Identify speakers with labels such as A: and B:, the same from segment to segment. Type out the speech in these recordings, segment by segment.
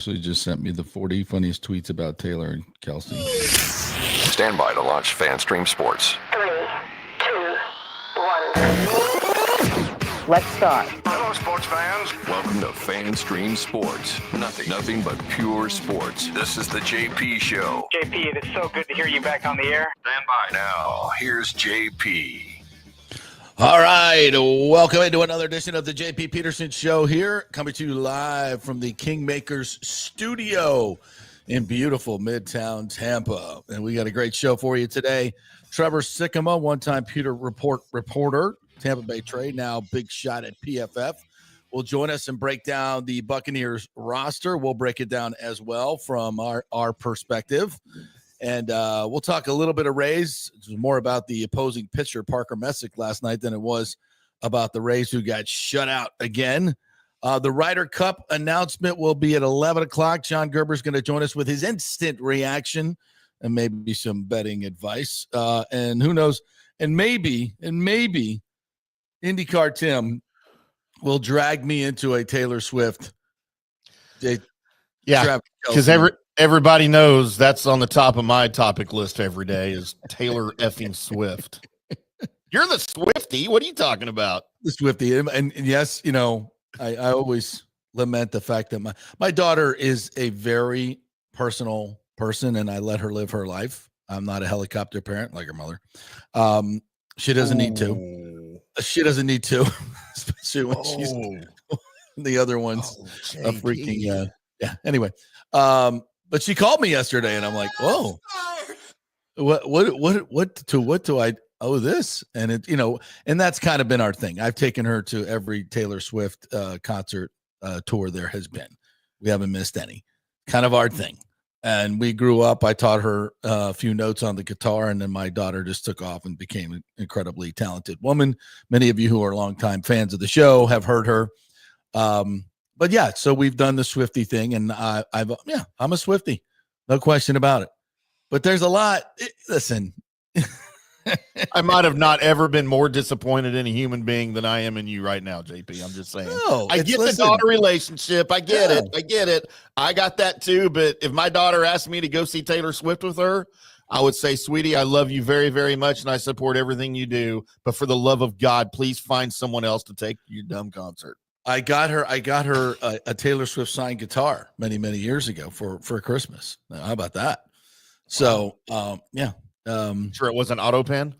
A: Actually just sent me the 40 funniest tweets about Taylor and Kelsey.
B: Stand by to launch FanStream Sports.
C: 3, 2, 1. Let's start.
B: Hello, sports fans. Welcome to FanStream Sports. Nothing but pure sports. This is the JP Show.
D: JP, it is so good to hear you back on the air.
B: Stand by. Now, here's JP.
A: All right, welcome into another edition of the JP Peterson Show here, coming to you live from the Kingmakers studio in beautiful Midtown Tampa. And we got a great show for you today. Trevor Sikkema, one-time reporter, Tampa Bay trade, now big shot at PFF, will join us and break down the Buccaneers roster. We'll break it down as well from our perspective. And we'll talk a little bit of Rays. It was more about the opposing pitcher, Parker Messick, last night than it was about the Rays, who got shut out again. The Ryder Cup announcement will be at 11 o'clock. John Gerber is going to join us with his instant reaction and maybe some betting advice. And who knows? And maybe IndyCar Tim will drag me into a Taylor Swift.
E: Yeah, because everybody knows that's on the top of my topic list every day is Taylor effing Swift. You're the Swiftie. What are you talking about?
A: The Swiftie. And yes, you know, I always lament the fact that my daughter is a very personal person, and I let her live her life. I'm not a helicopter parent like her mother. She doesn't need to. She doesn't need to, especially when she's the other one's a freaking yeah. Anyway, but she called me yesterday, and I'm like, "Whoa, what do I owe this?" And it, you know, and that's kind of been our thing. I've taken her to every Taylor Swift concert tour there has been. We haven't missed any. Kind of our thing. And we grew up. I taught her a few notes on the guitar, and then my daughter just took off and became an incredibly talented woman. Many of you who are longtime fans of the show have heard her. But yeah, so we've done the Swiftie thing, and I'm a Swiftie, no question about it. But there's a lot. Listen,
E: I might have not ever been more disappointed in a human being than I am in you right now, JP. I'm just saying.
A: No,
E: I get the daughter relationship. I get it. I got that too. But if my daughter asked me to go see Taylor Swift with her, I would say, sweetie, I love you very, very much, and I support everything you do. But for the love of God, please find someone else to take your dumb concert.
A: I got her a Taylor Swift signed guitar many years ago for Christmas. How about that? So yeah.
E: Sure, it wasn't auto pen.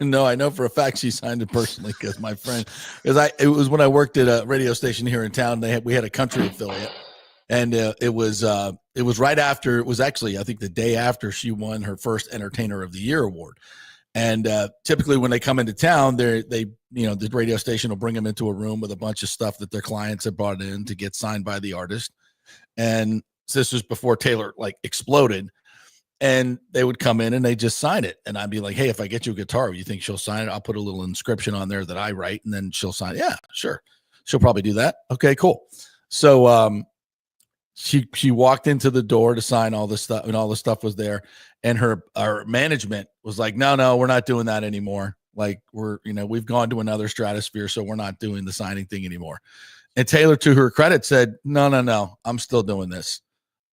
A: No, I know for a fact she signed it personally because my friend, it was when I worked at a radio station here in town. We had a country affiliate, and it was right after. It was actually, I think, the day after she won her first Entertainer of the Year award. And typically when they come into town, the radio station will bring them into a room with a bunch of stuff that their clients have brought in to get signed by the artist. And this was before Taylor exploded. And they would come in and they just sign it. And I'd be like, hey, if I get you a guitar, you think she'll sign it? I'll put a little inscription on there that I write, and then she'll sign it. Yeah, sure. She'll probably do that. Okay, cool. So she walked into the door to sign all this stuff, and all the stuff was there. And our management was like, no, we're not doing that anymore. Like, we've gone to another stratosphere, so we're not doing the signing thing anymore. And Taylor, to her credit, said, no, I'm still doing this.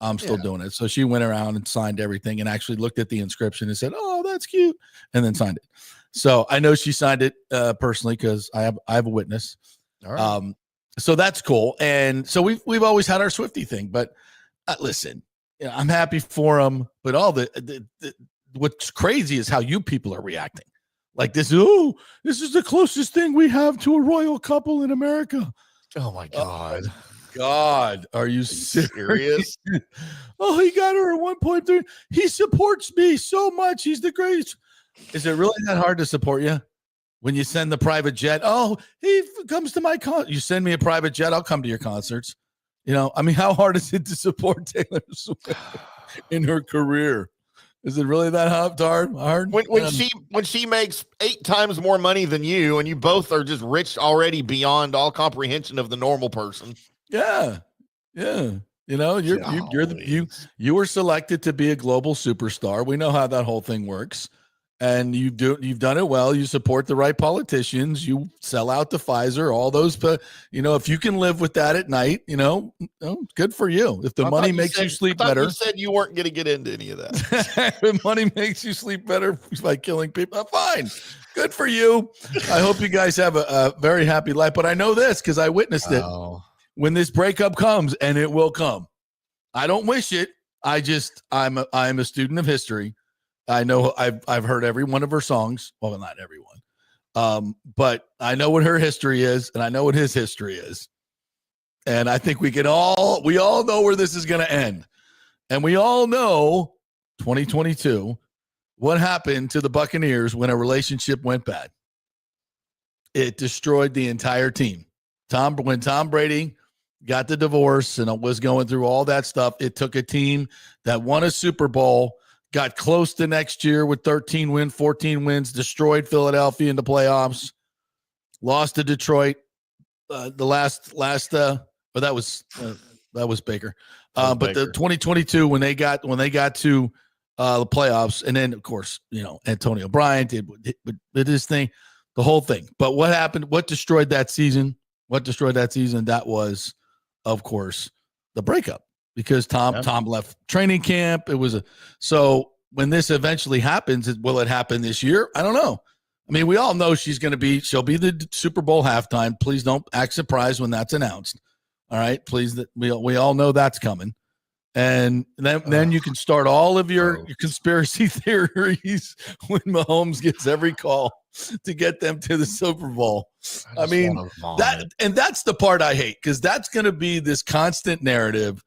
A: I'm still doing it. So she went around and signed everything and actually looked at the inscription and said, oh, that's cute, and then signed it. So I know she signed it personally because I have a witness. All right. So that's cool. And so we've always had our Swiftie thing. But listen, I'm happy for them. But all the what's crazy is how you people are reacting. Like this is the closest thing we have to a royal couple in America.
E: Oh, my God.
A: God, are you serious? Oh, he got her at 1.3. He supports me so much. He's the greatest. Is it really that hard to support you when you send the private jet? Oh, he comes to my concert. You send me a private jet, I'll come to your concerts. I mean, how hard is it to support Taylor Swift in her career? Is it really that hard?
E: When she makes 8 times more money than you, and you both are just rich already beyond all comprehension of the normal person.
A: Yeah. You were selected to be a global superstar. We know how that whole thing works. and you've done it well. You support the right politicians. You sell out to Pfizer, all those. But if you can live with that at night, good for you. If the money makes you sleep better,
E: you said you weren't going to get into any of that.
A: If money makes you sleep better by killing people, fine. Good for you. I hope you guys have a very happy life. But I know this because I witnessed it. When this breakup comes, and it will come. I don't wish it. I'm a student of history. I know I've heard every one of her songs. Well, not everyone. But I know what her history is, and I know what his history is. And I think we all know where this is going to end. And we all know 2022, what happened to the Buccaneers when a relationship went bad. It destroyed the entire team. When Tom Brady got the divorce and was going through all that stuff, it took a team that won a Super Bowl, got close to next year with 14 wins, destroyed Philadelphia in the playoffs, lost to Detroit. That was Baker. But the 2022 when they got to the playoffs, and then of course Antonio Bryan did his thing, the whole thing. But what happened? What destroyed that season? That was, of course, the breakup. Because Tom left training camp. So when this eventually happens, will it happen this year? I don't know. I mean, we all know she'll be the Super Bowl halftime. Please don't act surprised when that's announced. All right, please. We all know that's coming. And then you can start all of your conspiracy theories when Mahomes gets every call to get them to the Super Bowl. I mean, that's the part I hate, because that's going to be this constant narrative.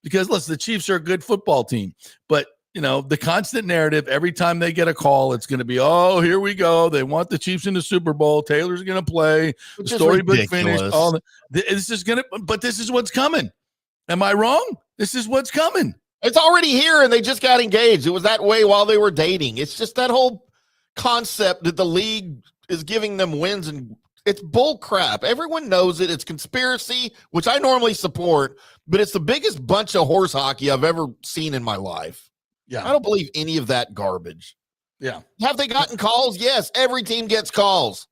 A: Because listen, the Chiefs are a good football team, but the constant narrative every time they get a call, it's going to be, oh, here we go. They want the Chiefs in the Super Bowl. Taylor's going to play. The storybook finished. This is what's coming. Am I wrong? This is what's coming.
E: It's already here, and they just got engaged. It was that way while they were dating. It's just that whole concept that the league is giving them wins, and it's bull crap. Everyone knows it. It's conspiracy, which I normally support, but it's the biggest bunch of horse hockey I've ever seen in my life.
A: Yeah.
E: I don't believe any of that garbage.
A: Yeah.
E: Have they gotten calls? Yes. Every team gets calls.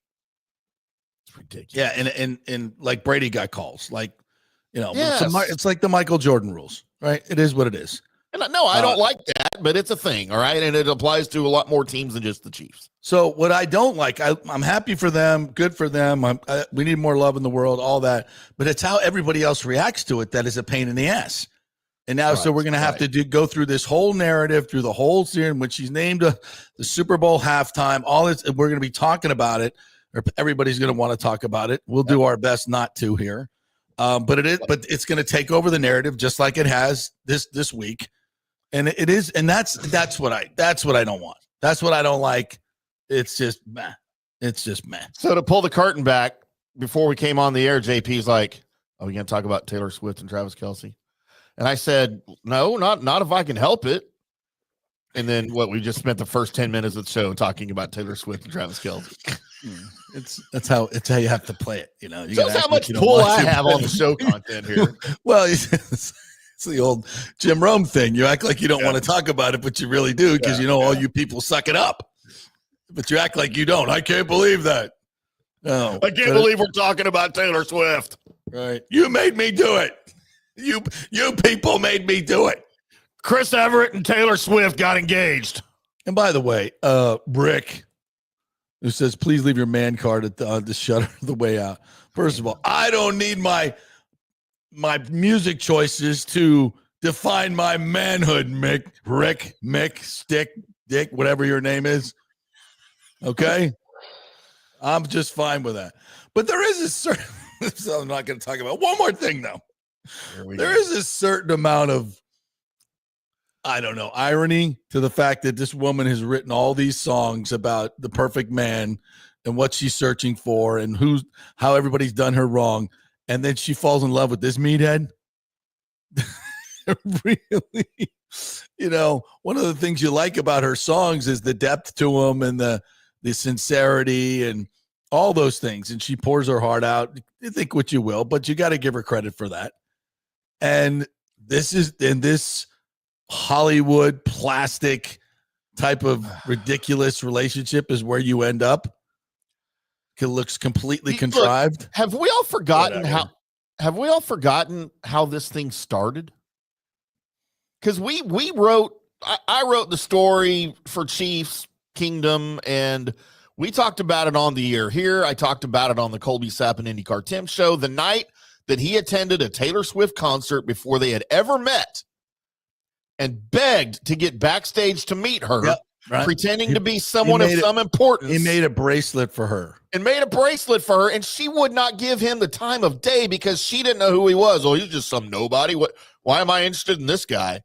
E: It's ridiculous.
A: Yeah. And like Brady got calls, it's like the Michael Jordan rules, right? It is what it is.
E: And no, I don't like that, but it's a thing. All right. And it applies to a lot more teams than just the Chiefs.
A: So what I don't like, I'm happy for them. Good for them. We need more love in the world, all that. But it's how everybody else reacts to it that is a pain in the ass. And now, so we're going to have to go through this whole narrative, through the whole series, when she's named the Super Bowl halftime. All this, we're going to be talking about it, or everybody's going to want to talk about it. We'll do our best not to here, but it's going to take over the narrative just like it has this week, and it is, and that's what I don't want. That's what I don't like. It's just meh.
E: So to pull the curtain back before we came on the air, JP's like, "Are we going to talk about Taylor Swift and Travis Kelce?" And I said, no, not if I can help it. And then we just spent the first 10 minutes of the show talking about Taylor Swift and Travis Kelce.
A: That's how you have to play it. You
E: shows how much pull I have on the show content here.
A: Well, it's the old Jim Rome thing. You act like you don't want to talk about it, but you really do, because all you people suck it up. But you act like you don't. I can't believe that. No,
E: I can't believe we're talking about Taylor Swift.
A: Right. You made me do it. You people made me do it.
E: Chris Everett and Taylor Swift got engaged.
A: And by the way, Rick, who says, please leave your man card at the shutter the way out. First of all, I don't need my music choices to define my manhood, Mick, Stick, Dick, whatever your name is. Okay? I'm just fine with that. But there is a certain, so I'm not going to talk about one more thing, though. There is a certain amount of, I don't know, irony to the fact that this woman has written all these songs about the perfect man and what she's searching for and how everybody's done her wrong. And then she falls in love with this meathead. Really? One of the things you like about her songs is the depth to them and the sincerity and all those things. And she pours her heart out. You think what you will, but you got to give her credit for that. And this Hollywood plastic type of ridiculous relationship is where you end up. It looks completely contrived.
E: Look, have we all forgotten how this thing started? Because we wrote, I wrote the story for Chiefs Kingdom, and we talked about it on the air here. I talked about it on the Colby Sapp and IndyCar Tim show the night that he attended a Taylor Swift concert before they had ever met and begged to get backstage to meet her.
A: Yep. Right.
E: Pretending to be someone of some importance.
A: He made a bracelet for her.
E: And she would not give him the time of day because she didn't know who he was. Oh, he's just some nobody. Why am I interested in this guy?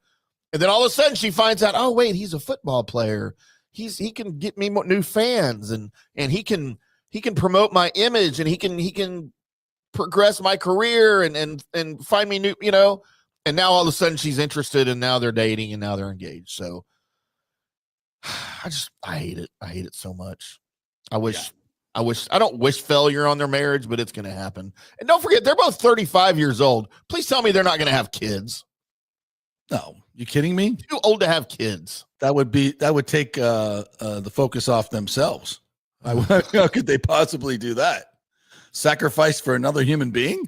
E: And then all of a sudden she finds out, oh, wait, he's a football player. He can get me new fans and he can promote my image and he can progress my career and find me new, and now all of a sudden she's interested and now they're dating and now they're engaged. So I hate it. I hate it so much. I don't wish failure on their marriage, but it's going to happen. And don't forget, they're both 35 years old. Please tell me they're not going to have kids.
A: No, you kidding me?
E: Too old to have kids.
A: That would take the focus off themselves. How could they possibly do that? Sacrifice for another human being?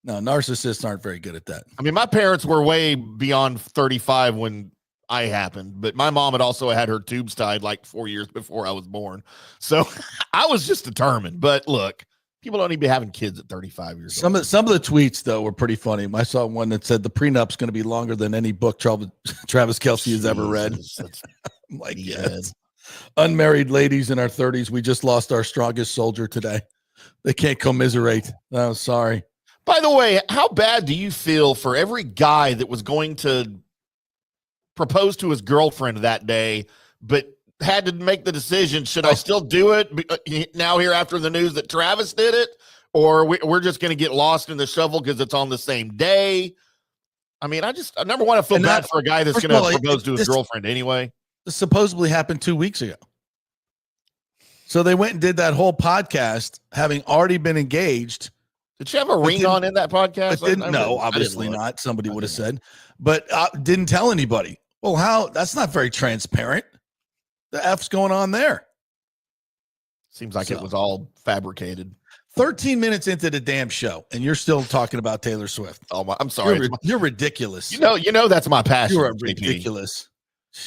A: No, narcissists aren't very good at that.
E: I mean, my parents were way beyond 35 when I happened, but my mom had also had her tubes tied like 4 years before I was born. So I was just determined. But look, people don't need to be having kids at 35 years old.
A: Some of the tweets, though, were pretty funny. I saw one that said the prenup's going to be longer than any book Travis Kelce has ever read. I'm like, yes. Unmarried ladies in our 30s, we just lost our strongest soldier today. They can't commiserate. Oh, sorry.
E: By the way, how bad do you feel for every guy that was going to propose to his girlfriend that day, but had to make the decision, should I still do it now here after the news that Travis did it, or we're just going to get lost in the shuffle because it's on the same day? I mean, I number one, I feel bad for a guy that's going to propose to his girlfriend anyway. This
A: supposedly happened 2 weeks ago. So they went and did that whole podcast having already been engaged.
E: Did she have a ring on in that podcast?
A: No, obviously not. Somebody would have said, but didn't tell anybody. Well, how? That's not very transparent. The F's going on there.
E: Seems like it was all fabricated.
A: 13 minutes into the damn show, and you're still talking about Taylor Swift.
E: Oh, I'm sorry.
A: You're ridiculous.
E: You know that's my passion.
A: You're ridiculous.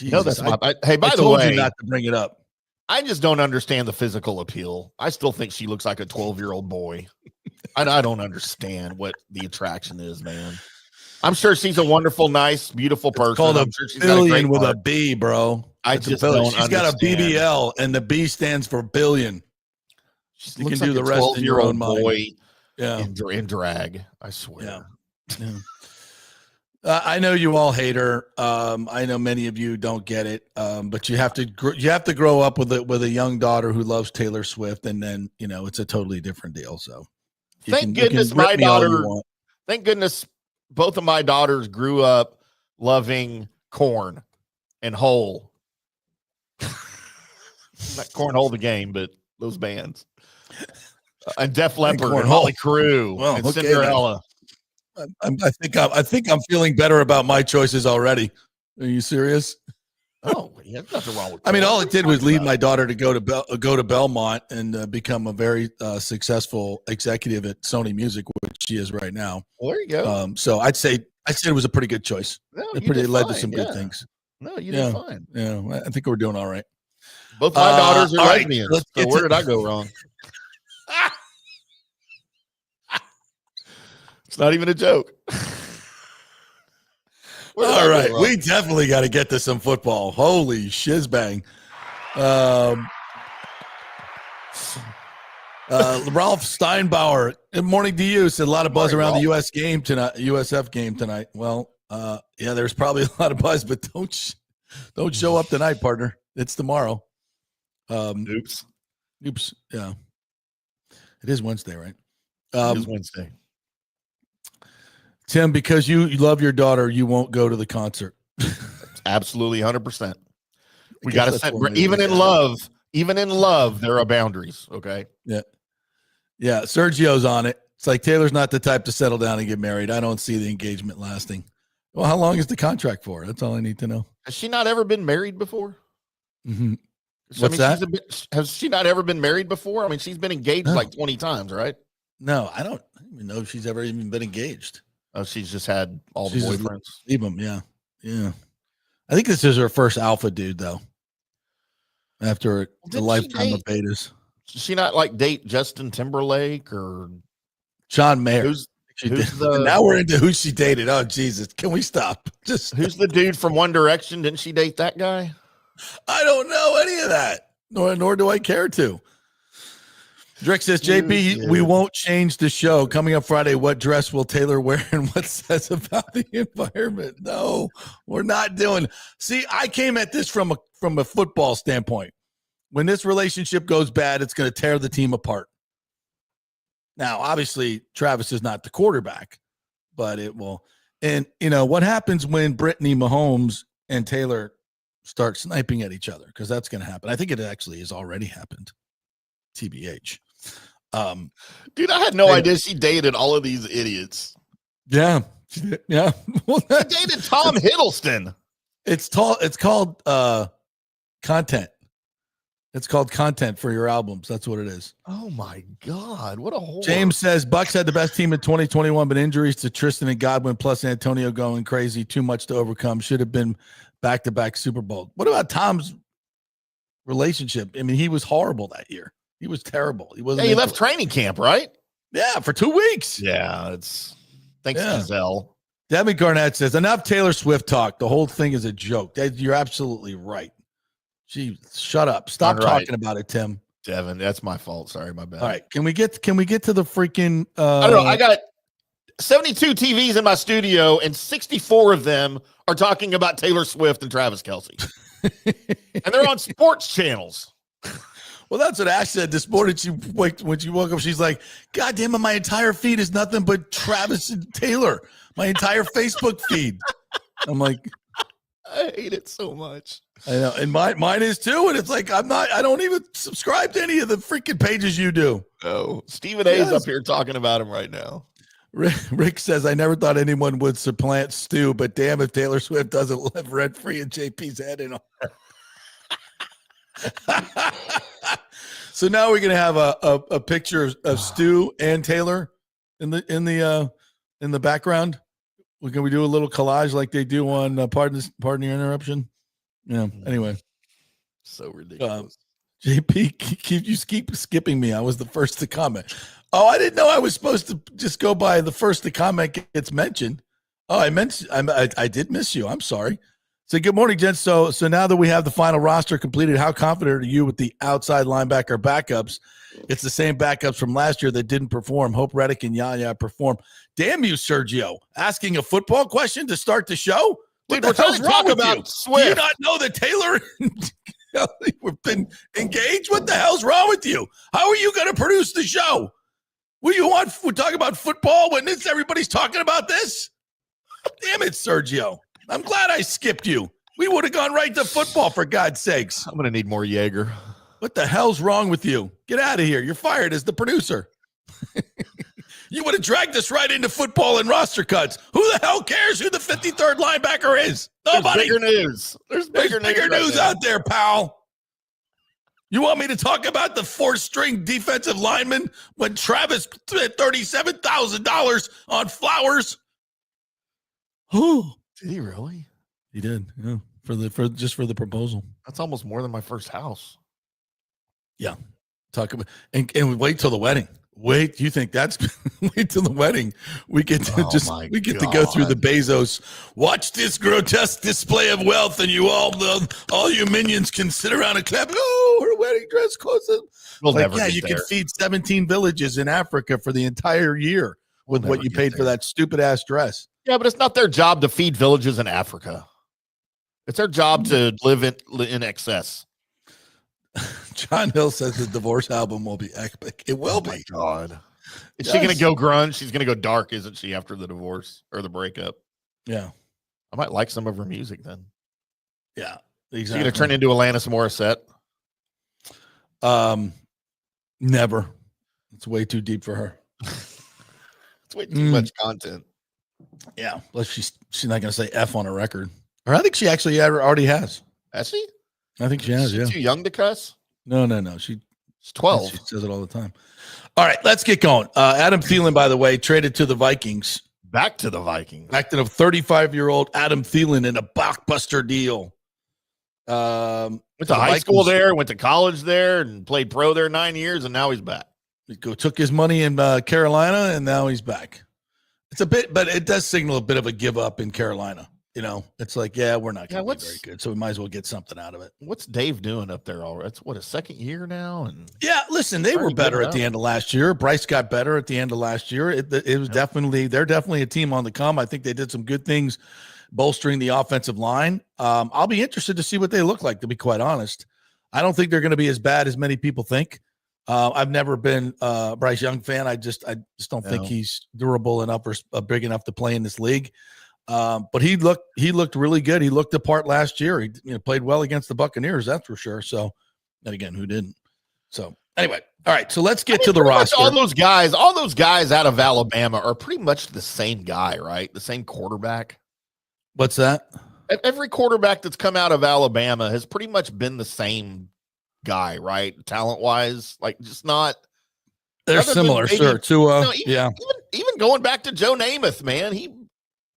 E: That's my. Hey, by the way,
A: you not to bring it up.
E: I just don't understand the physical appeal. I still think she looks like a 12-year-old boy. I don't understand what the attraction is, man. I'm sure she's a wonderful, nice, beautiful person.
A: It's called
E: I'm
A: a
E: sure she's
A: billion with a B, bro.
E: She's got
A: a BBL, and the B stands for billion.
E: You can do the rest in your own mind.
A: Yeah,
E: in drag. I swear.
A: Yeah. I know you all hate her. I know many of you don't get it. But you have to grow up with a young daughter who loves Taylor Swift, and then it's a totally different deal. So,
E: thank goodness my daughter. Thank goodness both of my daughters grew up loving Korn and Hole. Not Cornhole the game, but those bands. And Def Leppard and Holly Crew and Cinderella.
A: I think I'm feeling better about my choices already. Are you serious?
E: Oh, yeah, nothing wrong with that.
A: I mean, all it did was lead my daughter to go to Belmont and become a very successful executive at Sony Music, which she is right now.
E: Well, there you go.
A: So I'd say it was a pretty good choice.
E: No,
A: it led to some good things.
E: No, you did fine.
A: Yeah, I think we're doing all right.
E: Both my daughters are lesbians. Right, so where did I go wrong? It's not even a joke.
A: All right. We definitely got to get to some football. Holy shizbang. Ralph Steinbauer, good morning to you. Said a lot of buzz around the USF game tonight. Well, yeah, there's probably a lot of buzz, but don't show up tonight, partner. It's tomorrow.
E: Oops.
A: Yeah. It is Wednesday, right?
E: It is Wednesday.
A: Tim, because you love your daughter, you won't go to the concert.
E: Absolutely, 100%. We got to set. Even in love, there are boundaries. Okay.
A: Yeah. Sergio's on it. It's like Taylor's not the type to settle down and get married. I don't see the engagement lasting. Well, how long is the contract for? That's all I need to know.
E: Has she not ever been married before?
A: Mm-hmm.
E: So,
A: What's that?
E: Has she not ever been married before? I mean, she's been engaged like 20 times, right?
A: No, I don't even know if she's ever even been engaged.
E: Oh, she's just had all the boyfriends.
A: Leave them, yeah. I think this is her first alpha dude, though. After a lifetime of betas.
E: Does she not like date Justin Timberlake or
A: John Mayer? Now we're into who she dated. Oh, Jesus. Can we stop?
E: Who's the dude from One Direction? Didn't she date that guy?
A: I don't know any of that, nor do I care to. Drake says, JP, we won't change the show. Coming up Friday, what dress will Taylor wear and what says about the environment? No, we're not doing. See, I came at this from a football standpoint. When this relationship goes bad, it's going to tear the team apart. Now, obviously, Travis is not the quarterback, but it will. And, what happens when Brittany Mahomes and Taylor start sniping at each other? Because that's going to happen. I think it actually has already happened. TBH.
E: Dude, I had no idea she dated all of these idiots.
A: Yeah. Yeah.
E: Well, she dated Tom Hiddleston.
A: It's called content. It's called content for your albums. That's what it is.
E: Oh my God. What a whore.
A: James says Bucs had the best team in 2021, but injuries to Tristan and Godwin plus Antonio going crazy. Too much to overcome. Should have been back-to-back Super Bowl. What about Tom's relationship? I mean, he was horrible that year. He was terrible. He wasn't.
E: He left training camp, right?
A: Yeah, for 2 weeks.
E: Yeah, thanks to Giselle.
A: Devin Garnett says, enough Taylor Swift talk. The whole thing is a joke. You're absolutely right. Shut up. Stop talking about it, Tim.
E: Devin, that's my fault. Sorry, my bad.
A: All right. Can we get to the freaking
E: I don't know. I got 72 TVs in my studio, and 64 of them are talking about Taylor Swift and Travis Kelce. And they're on sports channels.
A: Well, that's what Ash said this morning. When she woke up, she's like, God damn it, my entire feed is nothing but Travis and Taylor. My entire Facebook feed. I'm like,
E: I hate it so much.
A: I know. And mine is too. And it's like, I don't even subscribe to any of the freaking pages you do.
E: Oh, Stephen A is up here talking about him right now.
A: Rick says, I never thought anyone would supplant Stu, but damn if Taylor Swift doesn't live rent free in JP's head and all. So now we're gonna have a picture of Stu and Taylor in the background. Can we do a little collage like they do on pardon the interruption? Yeah. Anyway,
E: so ridiculous.
A: JP, keep skipping me. I was the first to comment. Oh, I didn't know I was supposed to just go by the first to comment gets mentioned. Oh, I did miss you. I'm sorry. So good morning, gents. So now that we have the final roster completed, how confident are you with the outside linebacker backups? It's the same backups from last year that didn't perform. Hope Reddick and Yaya perform. Damn you, Sergio. Asking a football question to start the show?
E: Dude, we're trying to talk about Swift.
A: Do you not know that Taylor and Kelly have been engaged? What the hell's wrong with you? How are you going to produce the show? What do you want? We're talking about football when everybody's talking about this? Damn it, Sergio. I'm glad I skipped you. We would have gone right to football, for God's sakes.
E: I'm going to need more Jaeger.
A: What the hell's wrong with you? Get out of here. You're fired as the producer. You would have dragged us right into football and roster cuts. Who the hell cares who the 53rd linebacker is? Nobody.
E: There's bigger news. There's bigger
A: news out there, pal. You want me to talk about the fourth-string defensive lineman when Travis spent $37,000 on Flowers?
E: Who? Did he really?
A: He did, yeah. For the proposal.
E: That's almost more than my first house.
A: Yeah. Talk about and wait till the wedding. Wait, you think that's wait till the wedding? We get to to go through the Bezos. Watch this grotesque display of wealth, and you all you minions can sit around and clap. Oh, her wedding dress costs.
E: We'll never get
A: you
E: there.
A: can feed 17 villages in Africa for the entire year with what you paid for that stupid ass dress.
E: Yeah, but it's not their job to feed villages in Africa. It's their job to live in excess.
A: John Hill says the divorce album will be epic. It will be.
E: My God. Is she going to go grunge? She's going to go dark, isn't she, after the divorce or the breakup?
A: Yeah.
E: I might like some of her music then.
A: Yeah.
E: Exactly. Is she going to turn into Alanis Morissette?
A: Never. It's way too deep for her.
E: It's way too much content.
A: Yeah. Plus she's not going to say F on a record. Or I think she actually already has.
E: Has she?
A: I think she has.
E: Is she
A: Yeah.
E: too young to cuss?
A: No. She's
E: 12.
A: She says it all the time. All right, let's get going. Adam Thielen, by the way, traded to the Vikings.
E: Back to the Vikings.
A: Back to the 35-year-old Adam Thielen in a blockbuster deal.
E: Went to high school there, went to college there, and played pro there 9 years, and now he's back.
A: He took his money in Carolina, and now he's back. It's a bit, but it does signal a bit of a give up in Carolina. You know, it's like, we're not going to be very good, so we might as well get something out of it.
E: What's Dave doing up there already? It's what, a second year now? And
A: listen, they were better at the end of last year. Bryce got better at the end of last year. It was they're definitely a team on the come. I think they did some good things bolstering the offensive line. I'll be interested to see what they look like, to be quite honest. I don't think they're going to be as bad as many people think. I've never been a Bryce Young fan. I just don't think he's durable enough or big enough to play in this league. But he looked really good. He looked the part last year. He played well against the Buccaneers, that's for sure. So, and again, who didn't? So anyway, all right. So let's get to the roster.
E: All those guys out of Alabama are pretty much the same guy, right? The same quarterback.
A: What's that?
E: Every quarterback that's come out of Alabama has pretty much been the same guy, right? Talent wise, like just not.
A: They're similar, sure.
E: Even going back to Joe Namath, man, he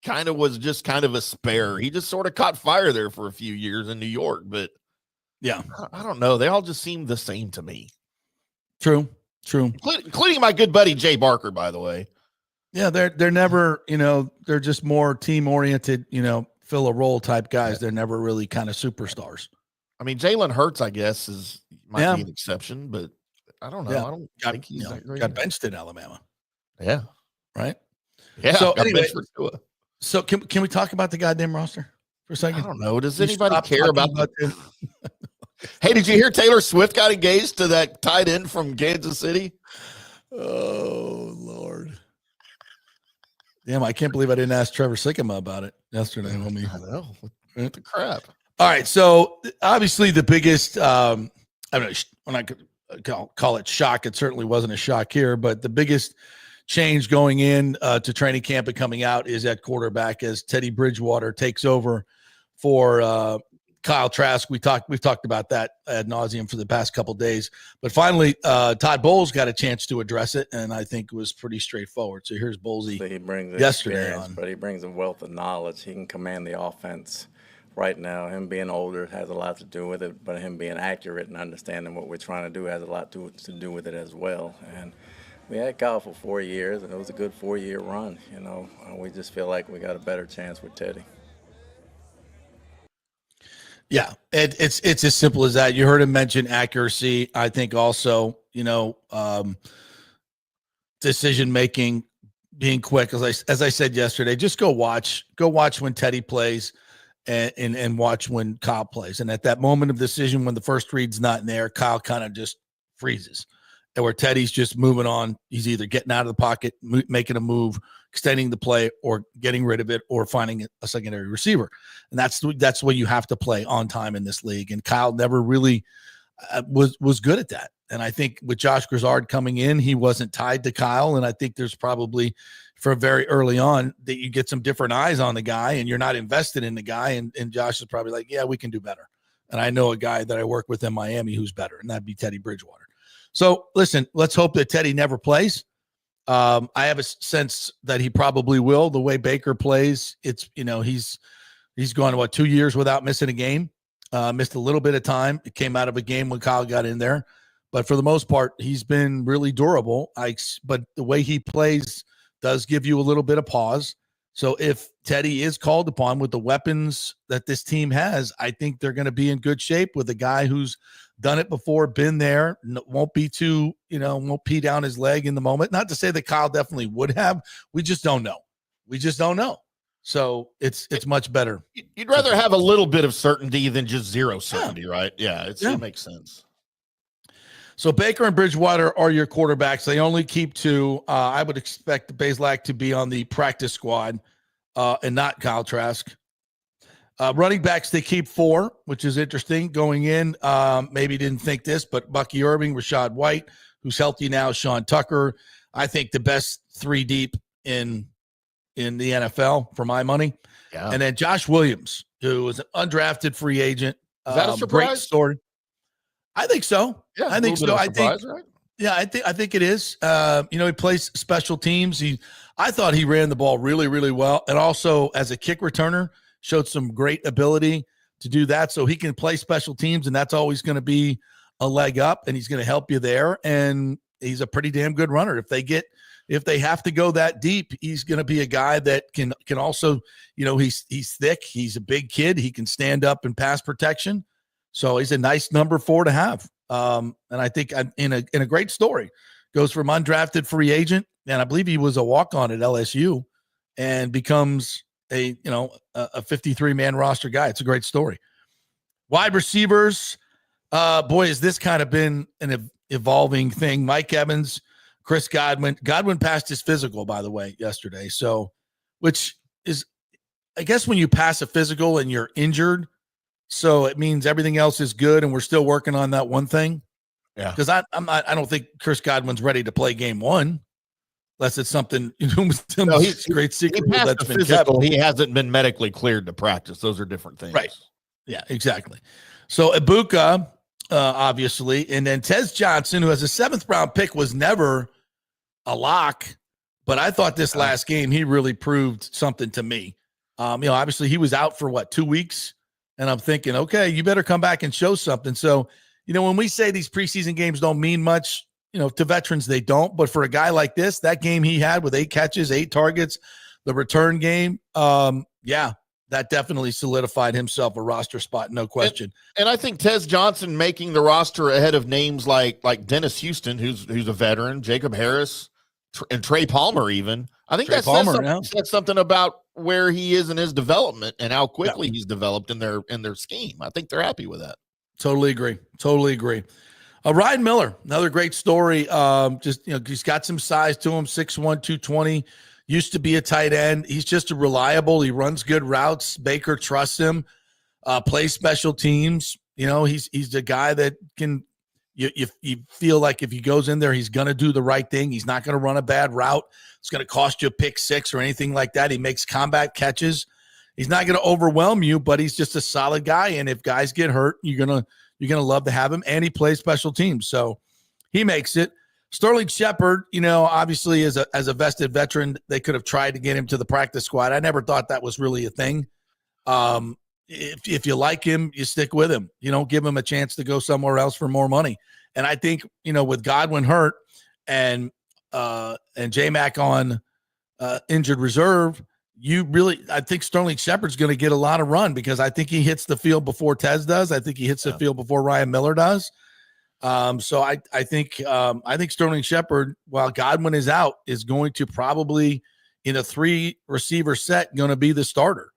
E: kind of was just kind of a spare. He just sort of caught fire there for a few years in New York, but I don't know. They all just seem the same to me.
A: True.
E: Including my good buddy Jay Barker, by the way.
A: Yeah, they're never, they're just more team oriented, fill a role type guys. They're never really kind of superstars.
E: I mean, Jalen Hurts, I guess, might be an exception, but I don't know.
A: Yeah.
E: I don't think he's
A: got benched in Alabama.
E: Yeah.
A: Right.
E: Yeah.
A: So anyway, so can we talk about the goddamn roster for a second?
E: I don't know. Does anybody care about Hey, did you hear Taylor Swift got engaged to that tight end from Kansas City?
A: Oh, Lord. Damn, I can't believe I didn't ask Trevor Sikkema about it yesterday.
E: I know. What the crap?
A: All right. So obviously the biggest, I don't know, when I could call it shock, it certainly wasn't a shock here, but the biggest change going in to training camp and coming out is at quarterback as Teddy Bridgewater takes over for Kyle Trask. We've talked about that ad nauseum for the past couple of days, but finally Todd Bowles got a chance to address it, and I think it was pretty straightforward. So here's Bowlesy.
F: So he brings
A: yesterday
F: experience, but he brings a wealth of knowledge. He can command the offense. Right now, him being older has a lot to do with it, but him being accurate and understanding what we're trying to do has a lot to do with it as well. And we had Kyle for 4 years, and it was a good 4-year run. We just feel like we got a better chance with Teddy.
A: Yeah, it's as simple as that. You heard him mention accuracy. I think also, decision making, being quick. As I said yesterday, just go watch when Teddy plays, and watch when Kyle plays. And at that moment of decision, when the first read's not in there, Kyle kind of just freezes. And where Teddy's just moving on, he's either getting out of the pocket, making a move, extending the play, or getting rid of it, or finding a secondary receiver. And that's the way you have to play on time in this league. And Kyle never really was good at that. And I think with Josh Grizzard coming in, he wasn't tied to Kyle. And I think there's probably for very early on that you get some different eyes on the guy and you're not invested in the guy. And Josh is probably like, yeah, we can do better. And I know a guy that I work with in Miami who's better, and that'd be Teddy Bridgewater. So listen, let's hope that Teddy never plays. I have a sense that he probably will. The way Baker plays, it's, he's gone 2 years without missing a game. Missed a little bit of time. It came out of a game when Kyle got in there, but for the most part, he's been really durable. But the way he plays does give you a little bit of pause. So if Teddy is called upon with the weapons that this team has, I think they're going to be in good shape with a guy who's done it before, been there, won't be too, won't pee down his leg in the moment. Not to say that Kyle definitely would have. We just don't know. So it's much better.
E: You'd rather have a little bit of certainty than just zero certainty, right? Yeah, it makes sense.
A: So Baker and Bridgewater are your quarterbacks. They only keep two. I would expect Bazelak to be on the practice squad and not Kyle Trask. Running backs, they keep 4, which is interesting. Going in, maybe didn't think this, but Bucky Irving, Rashad White, who's healthy now, Sean Tucker. I think the best 3 deep in the NFL for my money. Yeah. And then Josh Williams, who was an undrafted free agent,
E: Is that a
A: Great
E: surprise?
A: story. I think so.
E: Yeah,
A: I think so.
E: Right?
A: Yeah, I think it is. He plays special teams. I thought he ran the ball really, really well, and also as a kick returner, showed some great ability to do that. So he can play special teams, and that's always going to be a leg up, and he's going to help you there. And he's a pretty damn good runner. If they have to go that deep, he's going to be a guy that can also, he's thick. He's a big kid. He can stand up in pass protection. So he's a nice number 4 to have. And I think in a great story, goes from undrafted free agent, and I believe he was a walk-on at LSU, and becomes a 53-man roster guy. It's a great story. Wide receivers, boy, has this kind of been an evolving thing. Mike Evans, Chris Godwin. Godwin passed his physical, by the way, yesterday. So, which is, I guess, when you pass a physical and you're injured, so it means everything else is good, and we're still working on that one thing.
E: Yeah,
A: because I don't think Chris Godwin's ready to play game 1, unless it's something. No, he's great secret that's been
E: physical. He hasn't been medically cleared to practice. Those are different things,
A: right? Yeah, exactly. So Ibuka, obviously, and then Tez Johnson, who has a 7th round pick, was never a lock, but I thought this last game he really proved something to me. Obviously he was out for 2 weeks. And I'm thinking, okay, you better come back and show something. So, when we say these preseason games don't mean much, to veterans, they don't. But for a guy like this, that game he had with 8 catches, 8 targets, the return game, that definitely solidified himself a roster spot, no question.
E: And I think Tez Johnson making the roster ahead of names like Dennis Houston, who's a veteran, Jacob Harris, and Trey Palmer even. I think that says something about where he is in his development and how quickly he's developed in their scheme. I think they're happy with that.
A: Totally agree. Ryan Miller, another great story. He's got some size to him, 6'1", 220. Used to be a tight end. He's just a reliable. He runs good routes. Baker trusts him. Plays special teams. He's the guy that can. You feel like if he goes in there, he's going to do the right thing. He's not going to run a bad route. It's going to cost you a pick 6 or anything like that. He makes combat catches. He's not going to overwhelm you, but he's just a solid guy. And if guys get hurt, you're gonna love to have him. And he plays special teams, so he makes it. Sterling Shepard, obviously as a vested veteran, they could have tried to get him to the practice squad. I never thought that was really a thing. If you like him, you stick with him. You don't give him a chance to go somewhere else for more money. And I think, with Godwin hurt and J-Mac on injured reserve, I think Sterling Shepard's going to get a lot of run, because I think he hits the field before Tez does. I think he hits the field before Ryan Miller does. So I think Sterling Shepard, while Godwin is out, is going to probably, in a 3 receiver set, going to be the starter.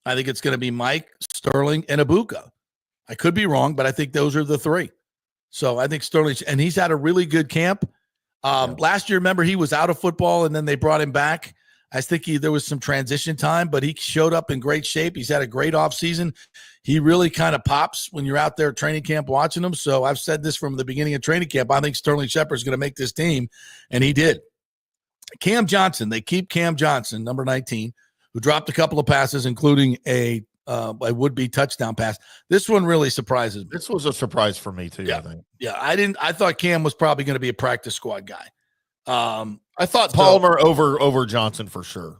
A: I think it's going to be Mike, Sterling, and Ibuka. I could be wrong, but I think those are the 3. So I think Sterling, and he's had a really good camp. Last year, remember, he was out of football, and then they brought him back. I think there was some transition time, but he showed up in great shape. He's had a great offseason. He really kind of pops when you're out there at training camp watching him. So I've said this from the beginning of training camp. I think Sterling Shepard's going to make this team, and he did. Cam Johnson, they keep Cam Johnson, number 19, who dropped a couple of passes, including a would-be touchdown pass. This one really surprises me.
E: This was a surprise for me too.
A: Yeah.
E: I think.
A: Yeah, I thought Cam was probably going to be a practice squad guy.
E: I thought Palmer over Johnson for sure.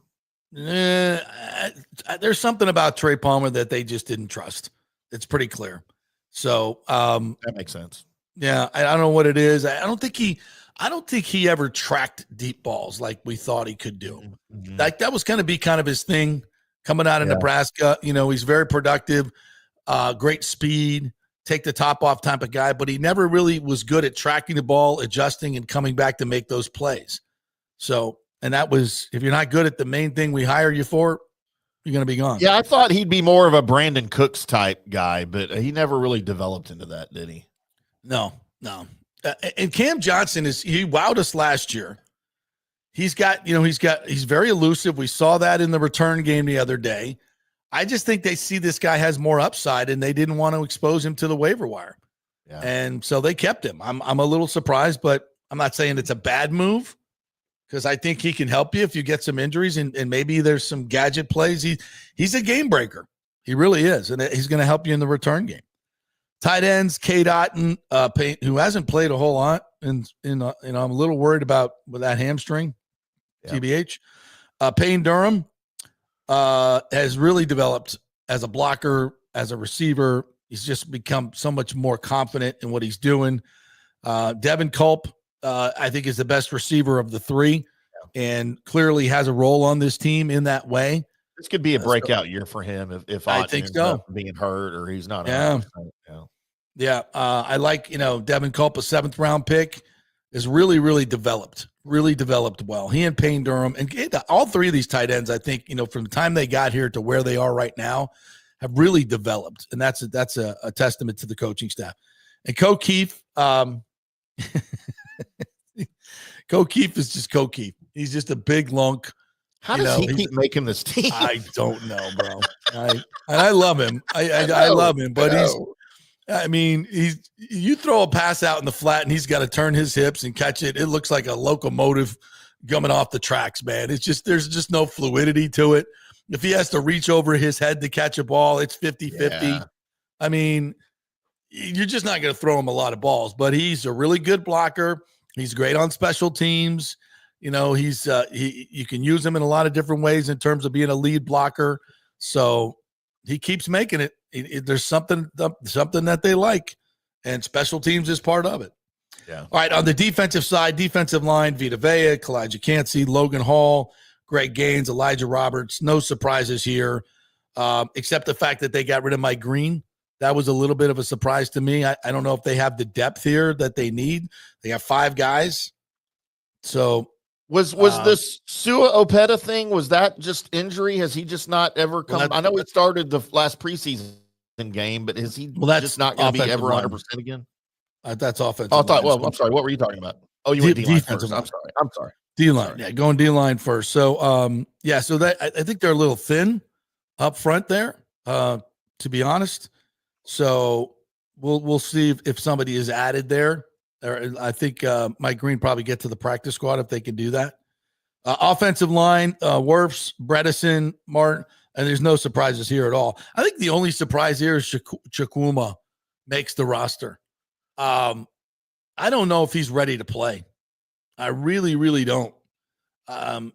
A: There's something about Trey Palmer that they just didn't trust. It's pretty clear. So
E: that makes sense.
A: Yeah, I don't know what it is. I don't think he ever tracked deep balls like we thought he could do. Mm-hmm. Like that was going to be kind of his thing coming out of Nebraska. He's very productive, great speed, take the top off type of guy, but he never really was good at tracking the ball, adjusting, and coming back to make those plays. So, and that was, if you're not good at the main thing we hire you for, you're going to be gone.
E: Yeah, I thought he'd be more of a Brandon Cooks type guy, but he never really developed into that, did he?
A: No. And Cam Johnson he wowed us last year. He's very elusive. We saw that in the return game the other day. I just think they see this guy has more upside, and they didn't want to expose him to the waiver wire. Yeah. And so they kept him. I'm a little surprised, but I'm not saying it's a bad move, because I think he can help you if you get some injuries and maybe there's some gadget plays. He's a game breaker. He really is. And he's going to help you in the return game. Tight ends, Cade Otton, who hasn't played a whole lot, and I'm a little worried about with that hamstring, TBH. Payne Durham has really developed as a blocker, as a receiver. He's just become so much more confident in what he's doing. Devin Culp, I think, is the best receiver of the three, and clearly has a role on this team in that way.
E: This could be a breakout year for him if
A: I
E: Otton
A: think
E: ends
A: so.
E: up being hurt or he's not.
A: Yeah.
E: 100%.
A: Yeah. I like, Devin Culp, a 7th round pick, is really, really developed well. He and Payne Durham, and all three of these tight ends, I think, from the time they got here to where they are right now, have really developed. And that's a testament to the coaching staff. And Ko Keefe, Ko Keefe is just Ko Keefe. He's just a big lunk.
E: How does he keep making this team?
A: I don't know, bro. I love him. I love him, but you throw a pass out in the flat and he's got to turn his hips and catch it. It looks like a locomotive coming off the tracks, man. There's just no fluidity to it. If he has to reach over his head to catch a ball, it's 50-50.
E: Yeah.
A: I mean, you're just not going to throw him a lot of balls, but he's a really good blocker. He's great on special teams. You can use him in a lot of different ways in terms of being a lead blocker. So he keeps making it. There's something that they like, and special teams is part of it.
E: Yeah.
A: All right. On the defensive side, defensive line, Vita Vea, Kalijah Cansey, Logan Hall, Greg Gaines, Elijah Roberts. No surprises here, except the fact that they got rid of Mike Green. That was a little bit of a surprise to me. I don't know if they have the depth here that they need. They got 5 guys. So
E: was this Sua Opeta thing? Was that just injury? Has he just not ever come? I know he started the last preseason game, but is he just not going to be ever 100% again?
A: That's offensive.
E: I'm sorry. What were you talking about? Oh, you went D-line first. I'm sorry.
A: D-line. Yeah, going D-line first. So, so that I think they're a little thin up front there, to be honest. So we'll see if somebody is added there. I think Mike Green probably get to the practice squad if they can do that. Offensive line, Wirfs, Bredesen, Martin, and there's no surprises here at all. I think the only surprise here is Chukwuma makes the roster. I don't know if he's ready to play. I really, really don't. From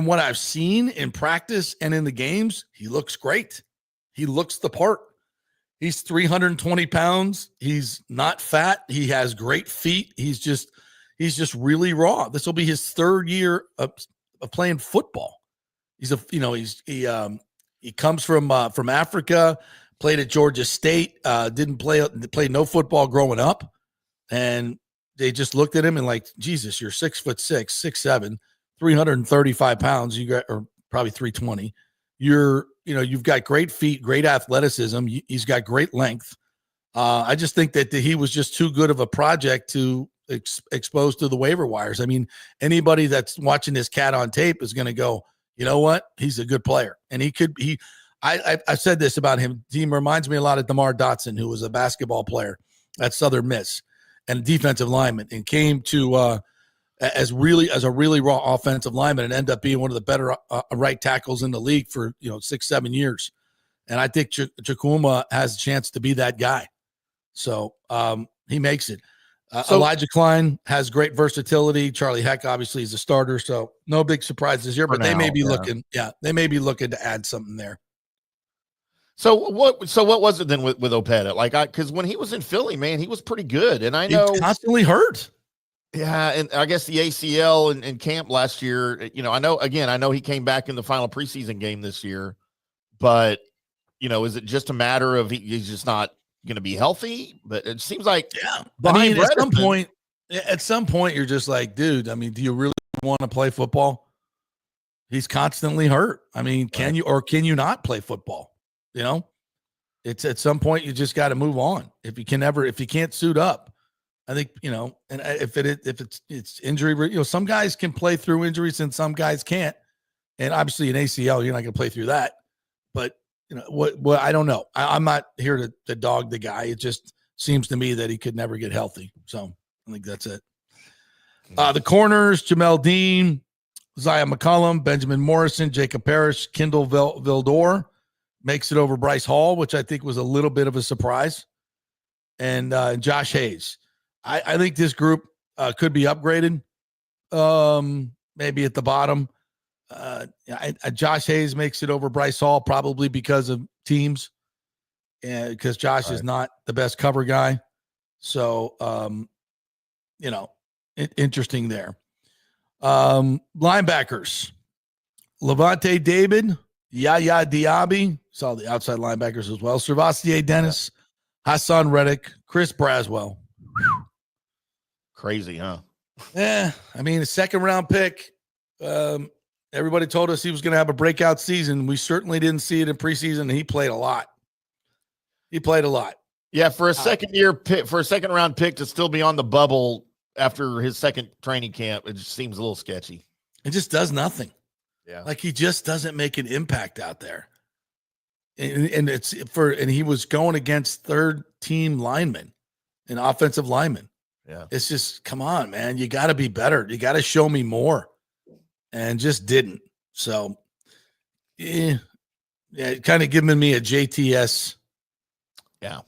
A: what I've seen in practice and in the games, he looks great. He looks the part. He's 320 pounds. He's not fat. He has great feet. He's just really raw. This will be his 3rd year of playing football. He comes from Africa, played at Georgia State, played no football growing up. And they just looked at him and like, Jesus, you're 6'6", 6'7", 335 pounds. You got, or probably 320. You've got great feet, great athleticism. He's got great length. I just think that he was just too good of a project to expose to the waiver wires. I mean, anybody that's watching this cat on tape is going to go, you know what? He's a good player. And I've said this about him. He reminds me a lot of DeMar Dotson, who was a basketball player at Southern Miss and a defensive lineman, and came to as a really raw offensive lineman and end up being one of the better right tackles in the league for 6-7 years. And I think Chukwuma has a chance to be that guy. So he makes it. Elijah Klein has great versatility. Charlie Heck obviously is a starter, so no big surprises here. But they may be looking to add something there.
E: So what was it then with Opeta? Because when he was in Philly, man, he was pretty good, and I know
A: he's constantly hurt.
E: Yeah, and I guess the ACL in camp last year, I know he came back in the final preseason game this year, but, is it just a matter of he's just not going to be healthy? But it seems like,
A: at some point, you're just like, dude, I mean, do you really want to play football? He's constantly hurt. I mean, can you not play football? It's at some point you just got to move on. If you can't suit up. I think, and if it's injury, some guys can play through injuries and some guys can't. And obviously an ACL, you're not going to play through that. But, what I don't know. I'm not here to dog the guy. It just seems to me that he could never get healthy. So I think that's it. The corners, Jamel Dean, Zion McCollum, Benjamin Morrison, Jacob Parrish, Kendall Vildor makes it over Bryce Hall, which I think was a little bit of a surprise. and Josh Hayes. I think this group could be upgraded. Maybe at the bottom. Josh Hayes makes it over Bryce Hall probably because of teams, and because Josh is not the best cover guy. So, interesting there. Linebackers, Levante David, Yaya Diaby, saw the outside linebackers as well. Servastier Dennis, Hassan Reddick, Chris Braswell.
E: Crazy, huh?
A: Yeah, I mean, a second-round pick. Everybody told us he was going to have a breakout season. We certainly didn't see it in preseason, and he played a lot.
E: Yeah, for a second-round pick to still be on the bubble after his second training camp, it just seems a little sketchy.
A: It just does nothing.
E: Yeah,
A: like he just doesn't make an impact out there. And he was going against third-team linemen and offensive linemen.
E: Yeah,
A: it's just, come on, man, you got to be better. You got to show me more, and just didn't. So, yeah, kind of giving me a JTS.
E: Yeah.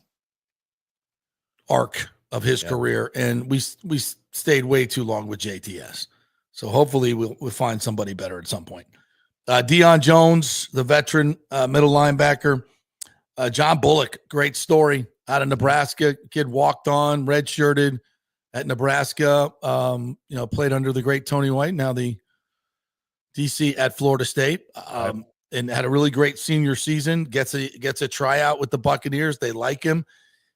A: Arc of his career, and we stayed way too long with JTS. So hopefully we'll find somebody better at some point. Deion Jones, the veteran middle linebacker. John Bullock, great story out of Nebraska. Kid walked on, redshirted at Nebraska. Played under the great Tony White, now the DC at Florida State. And had a really great senior season. Gets a tryout with the Buccaneers. They like him.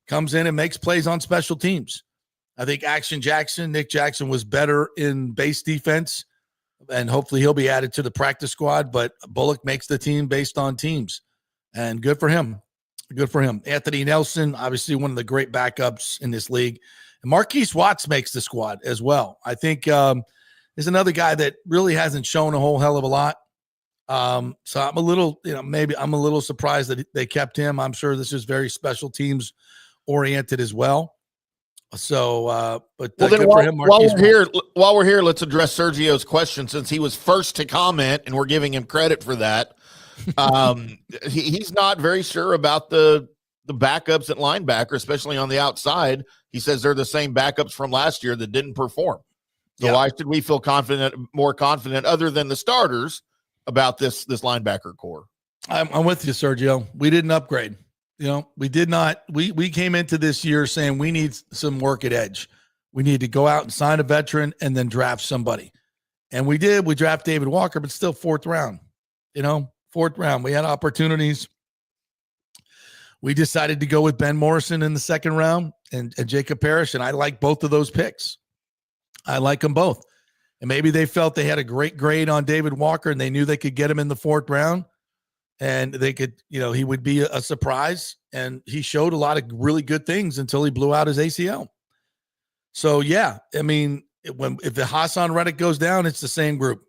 A: Comes in and makes plays on special teams. I think Nick Jackson was better in base defense, and hopefully he'll be added to the practice squad. But Bullock makes the team based on teams, and good for him. Good for him. Anthony Nelson, obviously one of the great backups in this league. And Marquise Watts makes the squad as well. I think is another guy that really hasn't shown a whole hell of a lot. So I'm a little, maybe I'm a little surprised that they kept him. I'm sure this is very special teams oriented as well. So, but
E: then while we're here, let's address Sergio's question, since he was first to comment and we're giving him credit for that. He's not very sure about the backups at linebacker, especially on the outside. He says they're the same backups from last year that didn't perform. So why should we feel more confident other than the starters about this linebacker core?
A: I'm with you, Sergio. We didn't upgrade. We did not. We came into this year saying we need some work at edge. We need to go out and sign a veteran and then draft somebody. And we did. We draft David Walker, but still fourth round. Fourth round. We had opportunities. We decided to go with Ben Morrison in the second round and Jacob Parrish, and I like both of those picks. I like them both. And maybe they felt they had a great grade on David Walker and they knew they could get him in the fourth round. And they could, he would be a surprise. And he showed a lot of really good things until he blew out his ACL. So, yeah, I mean, if the Hassan Reddick goes down, it's the same group.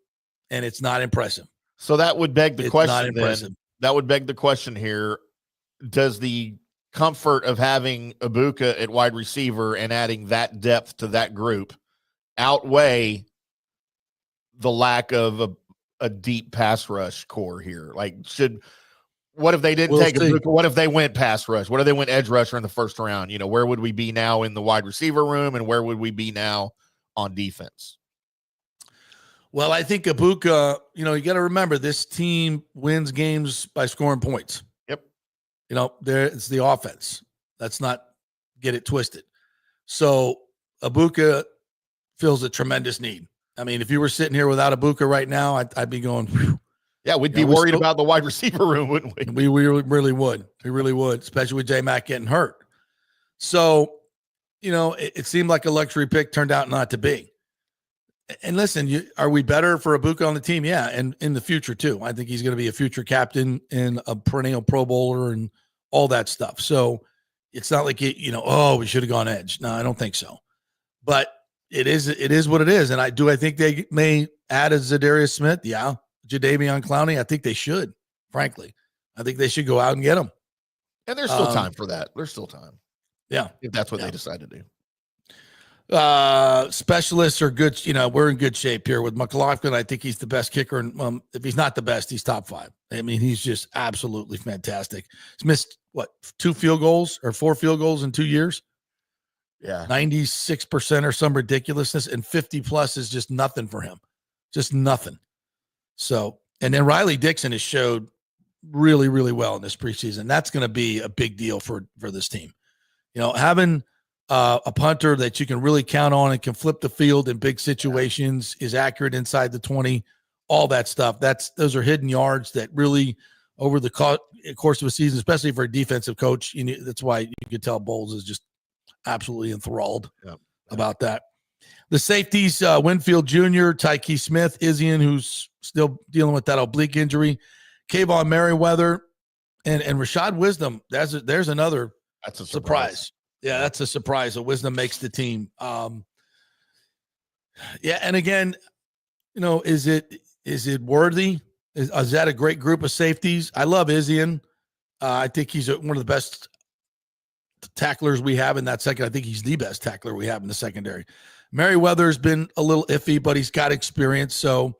A: And it's not impressive.
E: So that would beg the question.
A: Not impressive.
E: That would beg the question here. Does the comfort of having Ibuka at wide receiver and adding that depth to that group outweigh the lack of a deep pass rush core here? What if they didn't take Ibuka? What if they went pass rush? What if they went edge rusher in the first round? Where would we be now in the wide receiver room, and where would we be now on defense?
A: Well, I think Ibuka, you got to remember, this team wins games by scoring points.
E: Yep.
A: It's the offense. Let's not get it twisted. So Ibuka fills a tremendous need. I mean, if you were sitting here without Ibuka right now, I'd be going, whew.
E: Yeah, we'd be worried about the wide receiver room, wouldn't we?
A: We really would. We really would, especially with J-Mac getting hurt. So, it seemed like a luxury pick, turned out not to be. And listen, are we better for Ibuka on the team? Yeah, and in the future too. I think he's going to be a future captain and a perennial Pro Bowler and all that stuff. So it's not like we should have gone edge. No, I don't think so. But it is what it is. And I think they may add a Zadarius Smith. Yeah. Jadeveon Clowney. I think they should, frankly. I think they should go out and get him.
E: And there's still time for that. There's still time.
A: Yeah.
E: If that's what they decide to do.
A: Specialists are good. We're in good shape here with McLaughlin. I think he's the best kicker. And if he's not the best, he's top 5. I mean, he's just absolutely fantastic. He's missed 2 field goals or 4 field goals in 2 years.
E: Yeah.
A: 96% or some ridiculousness, and 50 plus is just nothing for him. Just nothing. So, and then Riley Dixon has showed really, really well in this preseason. That's going to be a big deal for this team. You know, having a punter that you can really count on and can flip the field in big situations, is accurate inside the 20, all that stuff. Those are hidden yards that really, over the course of a season, especially for a defensive coach, that's why you could tell Bowles is just absolutely enthralled about that. The safeties, Winfield Jr., Tyke Smith, Izzian, who's still dealing with that oblique injury, Kayvon Merriweather, and Rashad Wisdom. There's another
E: That's a
A: surprise. Yeah, that's a surprise that Wisdom makes the team. Yeah, and again, you know, is it worthy? Is that a great group of safeties? I love Izzian. I think he's one of the best tacklers we have in that second. I think he's the best tackler we have in the secondary. Merriweather's been a little iffy, but he's got experience. So,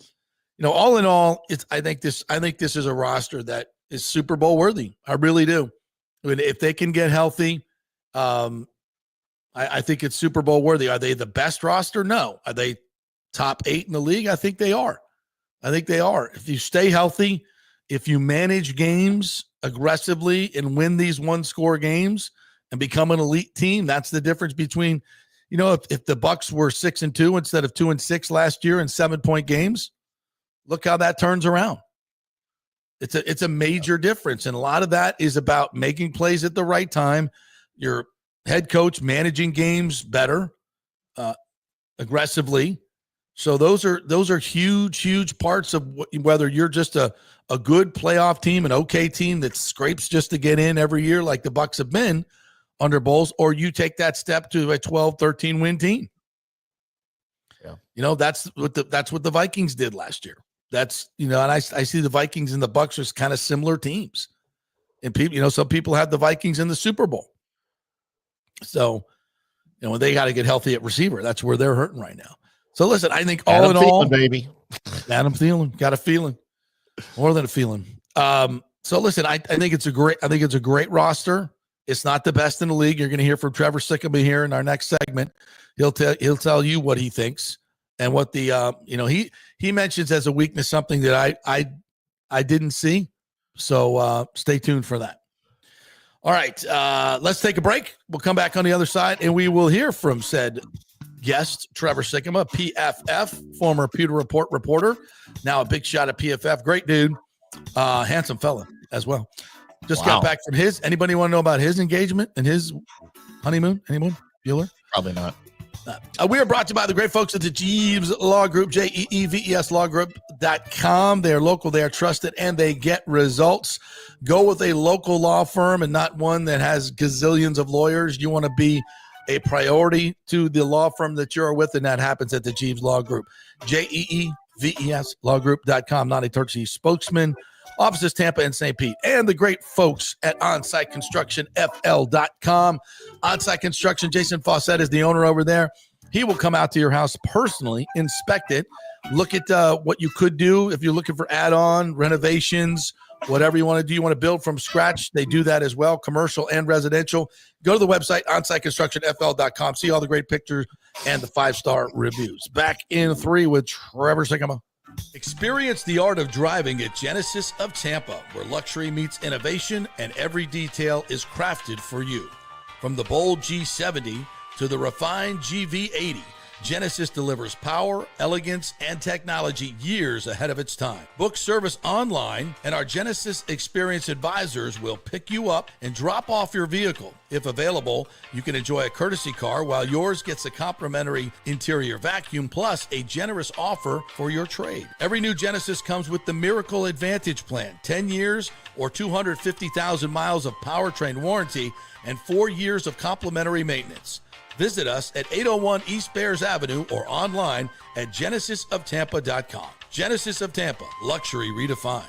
A: you know, all in all, I think this is a roster that is Super Bowl worthy. I really do. I mean, if they can get healthy, I think it's Super Bowl worthy. Are they the best roster? No. Are they top 8 in the league? I think they are. If you stay healthy, if you manage games aggressively and win these one-score games and become an elite team, that's the difference between, you know, if the Bucs were 6-2 instead of 2-6 last year in 7-point games, look how that turns around. It's a major difference. And a lot of that is about making plays at the right time. Your head coach managing games better, aggressively. So those are huge parts of whether you're just a good playoff team, an okay team that scrapes just to get in every year like the Bucs have been under Bowles, or you take that step to a 12, 13 win team. Yeah. You know, that's what the Vikings did last year. That's, you know, and I see the Vikings and the Bucs as kind of similar teams. And people, you know, some people have the Vikings in the Super Bowl. So, you know, they got to get healthy at receiver. That's where they're hurting right now. So listen, I think all in all,
E: baby,
A: Adam Thielen, got a feeling, more than a feeling. So listen, I think it's a great roster. It's not the best in the league. You're going to hear from Trevor Sikkema here in our next segment. He'll tell you what he thinks and what the you know, he mentions as a weakness something that I didn't see. So stay tuned for that. All right, let's take a break. We'll come back on the other side, and we will hear from said guest, Trevor Sikkema, PFF, former Pewter Report reporter, now a big shot at PFF. Great dude, handsome fella as well. Just got back from his. Anybody want to know about his engagement and his honeymoon? Anyone? Bueller?
E: Probably not.
A: We are brought to you by the great folks at the Jeeves Law Group, JEEVES lawgroup.com. They are local, they are trusted, and they get results. Go with a local law firm and not one that has gazillions of lawyers. You want to be a priority to the law firm that you're with, and that happens at the Jeeves Law Group. JEEVES lawgroup.com, not a Turkey spokesman. Offices Tampa and St. Pete, and the great folks at Onsite Construction, FL.com. Onsite Construction, Jason Fawcett is the owner over there. He will come out to your house personally, inspect it, look at what you could do if you're looking for add-on, renovations, whatever you want to do. You want to build from scratch, they do that as well, commercial and residential. Go to the website, OnsiteConstructionFL.com. See all the great pictures and the 5-star reviews. Back in 3 with Trevor Sikkema. Experience the art of driving at Genesis of Tampa, where luxury meets innovation and every detail is crafted for you. From the bold G70 to the refined GV80, Genesis delivers power, elegance, and technology years ahead of its time. Book service online, and our Genesis Experience advisors will pick you up and drop off your vehicle. If available, you can enjoy a courtesy car while yours gets a complimentary interior vacuum plus a generous offer for your trade. Every new Genesis comes with the Miracle Advantage Plan, 10 years or 250,000 miles of powertrain warranty and 4 years of complimentary maintenance. Visit us at 801 East Bears Avenue or online at genesisoftampa.com. Genesis of Tampa, luxury redefined.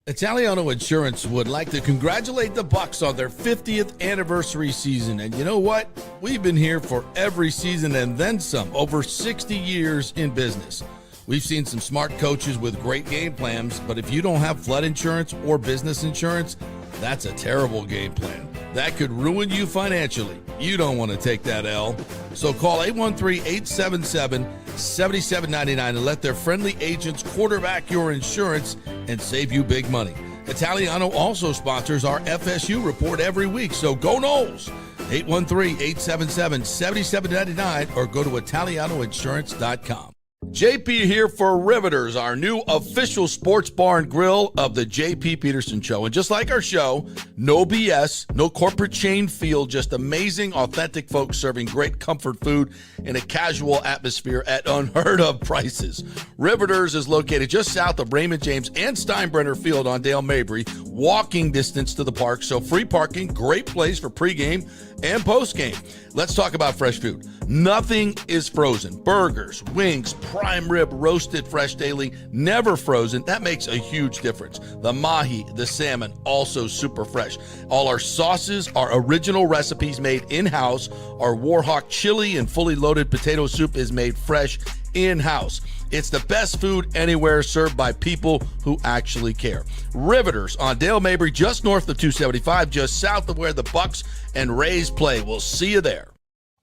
A: Italiano Insurance would like to congratulate the Bucs on their 50th anniversary season. And you know what? We've been here for every season and then some, over 60 years in business. We've seen some smart coaches with great game plans, but if you don't have flood insurance or business insurance, that's a terrible game plan. That could ruin you financially. You don't want to take that L. So call 813-877-7799 and let their friendly agents quarterback your insurance and save you big money. Italiano also sponsors our FSU report every week. So go Noles. 813-877-7799 or go to italianoinsurance.com. JP here for Riveters, our new official sports bar and grill of the JP Peterson Show. And just like our show, no BS, no corporate chain feel, just amazing, authentic folks serving great comfort food in a casual atmosphere at unheard of prices. Riveters is located just south of Raymond James and Steinbrenner Field on Dale Mabry, walking distance to the park. So free parking, great place for pregame and postgame. Let's talk about fresh food. Nothing is frozen. Burgers, wings, prime rib, roasted fresh daily, never frozen. That makes a huge difference. The mahi, the salmon, also super fresh. All our sauces are original recipes made in-house. Our Warhawk chili and fully loaded potato soup is made fresh in-house. It's the best food anywhere, served by people who actually care. Riveters on Dale Mabry, just north of 275, just south of where the Bucs and Rays play. We'll see you there.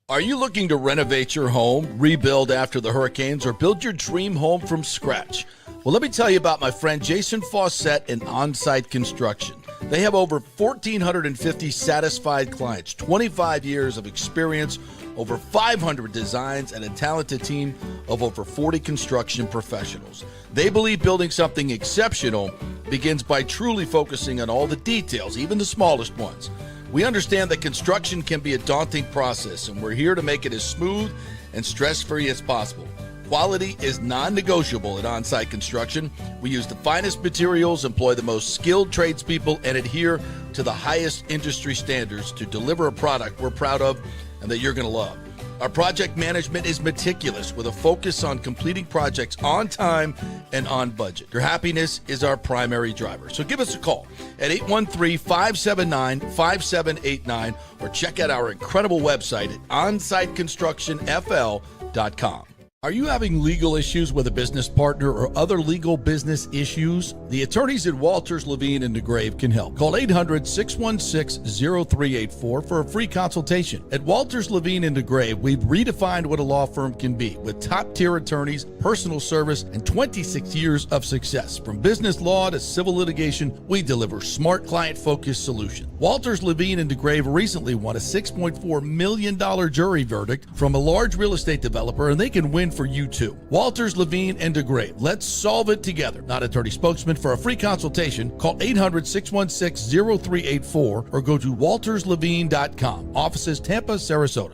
A: Are you looking to renovate your home, rebuild after the hurricanes, or build your dream home from scratch? Well, let me tell you about my friend Jason Fawcett and On-Site Construction. They have over 1,450 satisfied clients, 25 years of experience, over 500 designs, and a talented team of over 40 construction professionals. They believe building something exceptional begins by truly focusing on all the details, even the smallest ones. We understand that construction can be a daunting process, and we're here to make it as smooth and stress-free as possible. Quality is non-negotiable at On-Site Construction. We use the finest materials, employ the most skilled tradespeople, and adhere to the highest industry standards to deliver a product we're proud of and that you're going to love. Our project management is meticulous with a focus on completing projects on time and on budget. Your happiness is our primary driver. So give us a call at 813-579-5789 or check out our incredible website at onsiteconstructionfl.com. Are you having legal issues with a business partner or other legal business issues? The attorneys at Walters, Levine & DeGrave can help. Call 800-616-0384 for a free consultation. At Walters, Levine & DeGrave, we've redefined what a law firm can be with top-tier attorneys, personal service, and 26 years of success. From business law to civil litigation, we deliver smart, client-focused solutions. Walters, Levine & DeGrave recently won a $6.4 million jury verdict from a large real estate developer, and they can win for you too. Walters, Levine & DeGrave. Let's solve it together. Not attorney spokesman. For a free consultation, call 800-616-0384 or go to walterslevine.com. Offices Tampa, Sarasota.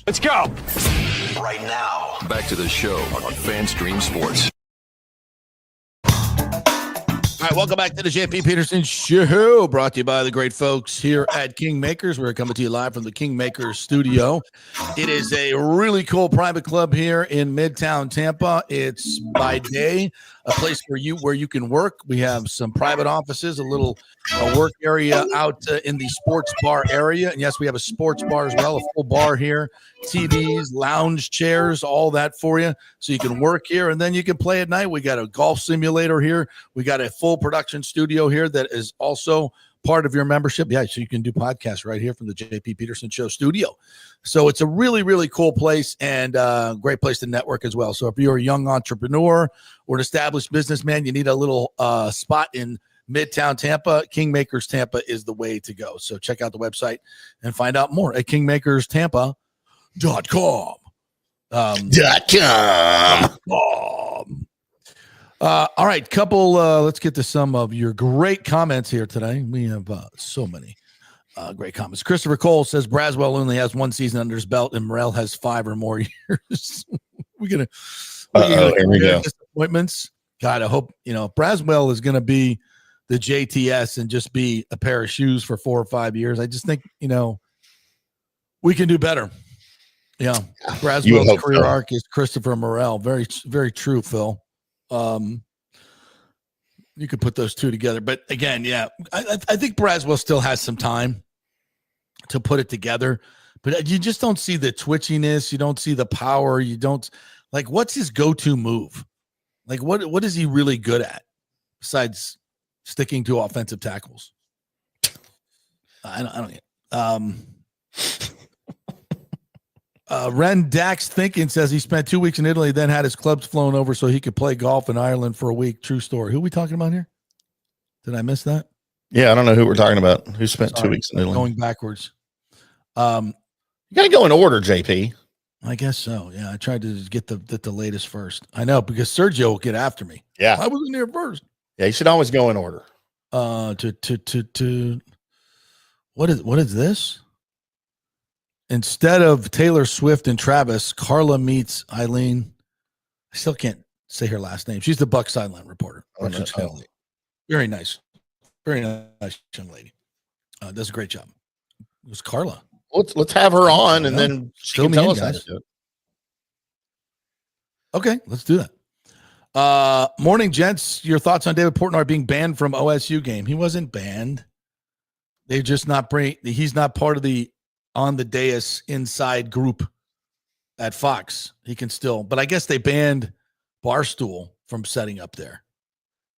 D: Let's go.
B: Right now, back to the show on FanStream Sports.
A: All right, welcome back to the JP Peterson Show, brought to you by the great folks here at Kingmakers. We're coming to you live from the Kingmakers studio. It is a really cool private club here in Midtown Tampa. It's by day, a place where you can work. We have some private offices, a little work area out in the sports bar area. And yes, we have a sports bar as well, a full bar here, TVs, lounge chairs, all that for you. So you can work here and then you can play at night. We got a golf simulator here. We got a full production studio here that is also part of your membership. Yeah, so you can do podcasts right here from the JP Peterson Show studio. So it's a really, really cool place and great place to network as well. So if you're a young entrepreneur or an established businessman, you need a little spot in Midtown Tampa, Kingmakers Tampa is the way to go. So check out the website and find out more at kingmakerstantampa.com. All right, let's get to some of your great comments here today. We have so many great comments. Christopher Cole says Braswell only has one season under his belt and Morrell has 5 or more years. Here we go. Disappointments. God, I hope, Braswell is going to be the JTS and just be a pair of shoes for 4 or 5 years. I just think, we can do better. Yeah. Braswell's career arc is Christopher Morrell. Very, very true, Phil. You could put those two together, but again, yeah, I think Braswell still has some time to put it together, but you just don't see the twitchiness. You don't see the power. You don't what's his go-to move? What is he really good at besides sticking to offensive tackles? I Ren Dax Thinking says he spent 2 weeks in Italy, then had his clubs flown over so he could play golf in Ireland for a week. True story. Who are we talking about here? Did I miss that?
E: Yeah, I don't know who we're talking about. Who spent 2 weeks in Italy?
A: Going backwards.
E: You got to go in order, JP.
A: I guess so. Yeah, I tried to get the latest first. I know, because Sergio will get after me.
E: Yeah,
A: I wasn't here first.
E: Yeah, you should always go in order.
A: What is this? Instead of Taylor Swift and Travis, Carla meets Eileen. I still can't say her last name. She's the Bucs sideline reporter.
E: Oh, no.
A: Very nice young lady. Does a great job. It was Carla.
E: Let's have her on, and then she can tell us how to do it.
A: Okay, let's do that. Morning, gents. Your thoughts on David Portnoy being banned from OSU game? He wasn't banned. They're just not he's not part of the on the dais inside group at Fox. He can still, but I guess they banned Barstool from setting up there.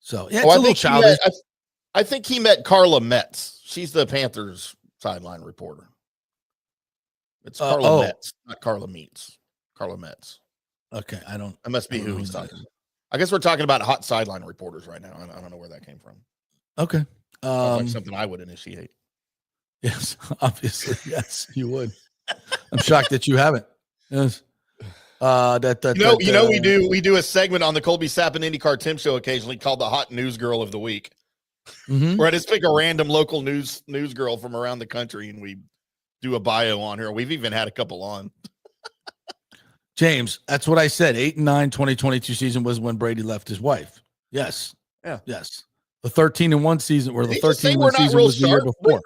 A: So yeah, it's a little childish.
E: I think he met Carla Metz. She's the Panthers sideline reporter. It's Carla Metz, not Carla Meets. Carla Metz.
A: Okay,
E: That must be who he's talking about. I guess we're talking about hot sideline reporters right now. I don't know where that came from.
A: Okay.
E: Like something I would initiate.
A: Yes, obviously. Yes, you would. I'm shocked that you haven't. Yes.
E: We do a segment on the Colby Sapp and IndyCar Tim show occasionally called the Hot News Girl of the Week.
A: Mm-hmm.
E: Where I just pick a random local news girl from around the country and we do a bio on her. We've even had a couple on.
A: James, that's what I said. 8-9 2022 season was when Brady left his wife. Yes.
E: Yeah.
A: Yes. The 13-1 season, where the 13-1 season was the year
E: sharp?
A: before.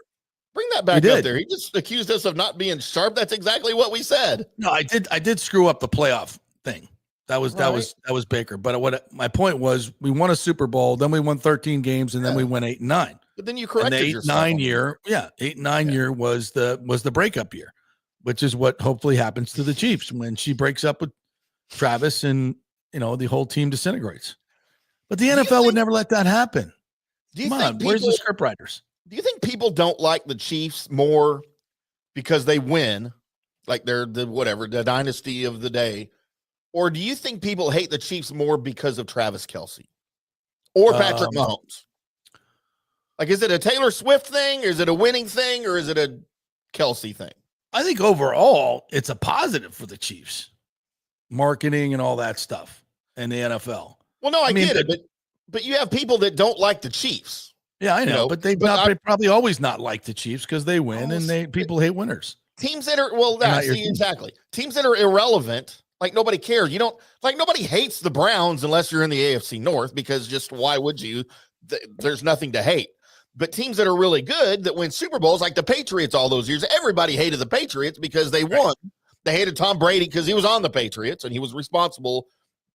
E: Bring that back up there. He just accused us of not being sharp. That's exactly what we said.
A: No, I did screw up the playoff thing. That was Baker. But what my point was, we won a Super Bowl, then we won 13 games, and then we went 8-9.
E: But then you corrected yourself.
A: 8-9 year, 8-9 year was the breakup year, which is what hopefully happens to the Chiefs when she breaks up with Travis and the whole team disintegrates. But the NFL would never let that happen. Come on, where's the script writers?
E: Do you think people don't like the Chiefs more because they win, like they're the dynasty of the day? Or do you think people hate the Chiefs more because of Travis Kelce or Patrick Mahomes? Like, is it a Taylor Swift thing? Or is it a winning thing? Or is it a Kelce thing?
A: I think overall it's a positive for the Chiefs. Marketing and all that stuff and the NFL.
E: Well, no, I get it, but you have people that don't like the Chiefs.
A: Yeah, I know, but they probably always not like the Chiefs because they win and people hate winners.
E: Teams that are exactly. Teams that are irrelevant, like nobody cares. Nobody hates the Browns unless you're in the AFC North, because just why would you? There's nothing to hate. But teams that are really good that win Super Bowls, like the Patriots all those years, everybody hated the Patriots because they won. They hated Tom Brady because he was on the Patriots and he was responsible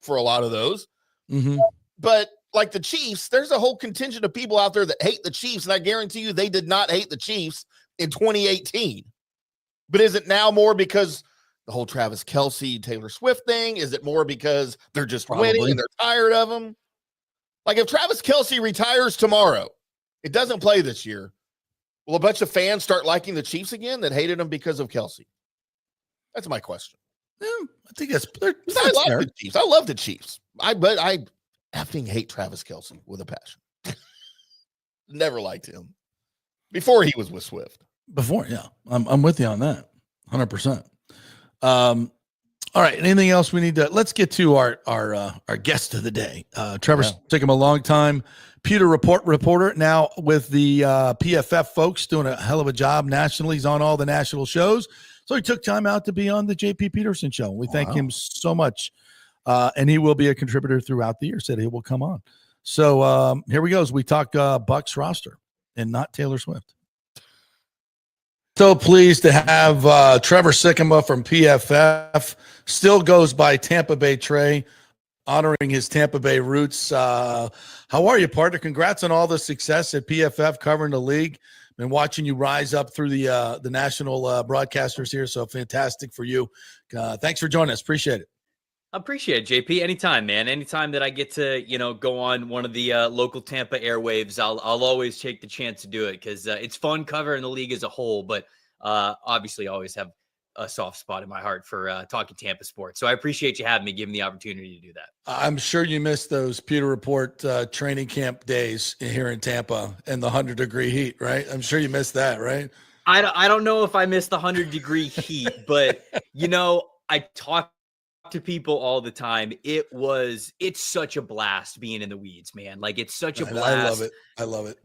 E: for a lot of those.
A: Mm-hmm.
E: But like the Chiefs, there's a whole contingent of people out there that hate the Chiefs, and I guarantee you they did not hate the Chiefs in 2018. But is it now more because the whole Travis Kelce, Taylor Swift thing? Is it more because they're just winning and they're tired of them? Like if Travis Kelce retires tomorrow, it doesn't play this year, will a bunch of fans start liking the Chiefs again that hated them because of Kelce? That's my question.
A: Yeah, I think that's
E: I love the Chiefs. I love the Chiefs. But I effing hate Travis Kelce with a passion. Never liked him before he was with Swift.
A: Before, yeah, I'm with you on that, 100%. All right, anything else we need to? Let's get to our guest of the day, Trevor Sikkema, a long time Pewter reporter, now with the PFF folks, doing a hell of a job nationally. He's on all the national shows, so he took time out to be on the JP Peterson Show. We thank him so much. And he will be a contributor throughout the year. Said he will come on. So here we go. As we talk Bucs roster and not Taylor Swift. So pleased to have Trevor Sikkema from PFF. Still goes by Tampa Bay Trey, honoring his Tampa Bay roots. How are you, partner? Congrats on all the success at PFF covering the league. Been watching you rise up through the national broadcasters here. So fantastic for you. Thanks for joining us. Appreciate it.
G: I appreciate it, JP. Anytime, man. Anytime that I get to, go on one of the local Tampa airwaves, I'll always take the chance to do it because it's fun covering the league as a whole. But obviously always have a soft spot in my heart for talking Tampa sports. So I appreciate you having me, giving me the opportunity to do that.
A: I'm sure you missed those Pewter Report training camp days here in Tampa and the 100-degree heat, right? I'm sure you missed that, right?
G: I don't know if I missed the 100-degree heat, but I talk to people all the time. It's such a blast being in the weeds, man. Like, it's such a blast.
A: I love it.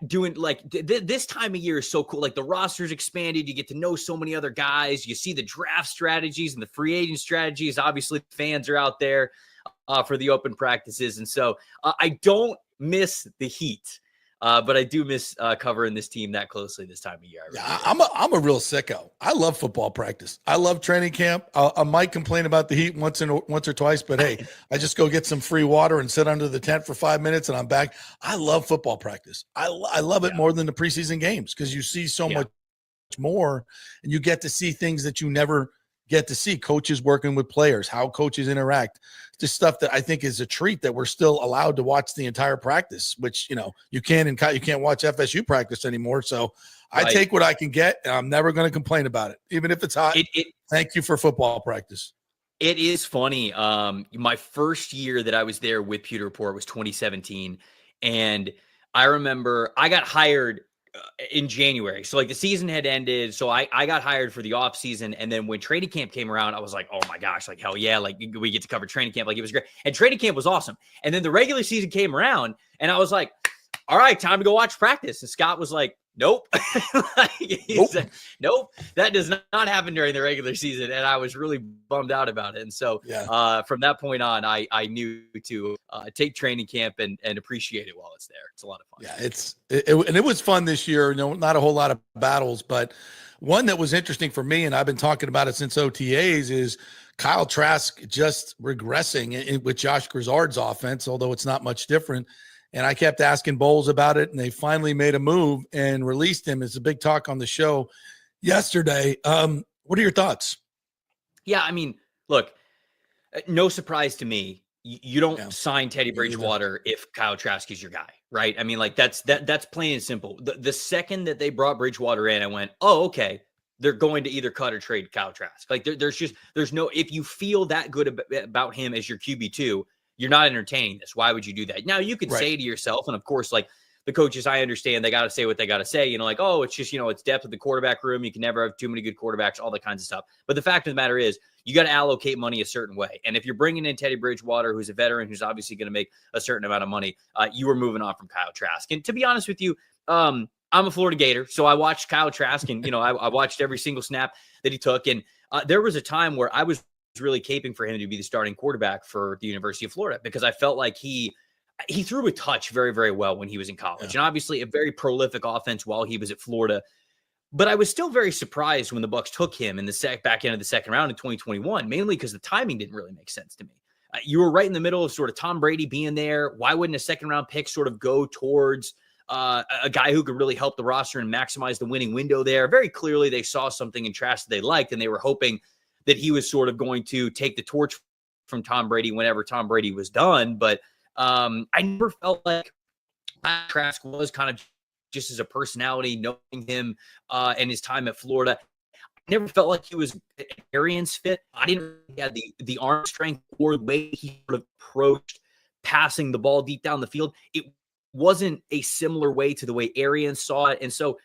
G: Doing like this time of year is so cool. Like, the roster's expanded. You get to know so many other guys. You see the draft strategies and the free agent strategies. Obviously, fans are out there for the open practices. And so I don't miss the heat. But I do miss covering this team that closely this time of year.
A: I'm a real sicko. I love football practice. I love training camp. I might complain about the heat once or twice, but hey, I just go get some free water and sit under the tent for 5 minutes and I'm back. I love football practice. I love it more than the preseason games because you see so much more and you get to see things that you never get to see. Coaches working with players, how coaches interact, just stuff that I think is a treat that we're still allowed to watch the entire practice, which, you can't watch FSU practice anymore. So I take what I can get and I'm never going to complain about it. Even if it's hot. Thank you for football practice.
G: It is funny. My first year that I was there with Pewter Report was 2017. And I remember I got hired in January. So like the season had ended. So I got hired for the off season. And then when training camp came around, I was like, oh my gosh, like hell yeah. Like we get to cover training camp. Like it was great. And training camp was awesome. And then the regular season came around and I was like, all right, time to go watch practice. And Scott was like, nope. Said, nope, that does not happen during the regular season. And I was really bummed out about it. And so from that point on, I knew to take training camp and appreciate it while it's there. It's a lot of fun.
A: Yeah, and it was fun this year. Not a whole lot of battles, but one that was interesting for me, and I've been talking about it since OTAs, is Kyle Trask just regressing with Josh Grizzard's offense, although it's not much different. And I kept asking Bowles about it, and they finally made a move and released him. It's a big talk on the show yesterday. What are your thoughts?
G: Yeah, I mean, look, no surprise to me. You don't sign Teddy Bridgewater if Kyle Trask is your guy, right? I mean, like that's plain and simple. The second that they brought Bridgewater in, I went, oh, okay. They're going to either cut or trade Kyle Trask. Like there's no, if you feel that good about him as your QB2, you're not entertaining this. Why would you do that? Now you can say to yourself, and of course, like the coaches, I understand they got to say what they got to say, like, oh, it's just, it's depth of the quarterback room. You can never have too many good quarterbacks, all that kinds of stuff. But the fact of the matter is you got to allocate money a certain way. And if you're bringing in Teddy Bridgewater, who's a veteran, who's obviously going to make a certain amount of money, you are moving on from Kyle Trask. And to be honest with you, I'm a Florida Gator. So I watched Kyle Trask and, I watched every single snap that he took. And there was a time where I was really caping for him to be the starting quarterback for the University of Florida because I felt like he threw a touch very, very well when he was in college. And obviously a very prolific offense while he was at Florida. But I was still very surprised when the Bucs took him in the back end of the second round in 2021, mainly because the timing didn't really make sense to me. You were right in the middle of sort of Tom Brady being there. Why wouldn't a second round pick sort of go towards a guy who could really help the roster and maximize the winning window there? Very clearly they saw something in Trask that they liked, and they were hoping that he was sort of going to take the torch from Tom Brady whenever Tom Brady was done. But I never felt like Trask was kind of just as a personality, knowing him and his time at Florida. I never felt like he was an Arians fit. I didn't really have the arm strength or the way he sort of approached passing the ball deep down the field. It wasn't a similar way to the way Arians saw it. And so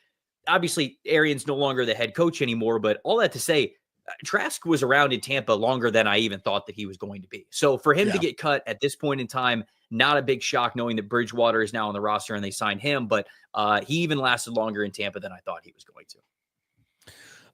G: obviously Arians no longer the head coach anymore, but all that to say, Trask was around in Tampa longer than I even thought that he was going to be. So for him to get cut at this point in time, not a big shock knowing that Bridgewater is now on the roster and they signed him, but he even lasted longer in Tampa than I thought he was going to.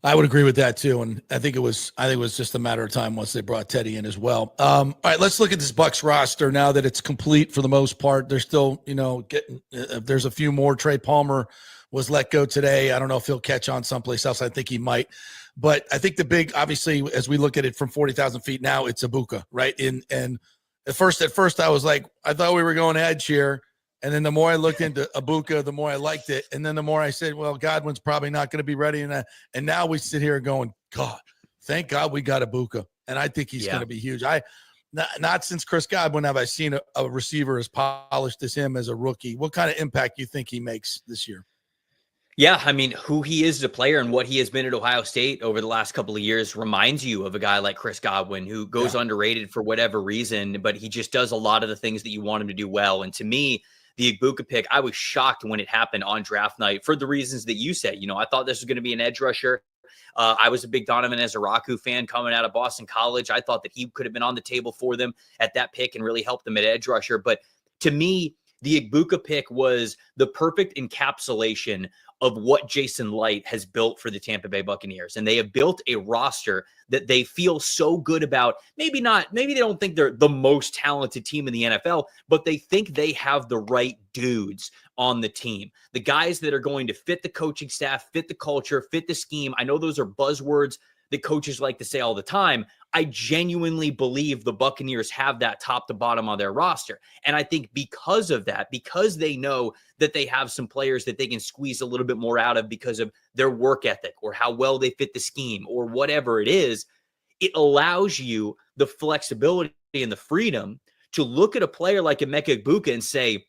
A: I would agree with that too. And I think it was just a matter of time once they brought Teddy in as well. All right, let's look at this Bucs roster now that it's complete for the most part. They're still, getting, there's a few more. Trey Palmer was let go today. I don't know if he'll catch on someplace else. I think he might. But I think the big, obviously, as we look at it from 40,000 feet now, it's Ibuka, right? And at first I was like, I thought we were going edge here. And then the more I looked into Ibuka, the more I liked it. And then the more I said, well, Godwin's probably not going to be ready. And now we sit here going, God, thank God we got Ibuka. And I think he's going to be huge. Not since Chris Godwin have I seen a receiver as polished as him as a rookie. What kind of impact do you think he makes this year?
G: Yeah, I mean, who he is as a player and what he has been at Ohio State over the last couple of years reminds you of a guy like Chris Godwin, who goes underrated for whatever reason, but he just does a lot of the things that you want him to do well. And to me, the Igbuka pick, I was shocked when it happened on draft night for the reasons that you said. I thought this was going to be an edge rusher. I was a big Donovan Ezeraku fan coming out of Boston College. I thought that he could have been on the table for them at that pick and really helped them at edge rusher. But to me, the Igbuka pick was the perfect encapsulation of what Jason Light has built for the Tampa Bay Buccaneers. And they have built a roster that they feel so good about. Maybe they don't think they're the most talented team in the NFL, but they think they have the right dudes on the team. The guys that are going to fit the coaching staff, fit the culture, fit the scheme. I know those are buzzwords that coaches like to say all the time. I genuinely believe the Buccaneers have that top to bottom on their roster. And I think because of that, because they know that they have some players that they can squeeze a little bit more out of because of their work ethic or how well they fit the scheme or whatever it is, it allows you the flexibility and the freedom to look at a player like Emeka Egbuka and say,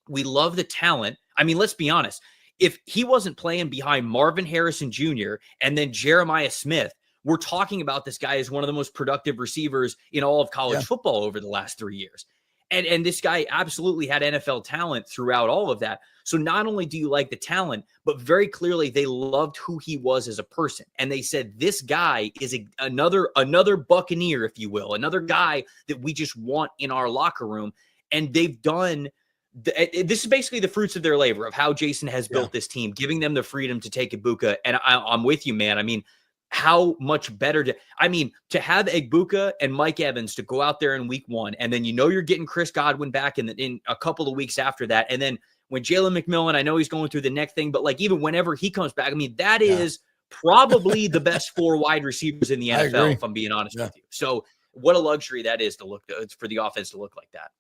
G: we love the talent. I mean, let's be honest. If he wasn't playing behind Marvin Harrison Jr. and then Jeremiah Smith, we're talking about this guy as one of the most productive receivers in all of college football over the last 3 years. And this guy absolutely had NFL talent throughout all of that. So not only do you like the talent, but very clearly they loved who he was as a person. And they said, this guy is another Buccaneer, if you will, another guy that we just want in our locker room. And they've done this is basically the fruits of their labor of how Jason has built this team, giving them the freedom to take Egbuka. And I'm with you, man. I mean, how much better to have Egbuka and Mike Evans to go out there in week 1, and then you're getting Chris Godwin back in a couple of weeks after that. And then when Jalen McMillan, I know he's going through the neck thing, but like even whenever he comes back, I mean, that is probably the best 4 wide receivers in the NFL, if I'm being honest with you. So what a luxury that is for the offense to look like that.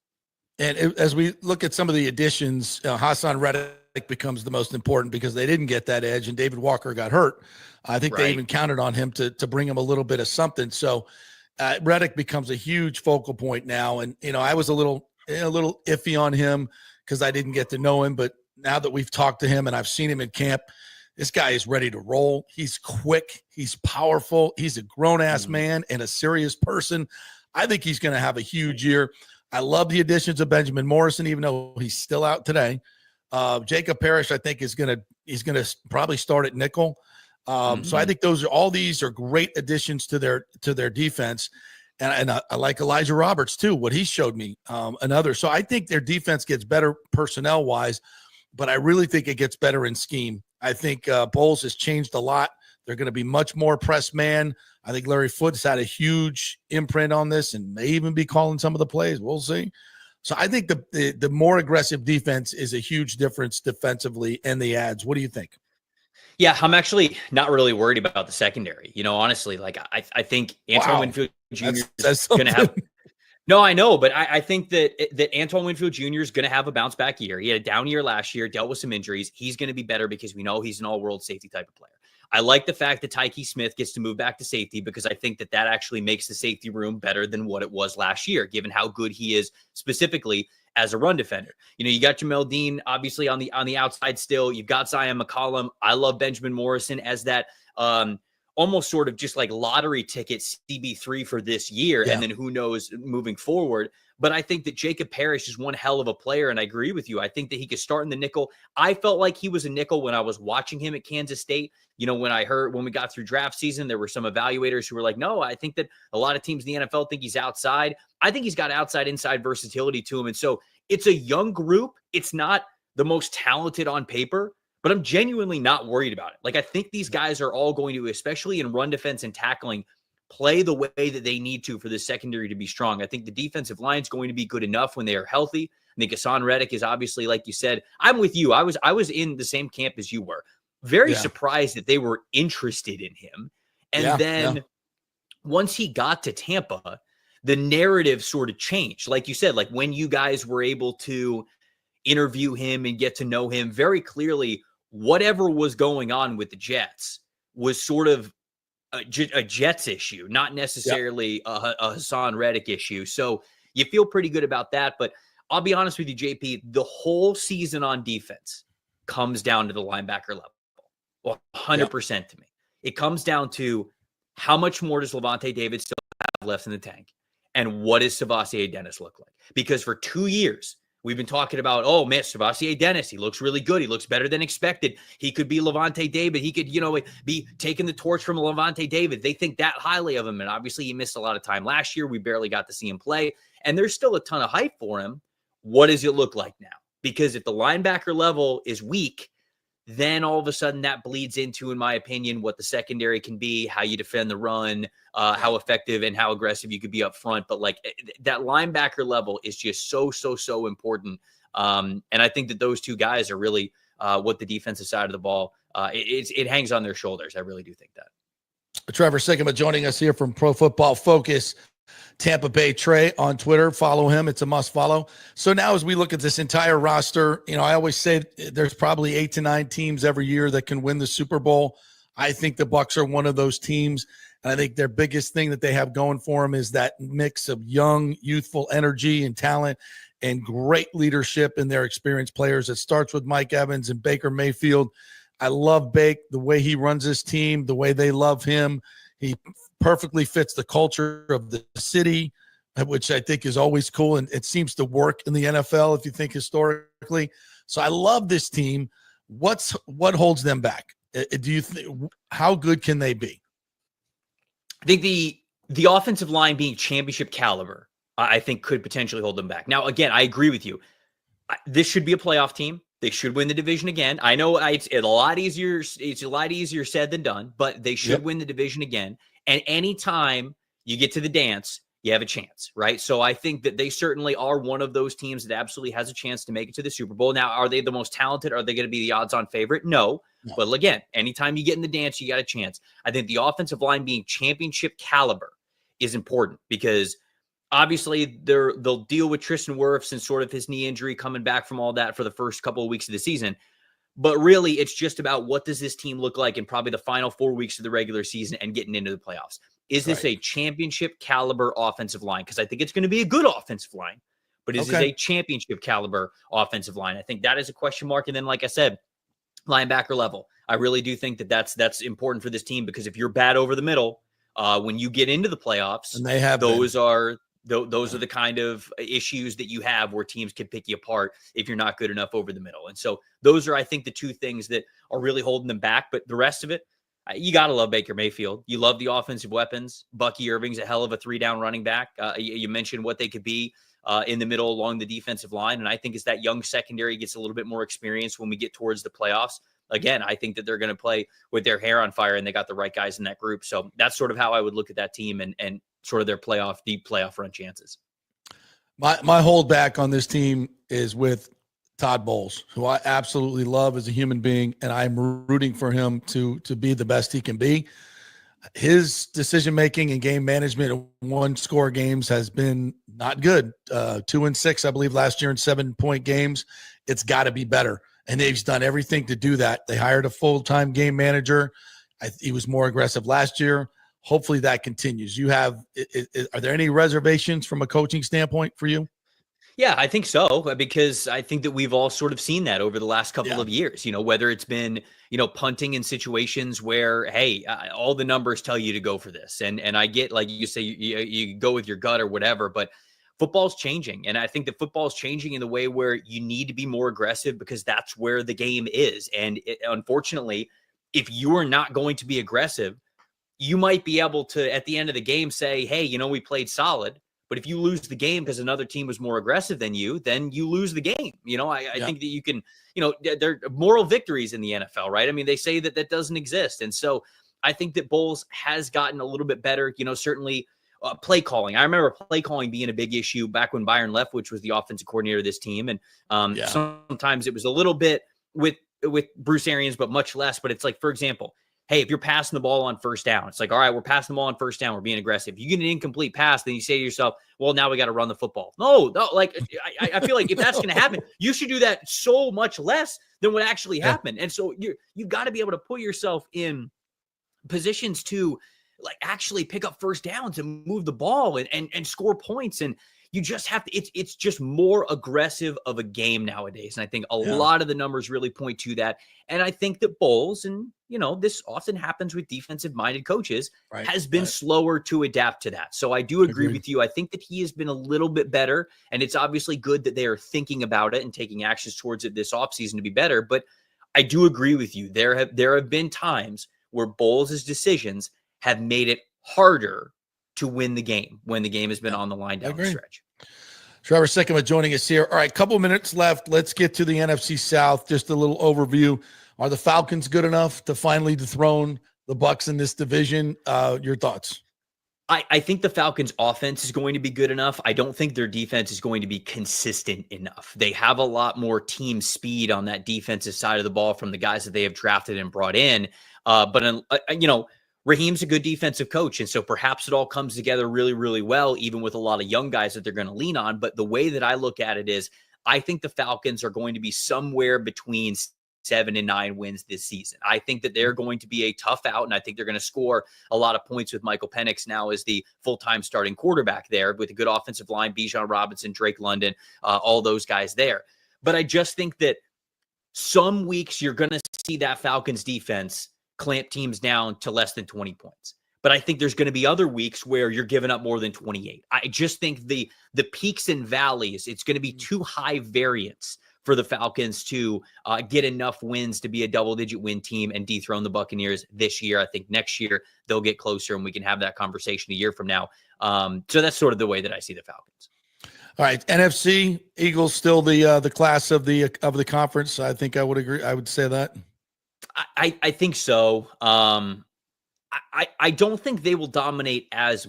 A: And as we look at some of the additions, Hassan Reddick becomes the most important because they didn't get that edge and David Walker got hurt. I think they even counted on him to bring him a little bit of something. So Reddick becomes a huge focal point now. And, I was a little iffy on him because I didn't get to know him. But now that we've talked to him and I've seen him in camp, this guy is ready to roll. He's quick. He's powerful. He's a grown-ass man and a serious person. I think he's going to have a huge year. I love the additions of Benjamin Morrison, even though he's still out today. Jacob Parrish, I think, he's going to probably start at nickel. So I think all these are great additions to their defense. And I like Elijah Roberts too, what he showed me, another. So I think their defense gets better personnel wise, but I really think it gets better in scheme. I think Bowles has changed a lot. They're going to be much more press man. I think Larry Foote's had a huge imprint on this and may even be calling some of the plays. We'll see. So I think the more aggressive defense is a huge difference defensively and the ads. What do you think?
G: Yeah, I'm actually not really worried about the secondary. Honestly, like I think Antoine Winfield Jr. is going to have. No, I know, but I think that Antoine Winfield Jr. is going to have a bounce back year. He had a down year last year, dealt with some injuries. He's going to be better because we know he's an all-world safety type of player. I like the fact that Tyke Smith gets to move back to safety because I think that actually makes the safety room better than what it was last year, given how good he is specifically as a run defender. You got Jamel Dean obviously on the outside still. You've got Zion McCollum. I love Benjamin Morrison as that almost sort of just like lottery ticket CB3 for this year. And then who knows moving forward. But I think that Jacob Parrish is one hell of a player. And I agree with you. I think that he could start in the nickel. I felt like he was a nickel when I was watching him at Kansas State. When we got through draft season, there were some evaluators who were like, no, I think that a lot of teams in the NFL think he's outside. I think he's got inside versatility to him. And so it's a young group. It's not the most talented on paper, but I'm genuinely not worried about it. Like, I think these guys are all going to, especially in run defense and tackling, play the way that they need to for the secondary to be strong. I think the defensive line is going to be good enough when they are healthy. I think Hassan Reddick is obviously, like you said, I'm with you. I was in the same camp as you were. Very surprised that they were interested in him. And then once he got to Tampa, the narrative sort of changed. Like you said, like when you guys were able to interview him and get to know him very clearly, whatever was going on with the Jets was sort of a Jets issue, not necessarily a Hassan Reddick issue. So you feel pretty good about that. But I'll be honest with you, JP, the whole season on defense comes down to the linebacker level. Well, 100% to me. It comes down to how much more does Levante David still have left in the tank? And what does Savasier Dennis look like? Because for 2 years, we've been talking about, oh, man, Savasier Dennis, he looks really good. He looks better than expected. He could be Levante David. He could, be taking the torch from Levante David. They think that highly of him. And obviously, he missed a lot of time last year. We barely got to see him play. And there's still a ton of hype for him. What does it look like now? Because if the linebacker level is weak, then all of a sudden that bleeds into, in my opinion, what the secondary can be, how you defend the run, how effective and how aggressive you could be up front. But like that linebacker level is just so important. And I think that those two guys are really what the defensive side of the ball, it hangs on their shoulders. I really do think that.
A: Trevor Sikkema joining us here from Pro Football Focus. Tampa Bay Trey on Twitter. Follow him. It's a must follow. So now as we look at this entire roster, I always say there's probably 8 to 9 teams every year that can win the Super Bowl. I think the Bucs are one of those teams. And I think their biggest thing that they have going for them is that mix of young, youthful energy and talent and great leadership in their experienced players. It starts with Mike Evans and Baker Mayfield. I love Bake, the way he runs his team, the way they love him. He perfectly fits the culture of the city, which I think is always cool. And it seems to work in the NFL if you think historically. So I love this team. What holds them back? Do you think, how good can they be?
G: I think the offensive line being championship caliber, I think could potentially hold them back. Now, again, I agree with you. This should be a playoff team. They should win the division again. I know it's a lot easier. It's a lot easier said than done, but they should win the division again. And anytime you get to the dance, you have a chance, right? So I think that they certainly are one of those teams that absolutely has a chance to make it to the Super Bowl. Now, are they the most talented? Are they going to be the odds-on favorite? No. But again, anytime you get in the dance, you got a chance. I think the offensive line being championship caliber is important because obviously they'll deal with Tristan Wirfs and sort of his knee injury coming back from all that for the first couple of weeks of the season. But really, it's just about what does this team look like in probably the final 4 weeks of the regular season and getting into the playoffs. Is this a championship caliber offensive line? Because I think it's going to be a good offensive line, but is this a championship caliber offensive line? I think that is a question mark. And then, like I said, linebacker level. I really do think that that's important for this team because if you're bad over the middle, when you get into the playoffs,
A: and they have
G: those are the kind of issues that you have where teams can pick you apart if you're not good enough over the middle. And so those are, I think, the two things that are really holding them back. But the rest of it, you got to love Baker Mayfield. You love the offensive weapons. Bucky Irving's a hell of a 3-down running back. You mentioned what they could be in the middle along the defensive line. And I think as that young secondary gets a little bit more experience when we get towards the playoffs, again, I think that they're going to play with their hair on fire and they got the right guys in that group. So that's sort of how I would look at that team and sort of their deep playoff run chances.
A: My holdback on this team is with Todd Bowles, who I absolutely love as a human being, and I'm rooting for him to be the best he can be. His decision-making and game management in one-score games has been not good. 2-6, I believe, last year in 7-point games. It's got to be better, and they've done everything to do that. They hired a full-time game manager. He was more aggressive last year. Hopefully that continues. Are there any reservations from a coaching standpoint for you?
G: Yeah, I think so, because I think that we've all sort of seen that over the last couple of years, whether it's been, punting in situations where, hey, all the numbers tell you to go for this. And I get, like you say, you go with your gut or whatever, but football's changing. And I think that football's changing in the way where you need to be more aggressive because that's where the game is. And unfortunately, if you are not going to be aggressive, you might be able to, at the end of the game, say, hey, we played solid. But if you lose the game because another team was more aggressive than you, then you lose the game. I think that you can, there are moral victories in the NFL, right? I mean, they say that doesn't exist. And so I think that Bowles has gotten a little bit better, certainly play calling. I remember play calling being a big issue back when Byron Leftwich was the offensive coordinator of this team. And sometimes it was a little bit with Bruce Arians, but much less. But it's like, for example, hey, if you're passing the ball on first down, it's like, all right, we're passing the ball on first down. We're being aggressive. You get an incomplete pass, then you say to yourself, well, now we got to run the football. No, like I feel like if that's going to happen, you should do that so much less than what actually happened. And so you've got to be able to put yourself in positions to like actually pick up first downs and move the ball and score points. And You just have to, it's just more aggressive of a game nowadays. And I think a lot of the numbers really point to that. And I think that Bowles, and this often happens with defensive minded coaches, has been slower to adapt to that. So I do agree with you. I think that he has been a little bit better, and it's obviously good that they are thinking about it and taking actions towards it this offseason to be better. But I do agree with you. There have been times where Bowles' decisions have made it harder to win the game when the game has been on the line down the stretch.
A: Trevor Sikkema joining us here. All right, couple minutes left. Let's get to the NFC South. Just a little overview. Are the Falcons good enough to finally dethrone the Bucs in this division? Your thoughts?
G: I think the Falcons' offense is going to be good enough. I don't think their defense is going to be consistent enough. They have a lot more team speed on that defensive side of the ball from the guys that they have drafted and brought in. But Raheem's a good defensive coach, and so perhaps it all comes together really, really well, even with a lot of young guys that they're going to lean on. But the way that I look at it is I think the Falcons are going to be somewhere between 7 and 9 wins this season. I think that they're going to be a tough out, and I think they're going to score a lot of points with Michael Penix now as the full-time starting quarterback there with a good offensive line, Bijan Robinson, Drake London, all those guys there. But I just think that some weeks you're going to see that Falcons defense clamp teams down to less than 20 points. But I think there's going to be other weeks where you're giving up more than 28. I just think the peaks and valleys, it's going to be too high variance for the Falcons to get enough wins to be a double-digit win team and dethrone the Buccaneers this year. I think next year they'll get closer, and we can have that conversation a year from now. So that's sort of the way that I see the Falcons.
A: All right, NFC Eagles still the class of the conference. I think I would agree. I would say that.
G: I think so. I don't think they will dominate as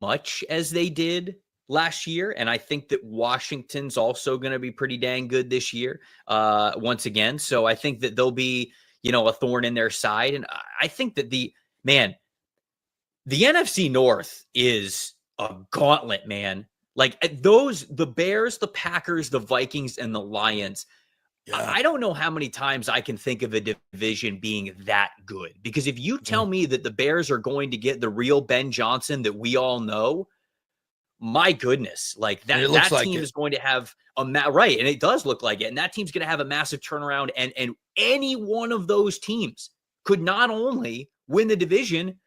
G: much as they did last year. And I think that Washington's also going to be pretty dang good this year once again. So I think that they'll be, a thorn in their side. And I think that the NFC North is a gauntlet, man. Like the Bears, the Packers, the Vikings, and the Lions. Yeah. I don't know how many times I can think of a division being that good, because if you tell me that the Bears are going to get the real Ben Johnson that we all know, my goodness, like that team is going to have right. And it does look like it. And that team's going to have a massive turnaround. And any one of those teams could not only win the division,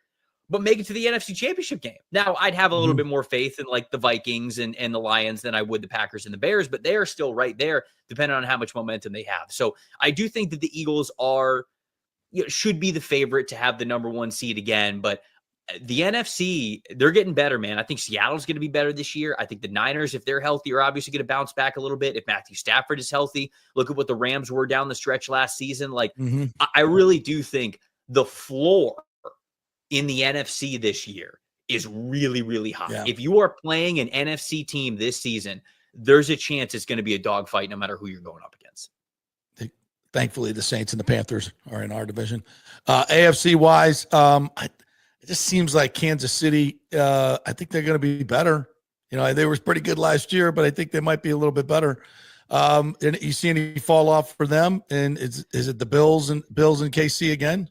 G: but make it to the NFC Championship game. Now, I'd have a little bit more faith in like the Vikings and the Lions than I would the Packers and the Bears, but they are still right there, depending on how much momentum they have. So I do think that the Eagles should be the favorite to have the number 1 seed again. But the NFC, they're getting better, man. I think Seattle's going to be better this year. I think the Niners, if they're healthy, are obviously going to bounce back a little bit. If Matthew Stafford is healthy, look at what the Rams were down the stretch last season. Like, I really do think the floor in the NFC this year is really, really high. Yeah. If you are playing an NFC team this season, there's a chance it's going to be a dogfight no matter who you're going up against.
A: Thankfully, the Saints and the Panthers are in our division. AFC wise, it just seems like Kansas City, I think they're going to be better. They were pretty good last year, but I think they might be a little bit better. And you see any fall off for them? And is it the Bills and KC again?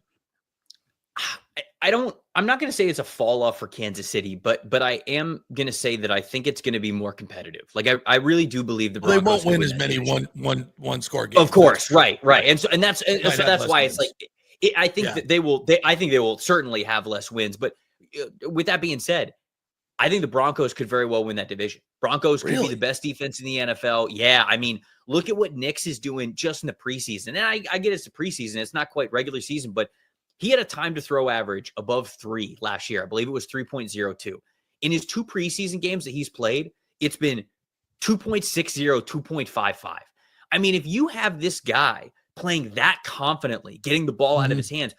G: I'm not going to say it's a fall off for Kansas City, but I am going to say that I think it's going to be more competitive. Like I really do believe the Broncos
A: they won't win as many one score games.
G: Of course. Right. And so that's why it's like, I think that I think they will certainly have less wins. But with that being said, I think the Broncos could very well win that division. Broncos could be the best defense in the NFL. Yeah. I mean, look at what Nick's is doing just in the preseason. And I get it's the preseason. It's not quite regular season, but he had a time to throw average above 3 last year. I believe it was 3.02. In his 2 preseason games that he's played, it's been 2.60, 2.55. I mean, if you have this guy playing that confidently, getting the ball out of his hands,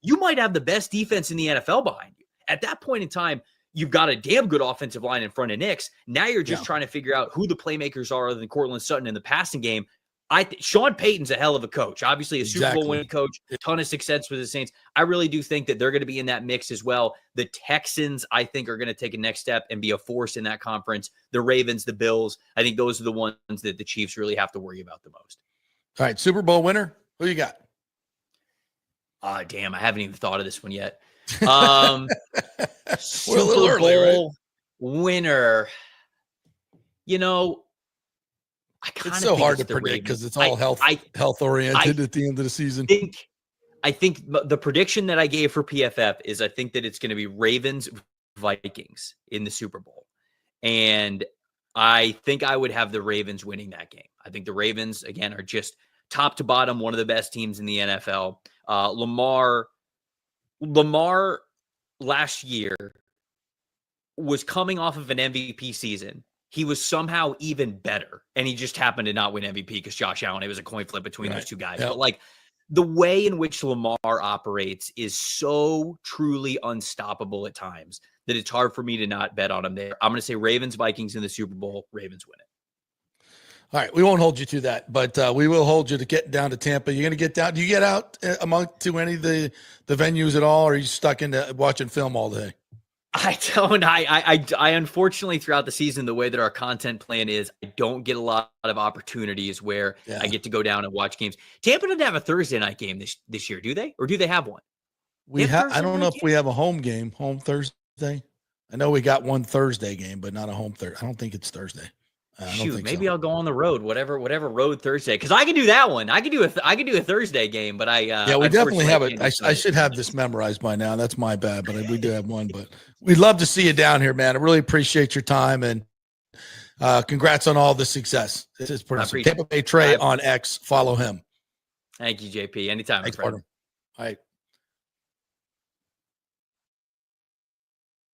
G: you might have the best defense in the NFL behind you. At that point in time, you've got a damn good offensive line in front of Knicks. Now you're just trying to figure out who the playmakers are other than Cortland Sutton in the passing game. Sean Payton's a hell of a coach. Obviously, a Super Bowl winning coach, a ton of success with the Saints. I really do think that they're going to be in that mix as well. The Texans, I think, are going to take a next step and be a force in that conference. The Ravens, the Bills, I think those are the ones that the Chiefs really have to worry about the most.
A: All right, Super Bowl winner, who you got?
G: Damn, I haven't even thought of this one yet. We're
A: a little early, right?
G: Winner. you know, I kind of
A: It's so hard to predict because it's all health oriented at the end of the season.
G: I think the prediction that I gave for PFF is I think that it's going to be Ravens Vikings in the Super Bowl. And I think I would have the Ravens winning that game. I think the Ravens, again, are just top to bottom, one of the best teams in the NFL. Lamar last year was coming off of an MVP season. He was somehow even better, and he just happened to not win MVP because Josh Allen, it was a coin flip between those two guys. Yep. But like the way in which Lamar operates is so truly unstoppable at times that it's hard for me to not bet on him there. I'm going to say Ravens, Vikings in the Super Bowl. Ravens win it.
A: All right. We won't hold you to that, but we will hold you to getting down to Tampa. You're going to get down. Do you get out to any of the venues at all, or are you stuck into watching film all day?
G: I don't. I unfortunately, throughout the season, the way that our content plan is, I don't get a lot of opportunities where I get to go down and watch games. Tampa doesn't have a Thursday night game this year, do they? Or do they have one?
A: I don't know if we have a home Thursday. I know we got one Thursday game, but not a home Thursday. I don't think it's Thursday.
G: Maybe I'll go on the road, whatever road Thursday, because I can do that one. I can do a Thursday game, but we
A: definitely have it. I should have this memorized by now. That's my bad, but we do have one. But we'd love to see you down here, man. I really appreciate your time, and congrats on all the success. This is pretty Tampa Bay Trey on X. Follow him.
G: Thank you, JP. Anytime.
A: Thanks, partner. All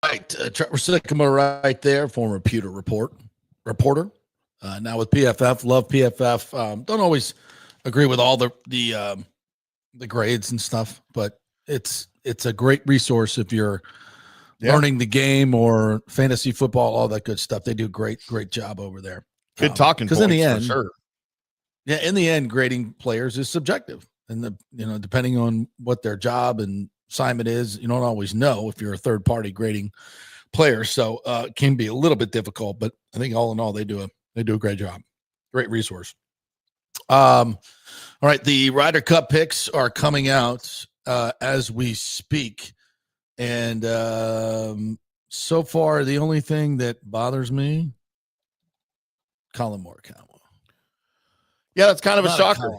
A: right, Trevor Sikkema right there, former Pewter reporter. Now with PFF, love PFF. Don't always agree with all the grades and stuff, but it's a great resource if you're learning the game or fantasy football, all that good stuff. They do great job over there.
E: Good talking points, in the end, for sure.
A: Yeah, in the end, grading players is subjective, and depending on what their job and assignment is, you don't always know if you're a third party grading player, so it can be a little bit difficult. But I think all in all, they do a great job. Great resource. All right, the Ryder Cup picks are coming out as we speak, and so far the only thing that bothers me, Colin Morikawa.
E: Yeah, that's kind of a shocker.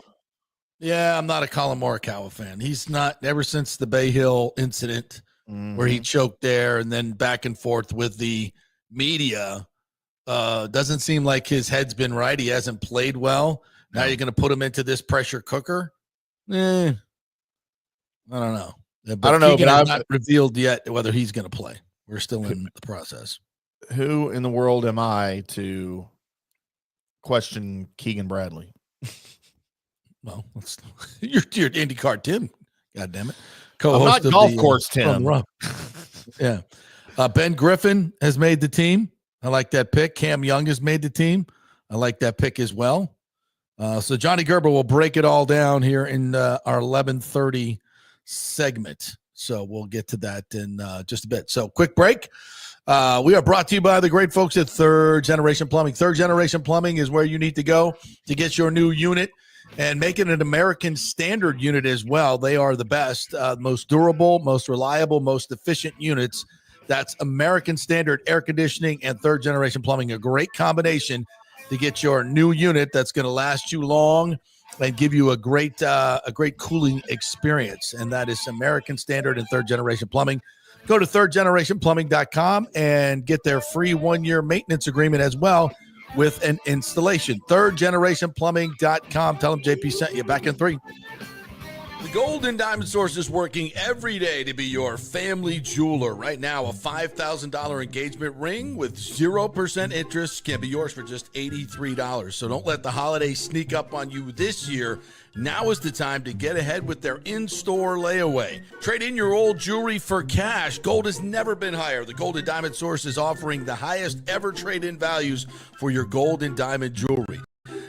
A: Yeah, I'm not a Colin Morikawa fan. He's not, ever since the Bay Hill incident where he choked there and then back and forth with the media. Doesn't seem like his head's been right. He hasn't played well. Now you're going to put him into this pressure cooker? I don't know. But I'm not revealed yet whether he's going to play. We're still in the process.
E: Who in the world am I to question Keegan Bradley?
A: Well, you're IndyCar Tim. God damn it.
E: I'm not golf course Tim.
A: Yeah. Ben Griffin has made the team. I like that pick. Cam Young has made the team. I like that pick as well. So Johnny Gerber will break it all down here in our 11:30 segment. So we'll get to that in just a bit. So quick break. We are brought to you by the great folks at Third Generation Plumbing. Third Generation Plumbing is where you need to go to get your new unit and make it an American standard unit as well. They are the best, most durable, most reliable, most efficient units. That's American Standard Air Conditioning and Third Generation Plumbing, a great combination to get your new unit that's going to last you long and give you a great cooling experience. And that is American Standard and Third Generation Plumbing. Go to thirdgenerationplumbing.com and get their free 1-year maintenance agreement as well with an installation. thirdgenerationplumbing.com. Tell them JP sent you. Back in 3. The Gold and Diamond Source is working every day to be your family jeweler. Right now, a $5,000 engagement ring with 0% interest can be yours for just $83. So don't let the holidays sneak up on you this year. Now is the time to get ahead with their in-store layaway. Trade in your old jewelry for cash. Gold has never been higher. The Gold and Diamond Source is offering the highest ever trade-in values for your gold and diamond jewelry.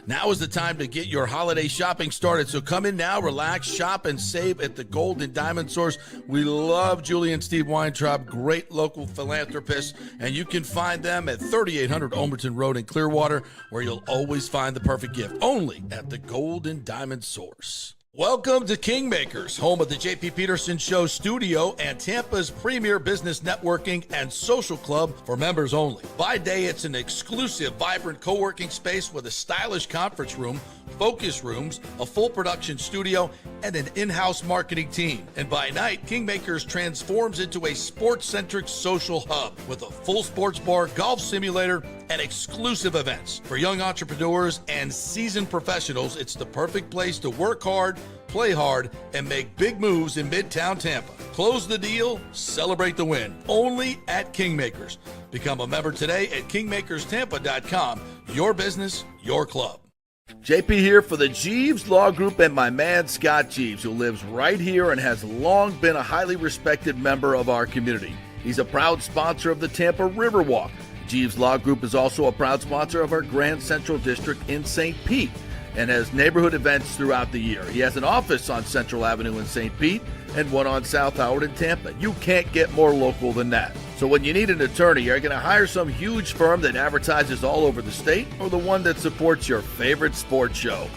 A: Now is the time to get your holiday shopping started. So come in now, relax, shop, and save at the Gold and Diamond Source. We love Julie and Steve Weintraub, great local philanthropists, and you can find them at 3800 Omerton Road in Clearwater, where you'll always find the perfect gift. Only at the Gold and Diamond Source. Welcome to Kingmakers, home of the JP Peterson Show studio and Tampa's premier business networking and social club for members only. By day, it's an exclusive, vibrant co-working space with a stylish conference room, focus rooms, a full production studio, and an in-house marketing team. And by night, Kingmakers transforms into a sports-centric social hub with a full sports bar, golf simulator, and exclusive events. For young entrepreneurs and seasoned professionals, it's the perfect place to work hard, play hard, and make big moves in Midtown Tampa. Close the deal, celebrate the win. Only at Kingmakers. Become a member today at kingmakerstampa.com. Your business, your club. JP here for the Jeeves Law Group and my man Scott Jeeves, who lives right here and has long been a highly respected member of our community. He's a proud sponsor of the Tampa Riverwalk. Jeeves Law Group is also a proud sponsor of our Grand Central District in St. Pete and has neighborhood events throughout the year. He has an office on Central Avenue in St. Pete and one on South Howard in Tampa. You can't get more local than that. So when you need an attorney, are you going to hire some huge firm that advertises all over the state or the one that supports your favorite sports show?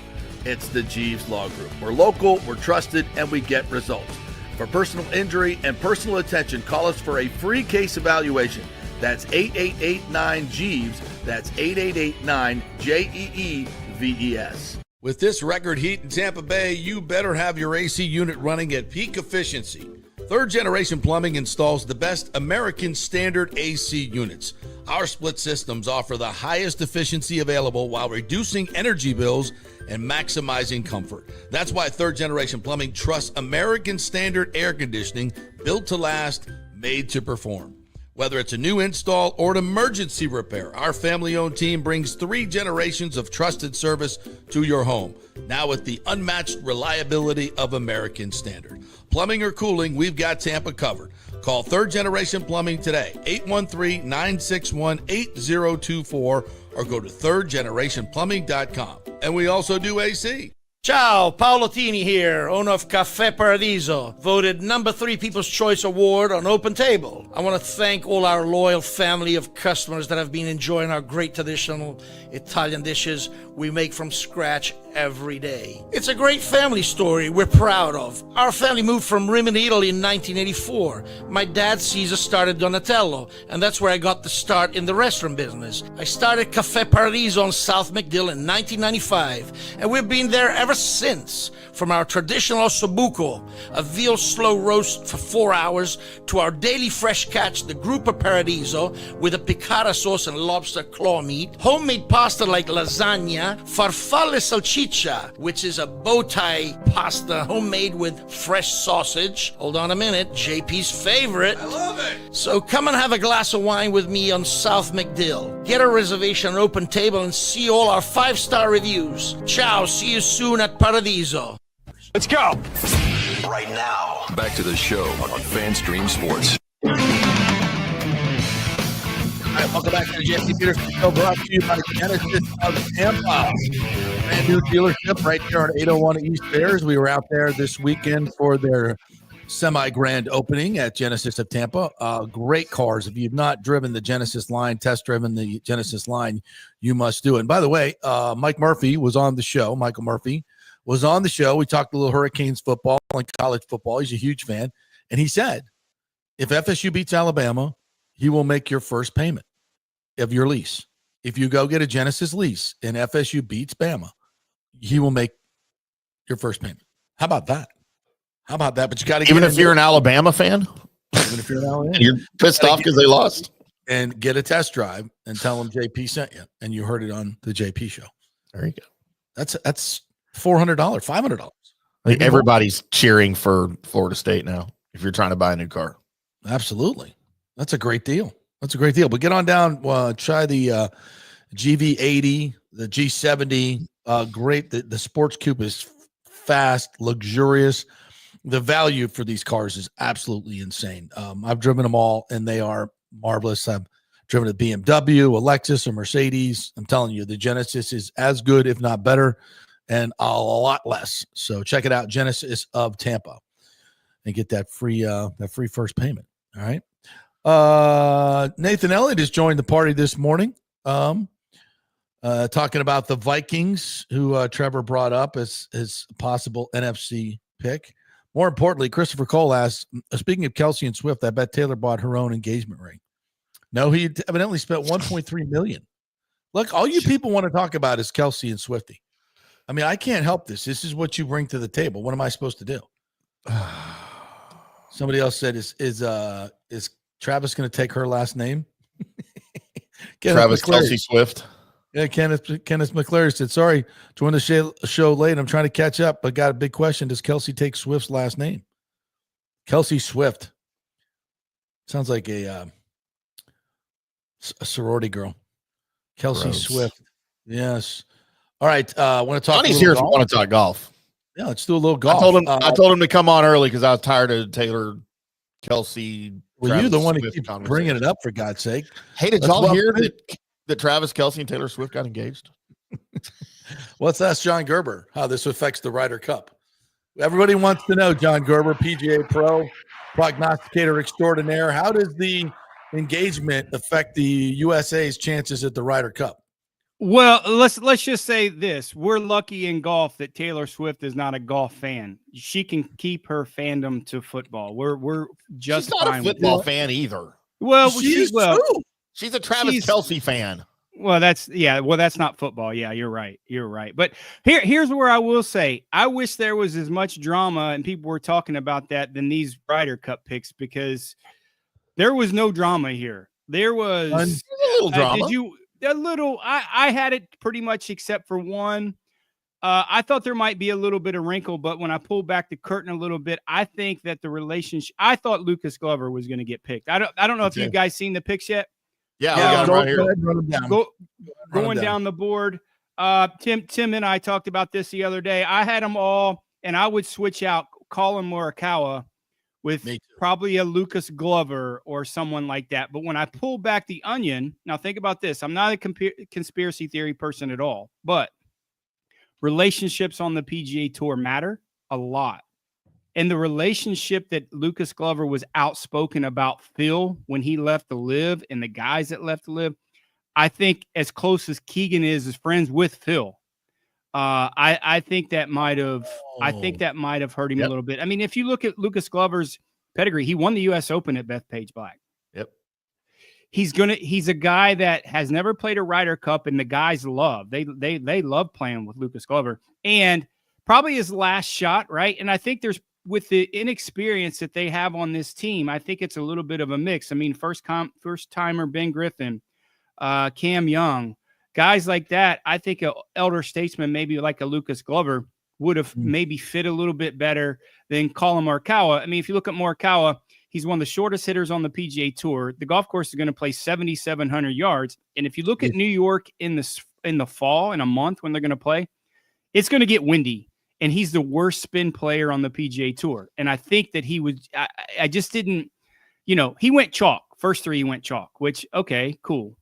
A: It's the Jeeves Law Group. We're local, we're trusted, and we get results. For personal injury and personal attention, call us for a free case evaluation. That's 8889-JEEVES. That's 8889-JEEVES. With this record heat in Tampa Bay, you better have your AC unit running at peak efficiency. Third Generation Plumbing installs the best American standard AC units. Our split systems offer the highest efficiency available while reducing energy bills and maximizing comfort. That's why Third Generation Plumbing trusts American standard air conditioning, built to last, made to perform. Whether it's a new install or an emergency repair, our family-owned team brings 3 generations of trusted service to your home, now with the unmatched reliability of American standard. Plumbing or cooling, we've got Tampa covered. Call Third Generation Plumbing today, 813-961-8024, or go to thirdgenerationplumbing.com. And we also do AC.
H: Ciao, Paolo Tini here, owner of Caffè Paradiso, voted number 3 People's Choice Award on Open Table. I want to thank all our loyal family of customers that have been enjoying our great traditional Italian dishes we make from scratch every day. It's a great family story we're proud of. Our family moved from Rimini, Italy in 1984. My dad, Caesar, started Donatello, and that's where I got the start in the restaurant business. I started Caffè Paradiso on South McDill in 1995, and we've been there ever since. From our traditional ossobuco, a veal slow roast for 4 hours, to our daily fresh catch, the Gruppo Paradiso, with a piccata sauce and lobster claw meat, homemade pasta like lasagna, farfalle salchicha, which is a bow tie pasta homemade with fresh sausage. Hold on a minute, JP's favorite.
A: I love it.
H: So come and have a glass of wine with me on South McDill. Get a reservation on Open Table and see all our 5-star reviews. Ciao, see you soon at Paradiso.
D: Let's go.
B: Right now, back to the show on FanStream Sports.
A: All right, welcome back to the JP Peterson Show, brought to you by Genesis of Tampa. Brand new dealership right here on 801 East Bears. We were out there this weekend for their semi-grand opening at Genesis of Tampa. Great cars. If you've not driven the Genesis line, test-driven the Genesis line, you must do it. And by the way, Mike Murphy was on the show. Michael Murphy was on the show. We talked a little Hurricanes football and college football. He's a huge fan. And he said, if FSU beats Alabama, he will make your first payment of your lease. If you go get a Genesis lease and FSU beats Bama, he will make your first payment. How about that? How about that? But you got to,
E: even if you're an Alabama fan,
A: even if you're an Alabama,
E: you're pissed off because they lost,
A: and get a test drive and tell them JP sent you, and you heard it on the JP show.
E: There you go.
A: That's $400, $500.
E: Like everybody's cheering for Florida State now. If you're trying to buy a new car,
A: absolutely, that's a great deal. That's a great deal. But get on down, try the GV80, the G70. Great. The Sports Coupe is fast, luxurious. The value for these cars is absolutely insane. I've driven them all, and they are marvelous. I've driven a BMW, a Lexus, a Mercedes. I'm telling you, the Genesis is as good, if not better, and a lot less. So check it out, Genesis of Tampa, and get that free first payment. All right. Nathan Elliott has joined the party this morning. Talking about the Vikings, who Trevor brought up as his possible NFC pick. More importantly, Christopher Cole asked, speaking of Kelsey and Swift, I bet Taylor bought her own engagement ring. No, he evidently spent $1.3 million. Look, all you people want to talk about is Kelsey and Swifty. I mean, I can't help this. This is what you bring to the table. What am I supposed to do? Somebody else said, is Travis going to take her last name?
E: Travis Kelsey Swift.
A: Yeah, Kenneth McClary said, sorry, joined the show late. I'm trying to catch up, but got a big question. Does Kelsey take Swift's last name? Kelsey Swift. Sounds like a sorority girl. Kelsey
E: Gross.
A: Swift. Yes. All right. I want to talk.
E: Johnny's here if you want to talk golf.
A: Yeah, let's do a little golf.
E: I told him to come on early because I was tired of Taylor, Kelsey.
A: Well, you're the one
E: Swift
A: who keeps bringing it up, for God's sake.
E: Hey, did y'all hear that Travis Kelsey and Taylor Swift got engaged?
A: Let's ask John Gerber how this affects the Ryder Cup. Everybody wants to know, John Gerber, PGA Pro, prognosticator extraordinaire. How does the engagement affect the USA's chances at the Ryder Cup?
I: Well, let's just say this. We're lucky in golf that Taylor Swift is not a golf fan. She can keep her fandom to football. We're just
E: She's not
I: fine
E: a
I: with
E: football
I: that.
E: fan either.
I: Well,
A: She's
E: a Travis Kelsey fan.
I: Well, that's not football. Yeah, you're right. But here's where I will say, I wish there was as much drama and people were talking about that than these Ryder Cup picks, because there was no drama here. There was
E: a little drama.
I: I had it pretty much except for one. I thought there might be a little bit of wrinkle, but when I pulled back the curtain a little bit, I think that the relationship, I thought Lucas Glover was going to get picked. I don't know if you guys seen the picks yet.
E: Yeah, we got him right here.
I: Going down the board. Tim and I talked about this the other day. I had them all, and I would switch out Colin Morikawa with probably a Lucas Glover or someone like that. But when I pull back the onion, now think about this. I'm not a conspiracy theory person at all, but relationships on the PGA Tour matter a lot. And the relationship that Lucas Glover was outspoken about Phil when he left to live and the guys that left to live, I think as close as Keegan is friends with Phil, I think that might have hurt him a little bit. I mean, if you look at Lucas Glover's pedigree, he won the U.S. Open at Bethpage Black.
E: Yep.
I: He's a guy that has never played a Ryder Cup, and the guys love. They love playing with Lucas Glover, and probably his last shot, right? And I think there's, with the inexperience that they have on this team, I think it's a little bit of a mix. I mean, first timer Ben Griffin, Cam Young, guys like that. I think an elder statesman, maybe like a Lucas Glover, would have maybe fit a little bit better than Colin Morikawa. I mean, if you look at Morikawa, he's one of the shortest hitters on the PGA Tour. The golf course is going to play 7,700 yards, and if you look at New York in the fall, in a month when they're going to play, it's going to get windy. And he's the worst spin player on the PGA Tour. And I think that he would, I just didn't, he went chalk. First three, he went chalk, which, okay, cool.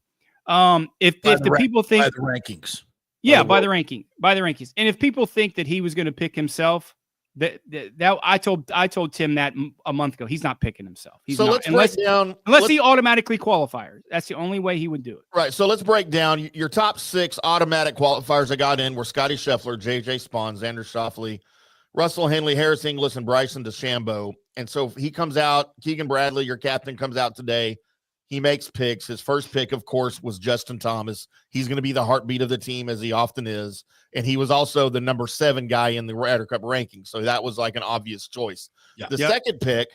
I: If the people think.
A: By the rankings.
I: Yeah, by the rankings. And if people think that he was going to pick himself, that I told Tim that a month ago. He's not picking himself. He's not, unless he automatically qualifies. That's the only way he would do it.
E: Right. So let's break down your top 6 automatic qualifiers that got in were Scotty Scheffler, JJ Spawn, Xander Schauffele, Russell Henley, Harris Inglis, and Bryson DeChambeau. And so he comes out. Keegan Bradley, your captain, comes out today. He makes picks. His first pick, of course, was Justin Thomas. He's going to be the heartbeat of the team, as he often is. And he was also the number 7 guy in the Ryder Cup ranking. So that was like an obvious choice. Yeah. The second pick,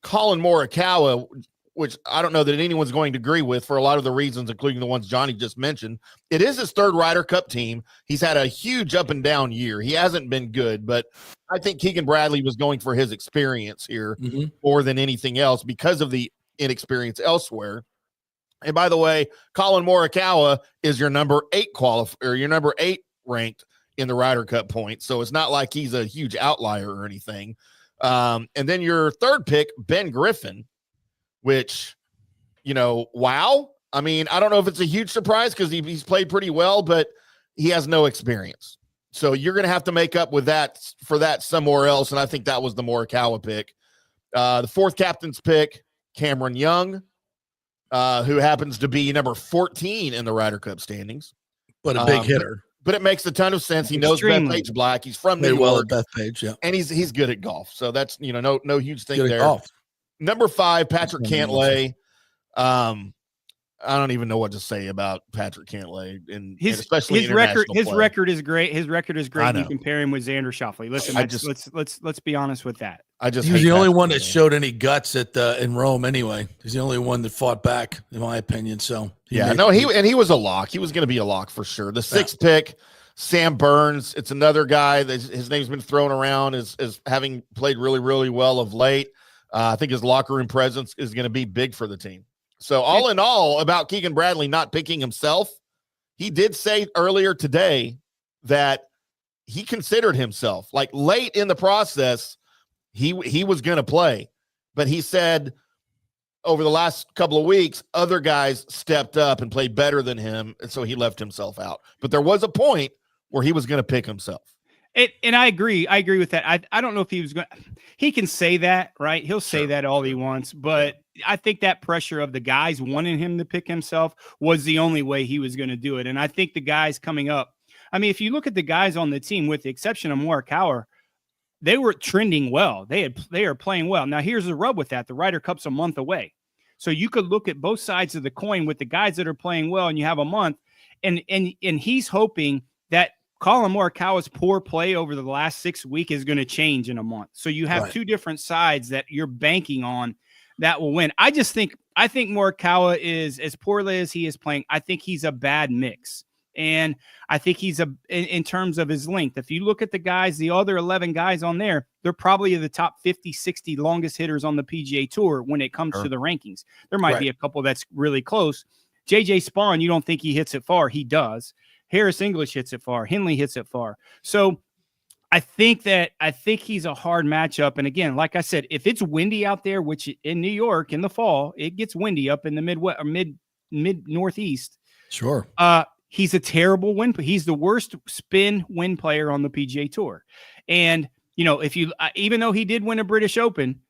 E: Colin Morikawa, which I don't know that anyone's going to agree with for a lot of the reasons, including the ones Johnny just mentioned. It is his 3rd Ryder Cup team. He's had a huge up and down year. He hasn't been good, but I think Keegan Bradley was going for his experience here more than anything else because of the inexperience elsewhere. And by the way, Colin Morikawa is your number 8 your number 8 ranked in the Ryder Cup points. So it's not like he's a huge outlier or anything. And then your 3rd pick, Ben Griffin, which, wow. I mean, I don't know if it's a huge surprise because he's played pretty well, but he has no experience. So you're going to have to make up with that for that somewhere else. And I think that was the Morikawa pick. The 4th captain's pick, Cameron Young, who happens to be number 14 in the Ryder Cup standings.
A: but a big hitter.
E: But it makes a ton of sense. He knows Bethpage Black. He's from New York.
A: Bethpage, yeah.
E: And he's good at golf. So that's, no huge thing there.
A: Golf.
E: Number 5, Patrick Cantlay. I don't even know what to say about Patrick Cantlay, and especially
I: his record. His record is great. His record is great. You compare him with Xander Schauffele. Listen, let's be honest with that.
A: He's the only one that showed any guts in Rome. Anyway, he's the only one that fought back, in my opinion. So
E: he was a lock. He was going to be a lock for sure. The 6th pick, Sam Burns. It's another guy that his name's been thrown around as having played really, really well of late. I think his locker room presence is going to be big for the team. So all in all, about Keegan Bradley not picking himself, he did say earlier today that he considered himself, like late in the process, he was going to play. But he said over the last couple of weeks, other guys stepped up and played better than him, and so he left himself out. But there was a point where he was going to pick himself.
I: And I agree. I agree with that. I don't know if he was going to – he can say that, right? He'll say that all he wants. But I think that pressure of the guys wanting him to pick himself was the only way he was going to do it. And I think the guys coming up – I mean, if you look at the guys on the team, with the exception of Morikawa, they were trending well. They are playing well. Now, here's the rub with that. The Ryder Cup's a month away. So you could look at both sides of the coin with the guys that are playing well, and you have a month. And he's hoping that – Colin Morikawa's poor play over the last 6 weeks is going to change in a month. So you have two different sides that you're banking on that will win. I think Morikawa is, as poorly as he is playing, I think he's a bad mix. And I think he's in terms of his length. If you look at the guys, the other 11 guys on there, they're probably the top 50, 60 longest hitters on the PGA Tour when it comes to the rankings. There might be a couple that's really close. JJ Spawn, you don't think he hits it far. He does. Harris English hits it far. Henley hits it far. So I think he's a hard matchup. And again, like I said, if it's windy out there, which in New York in the fall, it gets windy up in the Midwest or mid Northeast.
A: Sure.
I: He's a terrible wind. He's the worst spin wind player on the PGA Tour. And, if you, even though he did win a British Open,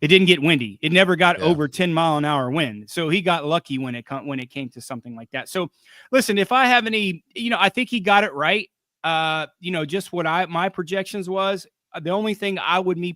I: it didn't get windy. It never got over 10-mile-an-hour wind. So he got lucky when it came to something like that. So listen, if I have any, I think he got it right. Just what my projections was. The only thing I would have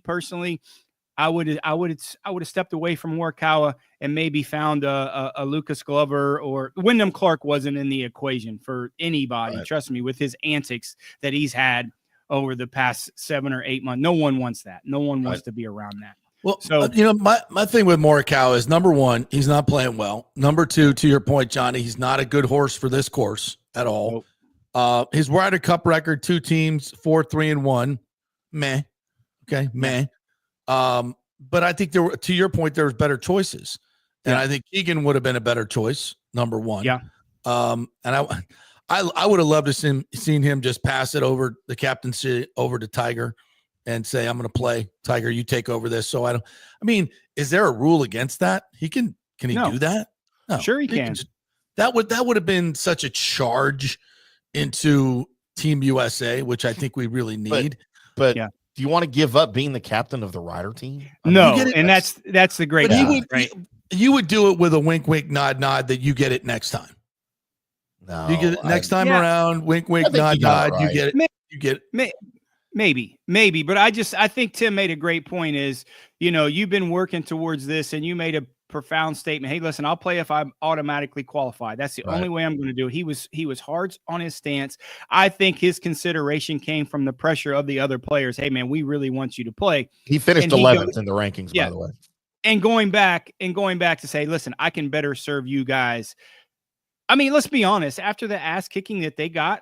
I: stepped away from Morikawa and maybe found a Lucas Glover, or Wyndham Clark wasn't in the equation for anybody. Right. Trust me, with his antics that he's had over the past 7 or 8 months, no one wants that. No one wants to be around that.
A: Well, so my thing with Morikawa is, number one, he's not playing well. Number two, to your point, Johnny, he's not a good horse for this course at all. Nope. His Ryder Cup record, 2 teams, 4-3-1, meh. Okay, meh. But I think to your point, there was better choices, and I think Keegan would have been a better choice. Number one, and I would have loved to seen him just pass it over the captaincy over to Tiger and say, I'm going to play. Tiger, you take over this. So is there a rule against that? Can he do that? No.
I: Sure he can.
A: That would have been such a charge into Team USA, which I think we really need.
E: But do you want to give up being the captain of the Ryder team?
I: No, and that's the great thing, right?
A: You would do it with a wink, wink, nod, nod that you get it next time.
E: No.
A: You get it next time around, wink, wink, nod, nod, right. You get it. You get it.
I: Maybe, but I think Tim made a great point is, you've been working towards this and you made a profound statement. Hey, listen, I'll play if I'm automatically qualified. That's the only way I'm going to do it. He was hard on his stance. I think his consideration came from the pressure of the other players. Hey man, we really want you to play.
E: He finished 11th in the rankings, by the way.
I: And going back to say, listen, I can better serve you guys. I mean, let's be honest, after the ass kicking that they got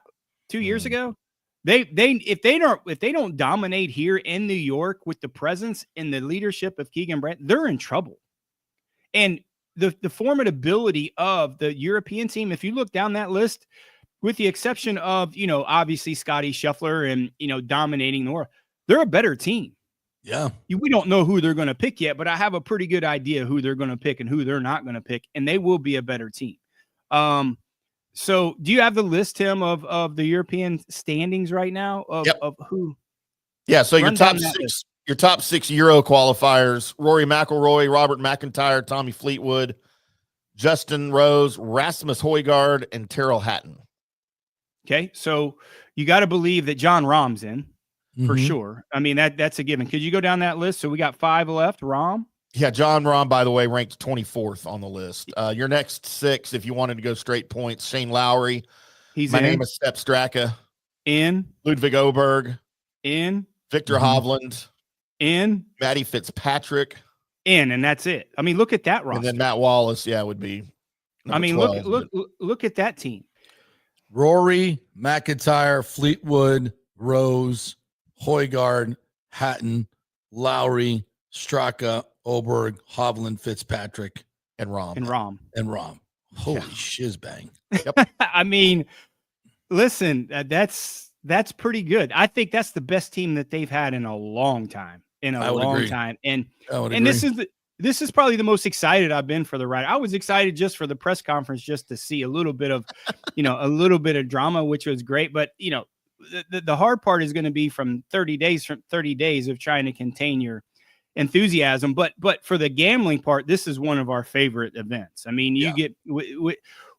I: 2 years ago, if they don't dominate here in New York with the presence and the leadership of Keegan Bradley, they're in trouble. And the formidability of the European team, if you look down that list, with the exception of, obviously Scotty Scheffler and, dominating the world, they're a better team.
A: Yeah.
I: We don't know who they're going to pick yet, but I have a pretty good idea who they're going to pick and who they're not going to pick, and they will be a better team. So do you have the list, Tim, of the European standings right now of who?
E: Yeah. So your top six Euro qualifiers: Rory McIlroy, Robert McIntyre, Tommy Fleetwood, Justin Rose, Rasmus Højgaard, and Tyrrell Hatton.
I: Okay, so you got to believe that John Rahm's in for
A: Mhm.
I: sure. I mean, that's a given. Could you go down that list? So we got 5 left. Rahm,
E: Yeah, John Rahm, by the way, ranked 24th on the list. Your next 6, if you wanted to go straight points, Shane Lowry.
I: he's
E: My
I: in.
E: name is Sepp Straka.
I: In,
E: Ludwig Oberg.
I: in,
E: Victor Hovland.
I: in,
E: Matty Fitzpatrick.
I: in, and that's it. I mean, look at that roster.
E: And then Matt Wallace, would be
I: I mean,
E: 12,
I: look at that team.
A: Rory, McIntyre, Fleetwood, Rose, Højgaard, Hatton, Lowry, Straka, Oberg, Hovland, Fitzpatrick,
E: and Rahm.
I: And Rahm.
A: Holy shizbang.
I: I mean, listen, that's pretty good. I think that's the best team that they've had in a long time.
A: I would agree.
I: And
A: I would
I: and
A: agree.
I: this is probably the most excited I've been for the Ryder. I was excited just for the press conference, just to see a little bit of, a little bit of drama, which was great. But the hard part is going to be from 30 days of trying to contain your enthusiasm. But for the gambling part, this is one of our favorite events. I mean, you get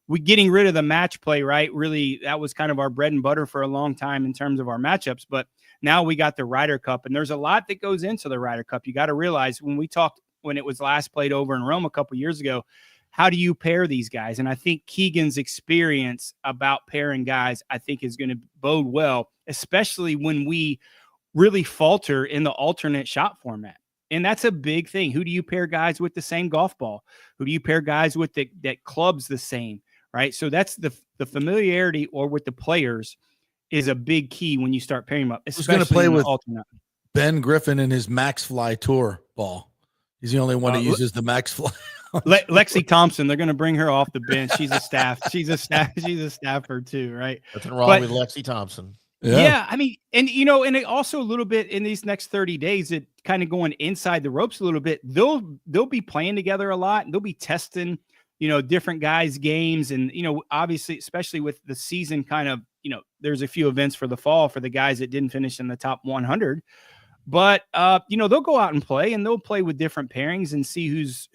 I: we getting rid of the match play, right? Really, that was kind of our bread and butter for a long time in terms of our matchups. But now we got the Ryder Cup, and there's a lot that goes into the Ryder Cup. You got to realize when it was last played over in Rome a couple years ago, how do you pair these guys? And I think Keegan's experience about pairing guys, I think, is going to bode well, especially when we really falter in the alternate shot format. And that's a big thing. Who do you pair guys with the same golf ball? Who do you pair guys with that club's the same, right? So that's the familiarity or with the players is a big key when you start pairing them up.
A: Who's going to play with
I: alternate?
A: Ben Griffin and his Max Fly Tour ball? He's the only one who uses the Max Fly.
I: Lexi Thompson, they're going to bring her off the bench. She's a staffer too, right?
E: Nothing wrong with Lexi Thompson.
I: Yeah, I mean, and it also a little bit in these next 30 days, it kind of going inside the ropes a little bit. They'll be playing together a lot, and they'll be testing, different guys' games, and obviously, especially with the season kind of, there's a few events for the fall for the guys that didn't finish in the top 100. But they'll go out and play, and they'll play with different pairings and see who's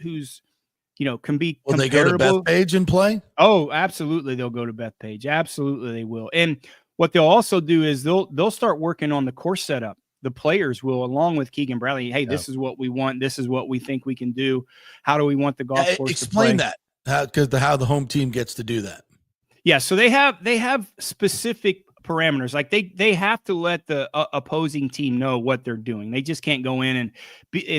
I: can be
A: Will
I: comparable.
A: They go to Bethpage and play?
I: Oh, absolutely, they'll go to Bethpage. Absolutely, they will. And what they'll also do is they'll start working on the course setup. The players will, along with Keegan Bradley. Hey, this is what we want. This is what we think we can do. How do we want the golf course
A: explain
I: to play?
A: that how the home team gets to do that.
I: Yeah, so they have specific parameters. Like they have to let the opposing team know what they're doing. They just can't go in and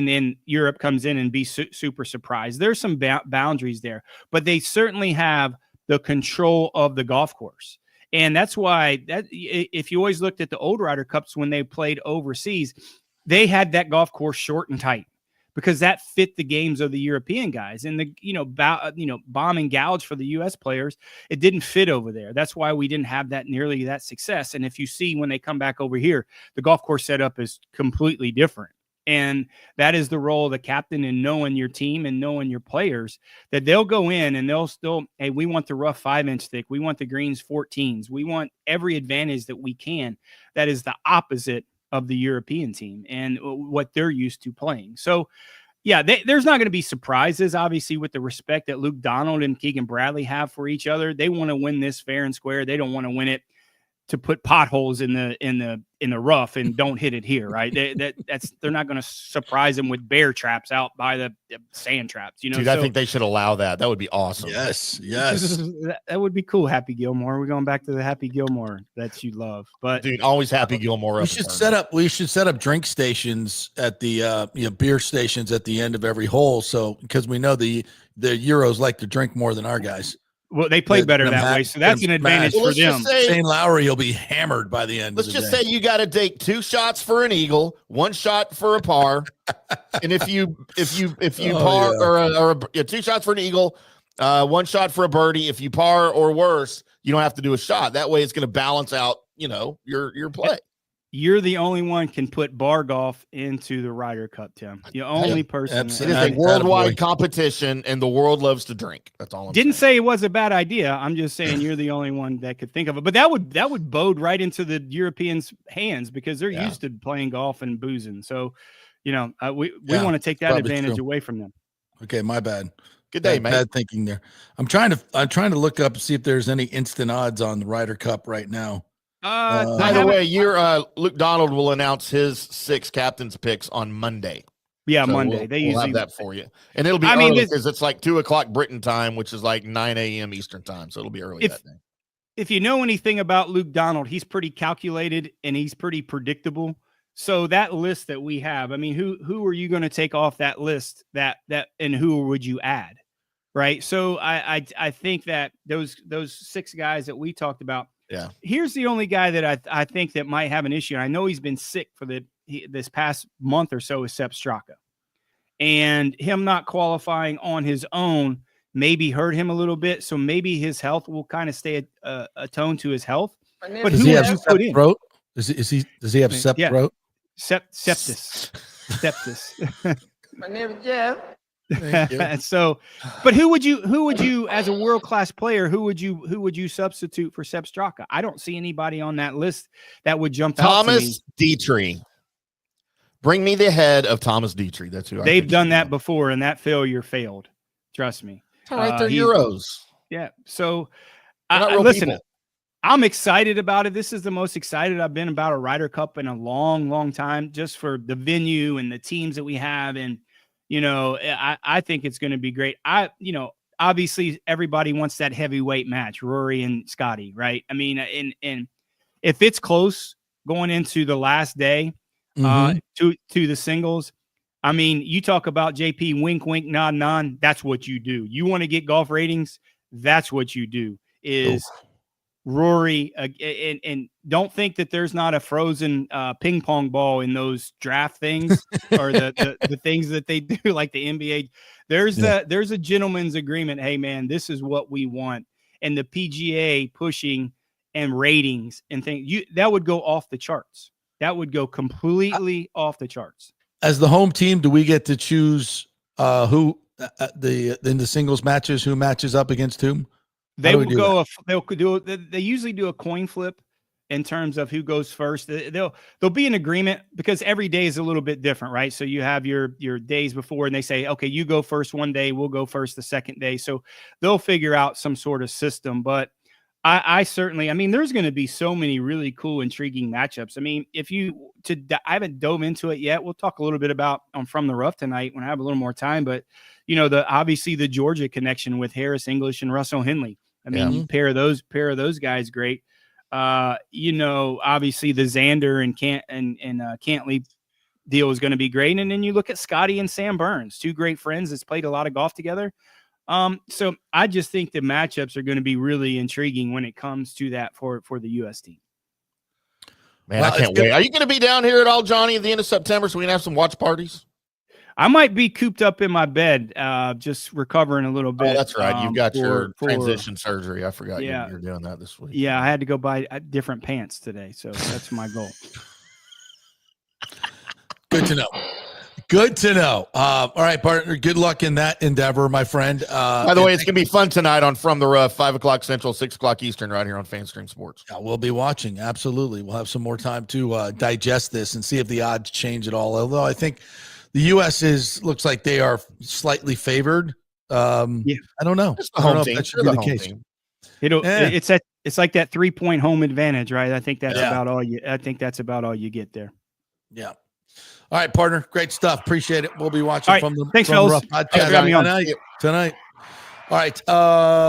I: then Europe comes in and be super surprised. There's some boundaries there, but they certainly have the control of the golf course. And that's why if you always looked at the old Ryder Cups when they played overseas, they had that golf course short and tight because that fit the games of the European guys. And the bomb and gouge for the U.S. players, it didn't fit over there. That's why we didn't have nearly that success. And if you see when they come back over here, the golf course setup is completely different. And that is the role of the captain in knowing your team and knowing your players, that they'll go in and they'll still, hey, we want the rough 5-inch thick. We want the greens 14s. We want every advantage that we can. That is the opposite of the European team and what they're used to playing. So, yeah, there's not going to be surprises, obviously, with the respect that Luke Donald and Keegan Bradley have for each other. They want to win this fair and square. They don't want to win it to put potholes in the rough and don't hit it here, right? They're not going to surprise them with bear traps out by the sand traps,
E: Dude, I think they should allow that. That would be awesome.
A: Yes.
I: That would be cool. Happy Gilmore. We're going back to the Happy Gilmore that you love, but
E: dude, always Happy Gilmore.
A: We should set up drink stations at the beer stations at the end of every hole. So because we know the Euros like to drink more than our guys.
I: Well, they play better that way, so that's an advantage for them.
A: Shane Lowry will be hammered by the end.
E: Let's just say you got to take 2 shots for an eagle, 1 shot for a par, and if you par or 2 shots for an eagle, 1 shot for a birdie. If you par or worse, you don't have to do a shot. That way, it's going to balance out, your play.
I: You're the only one can put bar golf into the Ryder Cup, Tim. The only person.
E: It is a worldwide competition, and the world loves to drink. That's all.
I: Didn't say it was a bad idea. I'm just saying you're the only one that could think of it. But that would bode right into the Europeans' hands because they're used to playing golf and boozing. So, we want to take that advantage away from them.
A: Okay, my bad.
E: Good day, mate.
A: Bad thinking there. I'm trying to look up, see if there's any instant odds on the Ryder Cup right now.
E: By the way, Luke Donald will announce his 6 captains picks on Monday.
I: Yeah,
E: So
I: Monday.
E: We'll have that for you. And it'll be early because it's like 2:00 Britain time, which is like 9 a.m. Eastern time. So it'll be early that day.
I: If you know anything about Luke Donald, he's pretty calculated and he's pretty predictable. So that list that we have, I mean, who are you going to take off that list and who would you add? Right. So I think that those 6 guys that we talked about.
E: Yeah.
I: Here's the only guy that I think that might have an issue. I know he's been sick for this past month or so is Sepp Straka, and him not qualifying on his own maybe hurt him a little bit. So maybe his health will kind of stay attuned to his health. But
A: does
I: who
A: he
I: would
A: have
I: you put in?
A: throat? Does he have septic throat?
I: Sepsis.
C: My name is Jeff.
I: So, but who would you as a world-class player, who would you substitute for Sepp Straka? I don't see anybody on that list that would jump out to me.
E: Thomas Dietrich. Bring me the head of Thomas Dietrich. That's who
I: they've done that before, and that failed. Trust me.
E: All right, they're Euros.
I: Yeah. So,
E: listen.
I: People. I'm excited about it. This is the most excited I've been about a Ryder Cup in a long, long time, just for the venue and the teams that we have. And, I think it's going to be great. Obviously everybody wants that heavyweight match, Rory and Scotty, right? I mean, and if it's close going into the last day to the singles, I mean, you talk about JP, wink, wink, nod, nod. That's what you do. You want to get golf ratings. That's what you do is Rory. And don't think that there's not a frozen ping pong ball in those draft things or the things that they do, like the NBA. There's a gentleman's agreement. Hey man, this is what we want. And the PGA pushing and ratings and things that would go off the charts. That would go completely off the charts.
A: As the home team, do we get to choose who in the singles matches, who matches up against whom?
I: They will go. They usually do a coin flip in terms of who goes first. There'll be an agreement because every day is a little bit different, right? So you have your days before, and they say, okay, you go first one day, we'll go first the second day. So they'll figure out some sort of system. But I certainly, I mean, there's going to be so many really cool, intriguing matchups. I mean, I haven't dove into it yet. We'll talk a little bit about From the Rough tonight when I have a little more time. But obviously the Georgia connection with Harris English and Russell Henley. I mean, you pair of those guys great. Obviously the Xander and Cantley deal is going to be great. And then you look at Scotty and Sam Burns, 2 great friends that's played a lot of golf together. So I just think the matchups are going to be really intriguing when it comes to that for the U.S. team.
E: Man, I can't wait. Are you going to be down here at all, Johnny, at the end of September so we can have some watch parties?
I: I might be cooped up in my bed, just recovering a little bit.
E: Oh, that's right. You've got your transition surgery. I forgot you're doing that this week.
I: Yeah, I had to go buy different pants today, so that's my goal.
A: Good to know. Good to know. All right, partner. Good luck in that endeavor, my friend.
E: By the way, it's going to be fun tonight on From the Rough, 5:00 Central, 6:00 Eastern, right here on FanStream Sports.
A: Yeah, we'll be watching. Absolutely. We'll have some more time to digest this and see if the odds change at all. Although I think the U.S. looks like they are slightly favored. I don't know.
E: I don't know if that should be the case.
I: Team. It's like that 3-point home advantage, right? I think that's about all you get there.
A: Yeah. All right, partner. Great stuff. Appreciate it. We'll be watching
I: right.
A: from the
I: Thanks,
A: From
I: fellas.
A: the Rough podcast tonight. All right.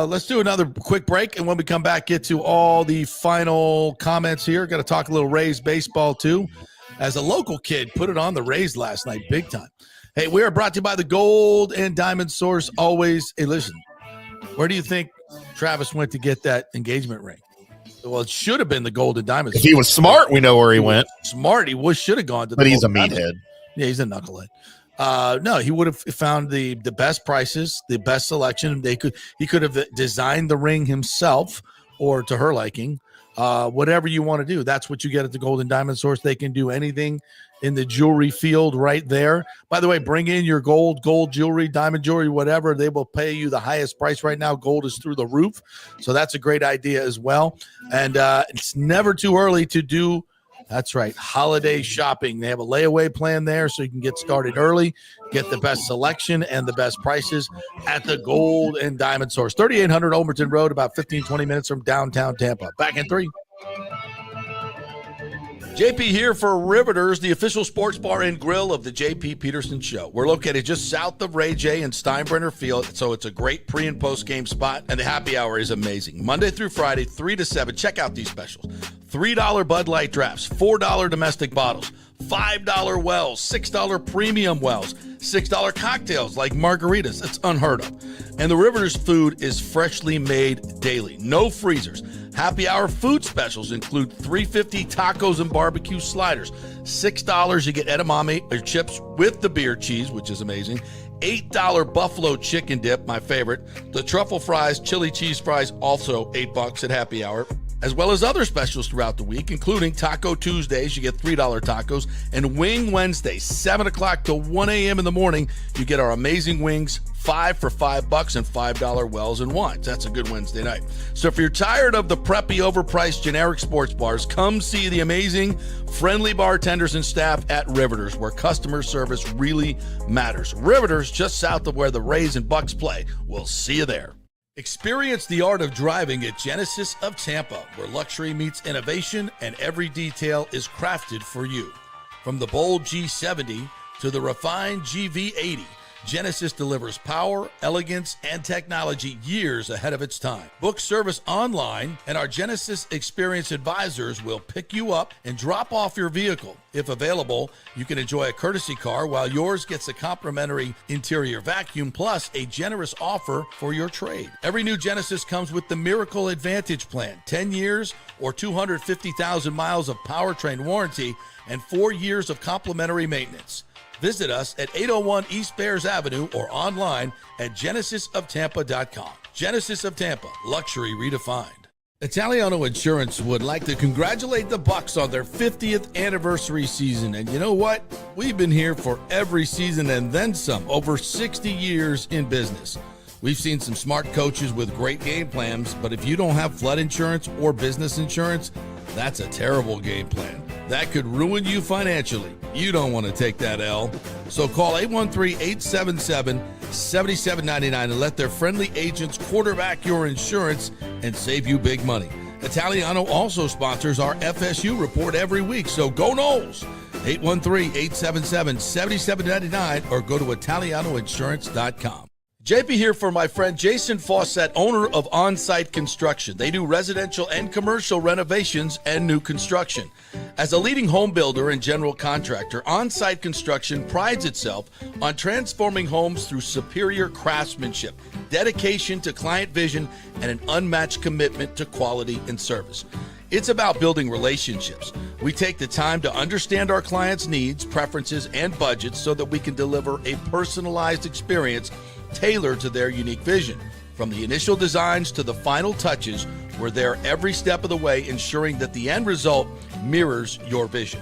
A: Let's do another quick break. And when we come back, get to all the final comments here. Got to talk a little Rays baseball, too. As a local kid, put it on the Rays last night, big time. Hey, we are brought to you by the Gold and Diamond Source. Always. Hey, listen, where do you think Travis went to get that engagement ring? Well, it should have been the Gold and Diamond Source.
E: If he was smart, we know where he went.
A: Smart, he should have gone to.
E: But he's a meathead.
A: Yeah, he's a knucklehead. No, he would have found the best prices, the best selection. He could have designed the ring himself, or to her liking. Whatever you want to do, that's what you get at the Gold and Diamond Source. They can do anything in the jewelry field right there. By the way, bring in your gold jewelry, diamond jewelry, whatever. They will pay you the highest price right now. Gold is through the roof. So that's a great idea as well. And it's never too early to do That's right. Holiday shopping. They have a layaway plan there so you can get started early, get the best selection and the best prices at the Gold and Diamond Source. 3800 Overton Road, about 15, 20 minutes from downtown Tampa. Back in 3. JP here for Riveters, the official sports bar and grill of the JP Peterson Show. We're located just south of Ray J and Steinbrenner Field, so it's a great pre- and post-game spot, and the happy hour is amazing. Monday through Friday, 3 to 7. Check out these specials. $3 Bud Light drafts, $4 domestic bottles, $5 wells, $6 premium wells, $6 cocktails like margaritas. It's unheard of. And the Riveters food is freshly made daily. No freezers. Happy hour food specials include $3.50 tacos and barbecue sliders. $6 you get edamame or chips with the beer cheese, which is amazing. $8 buffalo chicken dip, my favorite. The truffle fries, chili cheese fries, also $8 at happy hour. As well as other specials throughout the week, including Taco Tuesdays, you get $3 tacos, and Wing Wednesdays, 7 o'clock to 1 a.m. in the morning, you get our amazing wings, 5 for $5 and $5 wells and wines. That's a good Wednesday night. So if you're tired of the preppy, overpriced, generic sports bars, come see the amazing, friendly bartenders and staff at Riveters, where customer service really matters. Riveters, just south of where the Rays and Bucs play. We'll see you there. Experience the art of driving at Genesis of Tampa, where luxury meets innovation and every detail is crafted for you. From the bold G70 to the refined GV80, Genesis delivers power, elegance, and technology years ahead of its time. Book service online, and our Genesis Experience advisors will pick you up and drop off your vehicle. If available, you can enjoy a courtesy car while yours gets a complimentary interior vacuum plus a generous offer for your trade. Every new Genesis comes with the Miracle Advantage Plan, 10 years or 250,000 miles of powertrain warranty and 4 years of complimentary maintenance. Visit us at 801 East Bears Avenue or online at genesisoftampa.com. Genesis of Tampa, luxury redefined. Italiano Insurance would like to congratulate the Bucs on their 50th anniversary season. And you know what? We've been here for every season and then some, over 60 years in business. We've seen some smart coaches with great game plans, but if you don't have flood insurance or business insurance, that's a terrible game plan. That could ruin you financially. You don't want to take that L. So call 813-877-7799 and let their friendly agents quarterback your insurance and save you big money. Italiano also sponsors our FSU report every week, so go Noles. 813-877-7799 or go to italianoinsurance.com. JP here for my friend Jason Fawcett, owner of On-Site Construction. They do residential and commercial renovations and new construction. As a leading home builder and general contractor, On-Site Construction prides itself on transforming homes through superior craftsmanship, dedication to client vision, and an unmatched commitment to quality and service. It's about building relationships. We take the time to understand our clients' needs, preferences, and budgets so that we can deliver a personalized experience tailored to their unique vision. From the initial designs to the final touches, we're there every step of the way, ensuring that the end result mirrors your vision.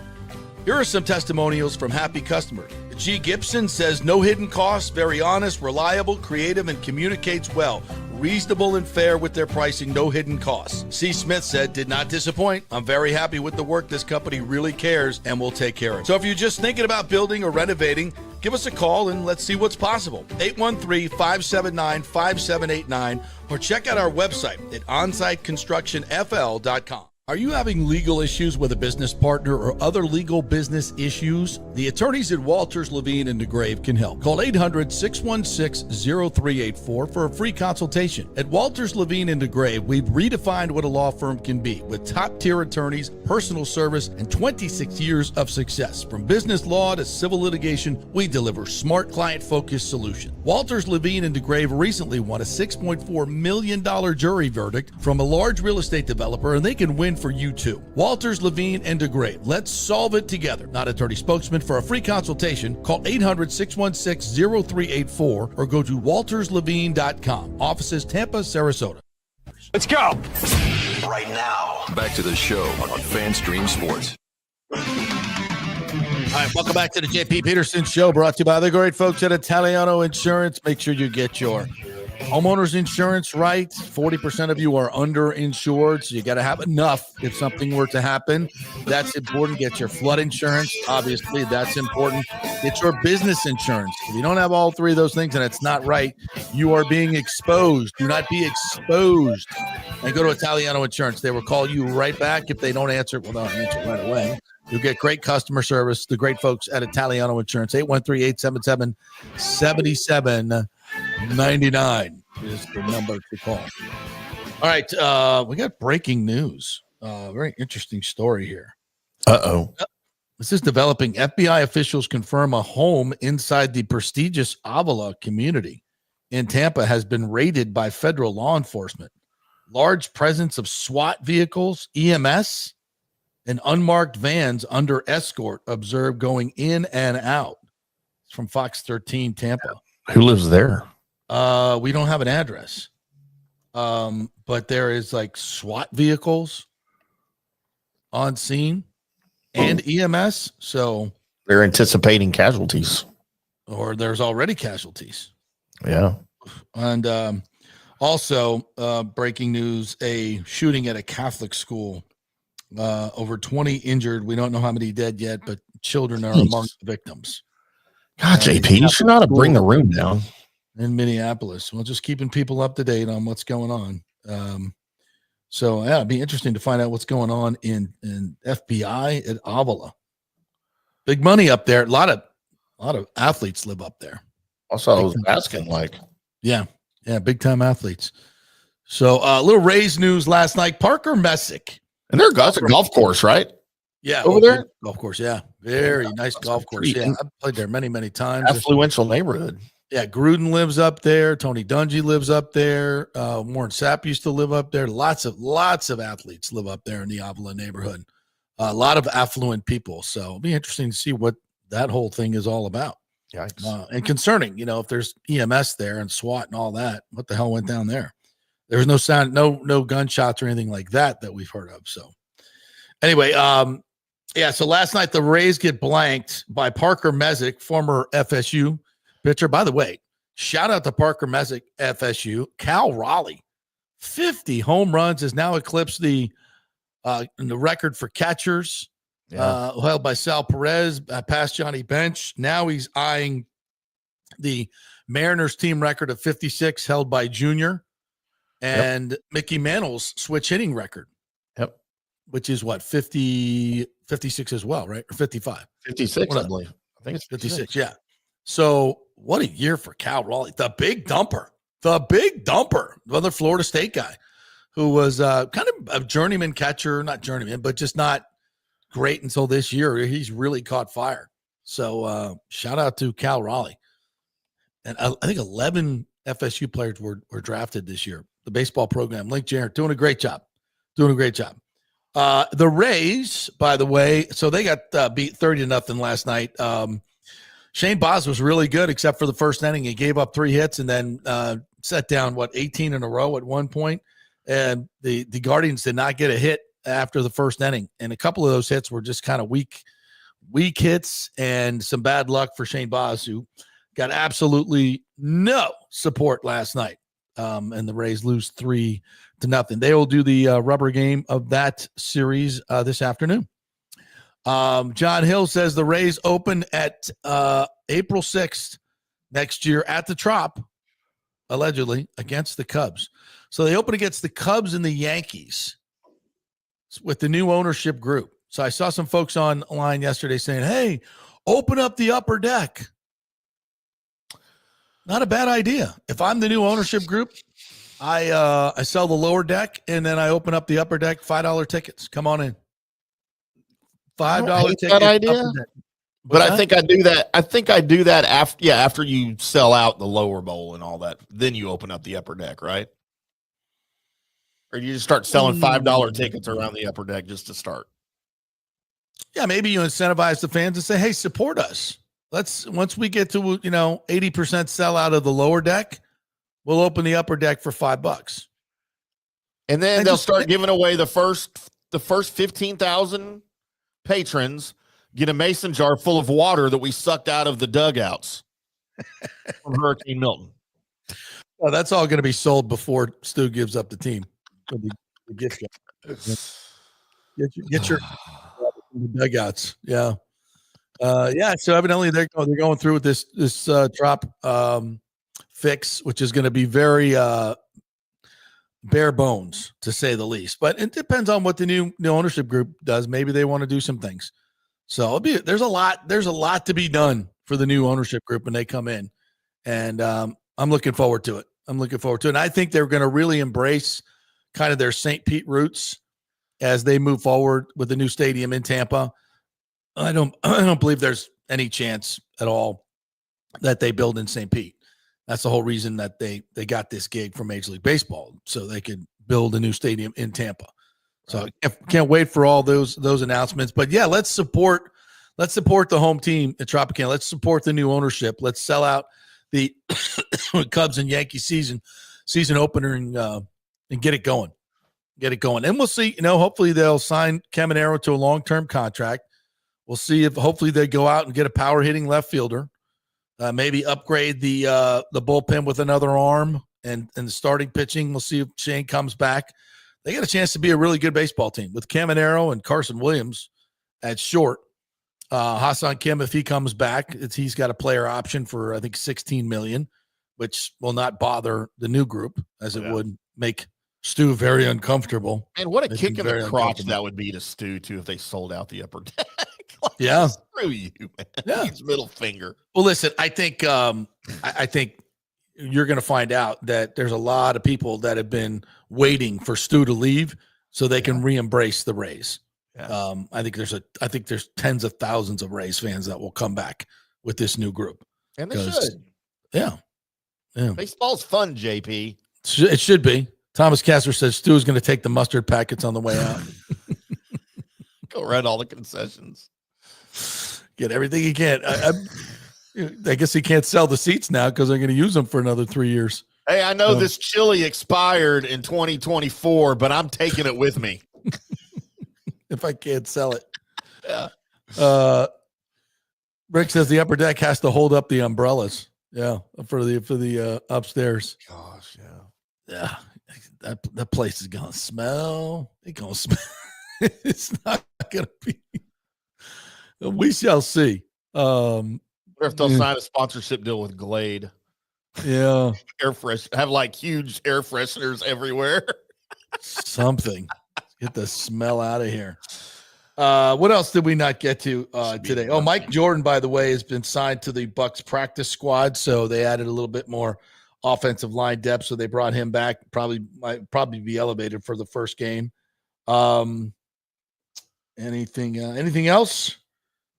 A: Here are some testimonials from happy customers. G. Gibson says, no hidden costs, very honest, reliable, creative, and communicates well. Reasonable and fair with their pricing, no hidden costs. C. Smith said, did not disappoint. I'm very happy with the work. This company really cares and will take care of it. So if you're just thinking about building or renovating, give us a call and let's see what's possible. 813-579-5789 or check out our website at onsiteconstructionfl.com. Are you having legal issues with a business partner or other legal business issues? The attorneys at Walters, Levine & DeGrave can help. Call 800-616-0384 for a free consultation. At Walters, Levine & DeGrave, we've redefined what a law firm can be with top-tier attorneys, personal service, and 26 years of success. From business law to civil litigation, we deliver smart, client-focused solutions. Walters, Levine & DeGrave recently won a $6.4 million jury verdict from a large real estate developer, and they can win for you too. Walters, Levine & DeGrave. Let's solve it together. Not attorney spokesman. For a free consultation, call 800-616-0384 or go to walterslevine.com. Offices Tampa, Sarasota.
D: Let's go.
B: Right now, back to the show on FanStream Sports.
A: All right, welcome back to the JP Peterson Show, brought to you by the great folks at Italiano Insurance. Make sure you get your homeowners insurance right. 40% of you are underinsured, so you got to have enough if something were to happen. That's important. Get your flood insurance. Obviously, that's important. Get your business insurance. If you don't have all three of those things and it's not right, you are being exposed. Do not be exposed. And go to Italiano Insurance. They will call you right back if they don't answer. Well, they'll answer right away. You'll get great customer service. The great folks at Italiano Insurance. 813-877-7799 is the number to call. All right. We got breaking news. Very interesting story here.
E: Uh-oh.
A: This is developing. FBI officials confirm a home inside the prestigious Avila community in Tampa has been raided by federal law enforcement. Large presence of SWAT vehicles, EMS, and unmarked vans under escort observed going in and out. It's from Fox 13 Tampa.
E: Who lives there?
A: We don't have an address. But there is like SWAT vehicles on scene and EMS. So
E: they're anticipating casualties.
A: Or there's already casualties.
E: Yeah.
A: And also breaking news, a shooting at a Catholic school. Over 20 injured. We don't know how many dead yet, but children are among the victims.
E: God, JP, you should not have bring the room down.
A: In Minneapolis. Well, just keeping people up to date on what's going on. So yeah, it'd be interesting to find out what's going on in FBI at Avila. Big money up there. A lot of athletes live up there.
E: Also, I was asking, like,
A: yeah, big time athletes. So a little Rays news last night. Parker Messick.
E: And that's a golf course, right?
A: Yeah,
E: over there.
A: Golf course, yeah, very nice golf course. Yeah, I've played there many times.
E: Affluential neighborhood.
A: Yeah, Gruden lives up there. Tony Dungy lives up there. Warren Sapp used to live up there. Lots of athletes live up there in the Avila neighborhood. A lot of affluent people. So it'll be interesting to see what that whole thing is all about. And concerning, if there's EMS there and SWAT and all that, what the hell went down there? There was no sound, no gunshots or anything like that we've heard of. So anyway, so last night the Rays get blanked by Parker Messick, former FSU pitcher. By the way, shout out to Parker Messick, FSU. Cal Raleigh, 50 home runs, has now eclipsed the record for catchers, held by Sal Perez, past Johnny Bench. Now he's eyeing the Mariners team record of 56, held by Junior. And Mickey Mantle's switch hitting record. Which is what, 56 as well, right? Or 55.
E: 56, I believe. I think it's
A: 56. Yeah. So what a year for Cal Raleigh. The big dumper, the other Florida State guy who was kind of a journeyman catcher, not journeyman, but just not great until this year. He's really caught fire. So shout out to Cal Raleigh. And I think 11 FSU players were drafted this year. The baseball program, Link Jarrett, doing a great job. The Rays, by the way, so they got beat 30-0 last night. Shane Baz was really good, except for the first inning. He gave up 3 hits and then set down 18 in a row at one point. And the Guardians did not get a hit after the first inning, and a couple of those hits were just kind of weak hits and some bad luck for Shane Baz, who got absolutely no support last night. And the Rays lose 3-0. They will do the rubber game of that series this afternoon. John Hill says the Rays open at April 6th next year at the Trop, allegedly, against the Cubs. So they open against the Cubs and the Yankees with the new ownership group. So I saw some folks online yesterday saying, hey, open up the upper deck. Not a bad idea. If I'm the new ownership group, I sell the lower deck and then I open up the upper deck, $5 tickets. Come on in. $5 tickets.
E: That idea. But I think I do that. I think I do that after you sell out the lower bowl and all that. Then you open up the upper deck, right? Or you just start selling $5 tickets around the upper deck just to start.
A: Yeah, maybe you incentivize the fans and say, hey, support us. Once we get to 80% sell out of the lower deck, we'll open the upper deck for $5.
E: And then they'll start giving away the first 15,000 patrons get a mason jar full of water that we sucked out of the dugouts from Hurricane Milton.
A: Oh, that's all going to be sold before Stu gives up the team. The gift shop. Get your dugouts. Yeah. So evidently they're going through with this drop fix, which is going to be very bare bones, to say the least. But it depends on what the new ownership group does. Maybe they want to do some things. So there's a lot to be done for the new ownership group when they come in, and I'm looking forward to it. And I think they're going to really embrace kind of their St. Pete roots as they move forward with the new stadium in Tampa. I don't believe there's any chance at all that they build in St. Pete. That's the whole reason that they got this gig from Major League Baseball, so they could build a new stadium in Tampa. So I can't wait for all those announcements. But yeah, let's support the home team at Tropicana. Let's support the new ownership. Let's sell out the Cubs and Yankees season opener and get it going. And we'll see. Hopefully they'll sign Caminero to a long-term contract. We'll see if hopefully they go out and get a power hitting left fielder. Maybe upgrade the bullpen with another arm and the starting pitching. We'll see if Shane comes back. They got a chance to be a really good baseball team with Caminero and Carson Williams at short. Hassan Kim, if he comes back, he's got a player option for I think $16 million, which will not bother the new group as it would make Stu very uncomfortable.
E: And what a kick in the crotch that would be to Stu too if they sold out the upper deck. Screw you, man. Yeah. His middle finger.
A: Well, listen, I think you're going to find out that there's a lot of people that have been waiting for Stu to leave so they can re-embrace the Rays. Yeah. I think there's tens of thousands of Rays fans that will come back with this new group.
E: And they should.
A: Yeah.
E: Baseball's fun, JP.
A: It should be. Thomas Castor says Stu is going to take the mustard packets on the way out.
E: Go run all the concessions.
A: Get everything he can. I guess he can't sell the seats now because they're going to use them for another 3 years.
E: Hey, I know this chili expired in 2024, but I'm taking it with me.
A: If I can't sell it. Yeah. Rick says the upper deck has to hold up the umbrellas. Yeah, for the upstairs.
E: Gosh,
A: yeah. That place is gonna smell. It's gonna smell. It's not gonna be. We shall see. What
E: if they'll sign a sponsorship deal with Glade?
A: Yeah,
E: have like huge air fresheners everywhere.
A: Something. Get the smell out of here. What else did we not get to today? Oh, Mike Jordan, by the way, has been signed to the Bucs practice squad, so they added a little bit more offensive line depth. So they brought him back. Might be elevated for the first game. Anything else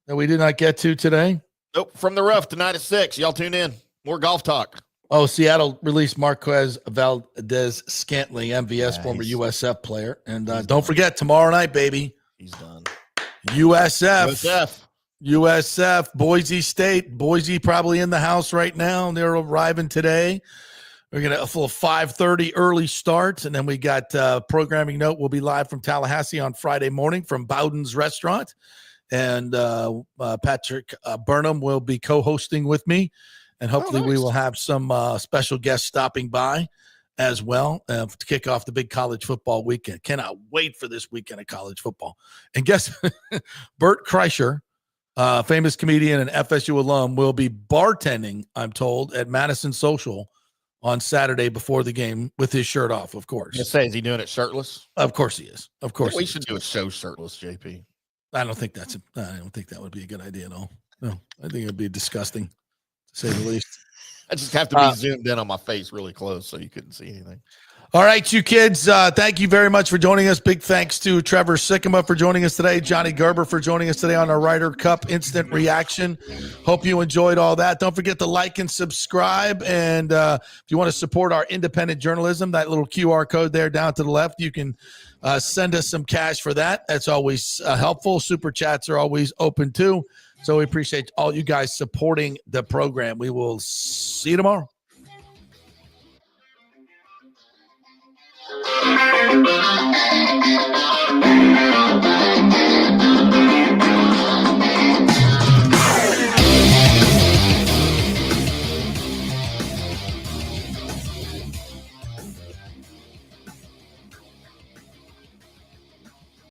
A: that we did not get to today?
E: Nope. From the rough tonight at 6. Y'all tune in. More golf talk.
A: Oh, Seattle released Marquez Valdez-Scantling, MVS, former USF player. And don't forget, tomorrow night, baby.
E: He's done.
A: USF, Boise State. Boise probably in the house right now. They're arriving today. We're going to a full 5:30 early start. And then we got programming note. We'll be live from Tallahassee on Friday morning from Bowden's Restaurant. And Patrick Burnham will be co-hosting with me. And hopefully we will have some special guests stopping by as well to kick off the big college football weekend. Cannot wait for this weekend of college football. And guess Bert Kreischer, famous comedian and FSU alum, will be bartending, I'm told, at Madison Social on Saturday before the game with his shirt off, of course.
E: You say, is he doing it shirtless?
A: Of course he is. Of course.
E: We should do a show shirtless, JP.
A: I don't think that would be a good idea at all. No, I think it would be disgusting, to say the least.
E: I just have to be zoomed in on my face really close so you couldn't see anything.
A: All right, you kids, thank you very much for joining us. Big thanks to Trevor Sikkema for joining us today, Johnny Gerber for joining us today on our Ryder Cup Instant Reaction. Hope you enjoyed all that. Don't forget to like and subscribe. And if you want to support our independent journalism, that little QR code there down to the left, you can send us some cash for that. That's always helpful. Super chats are always open too. So we appreciate all you guys supporting the program. We will see you tomorrow.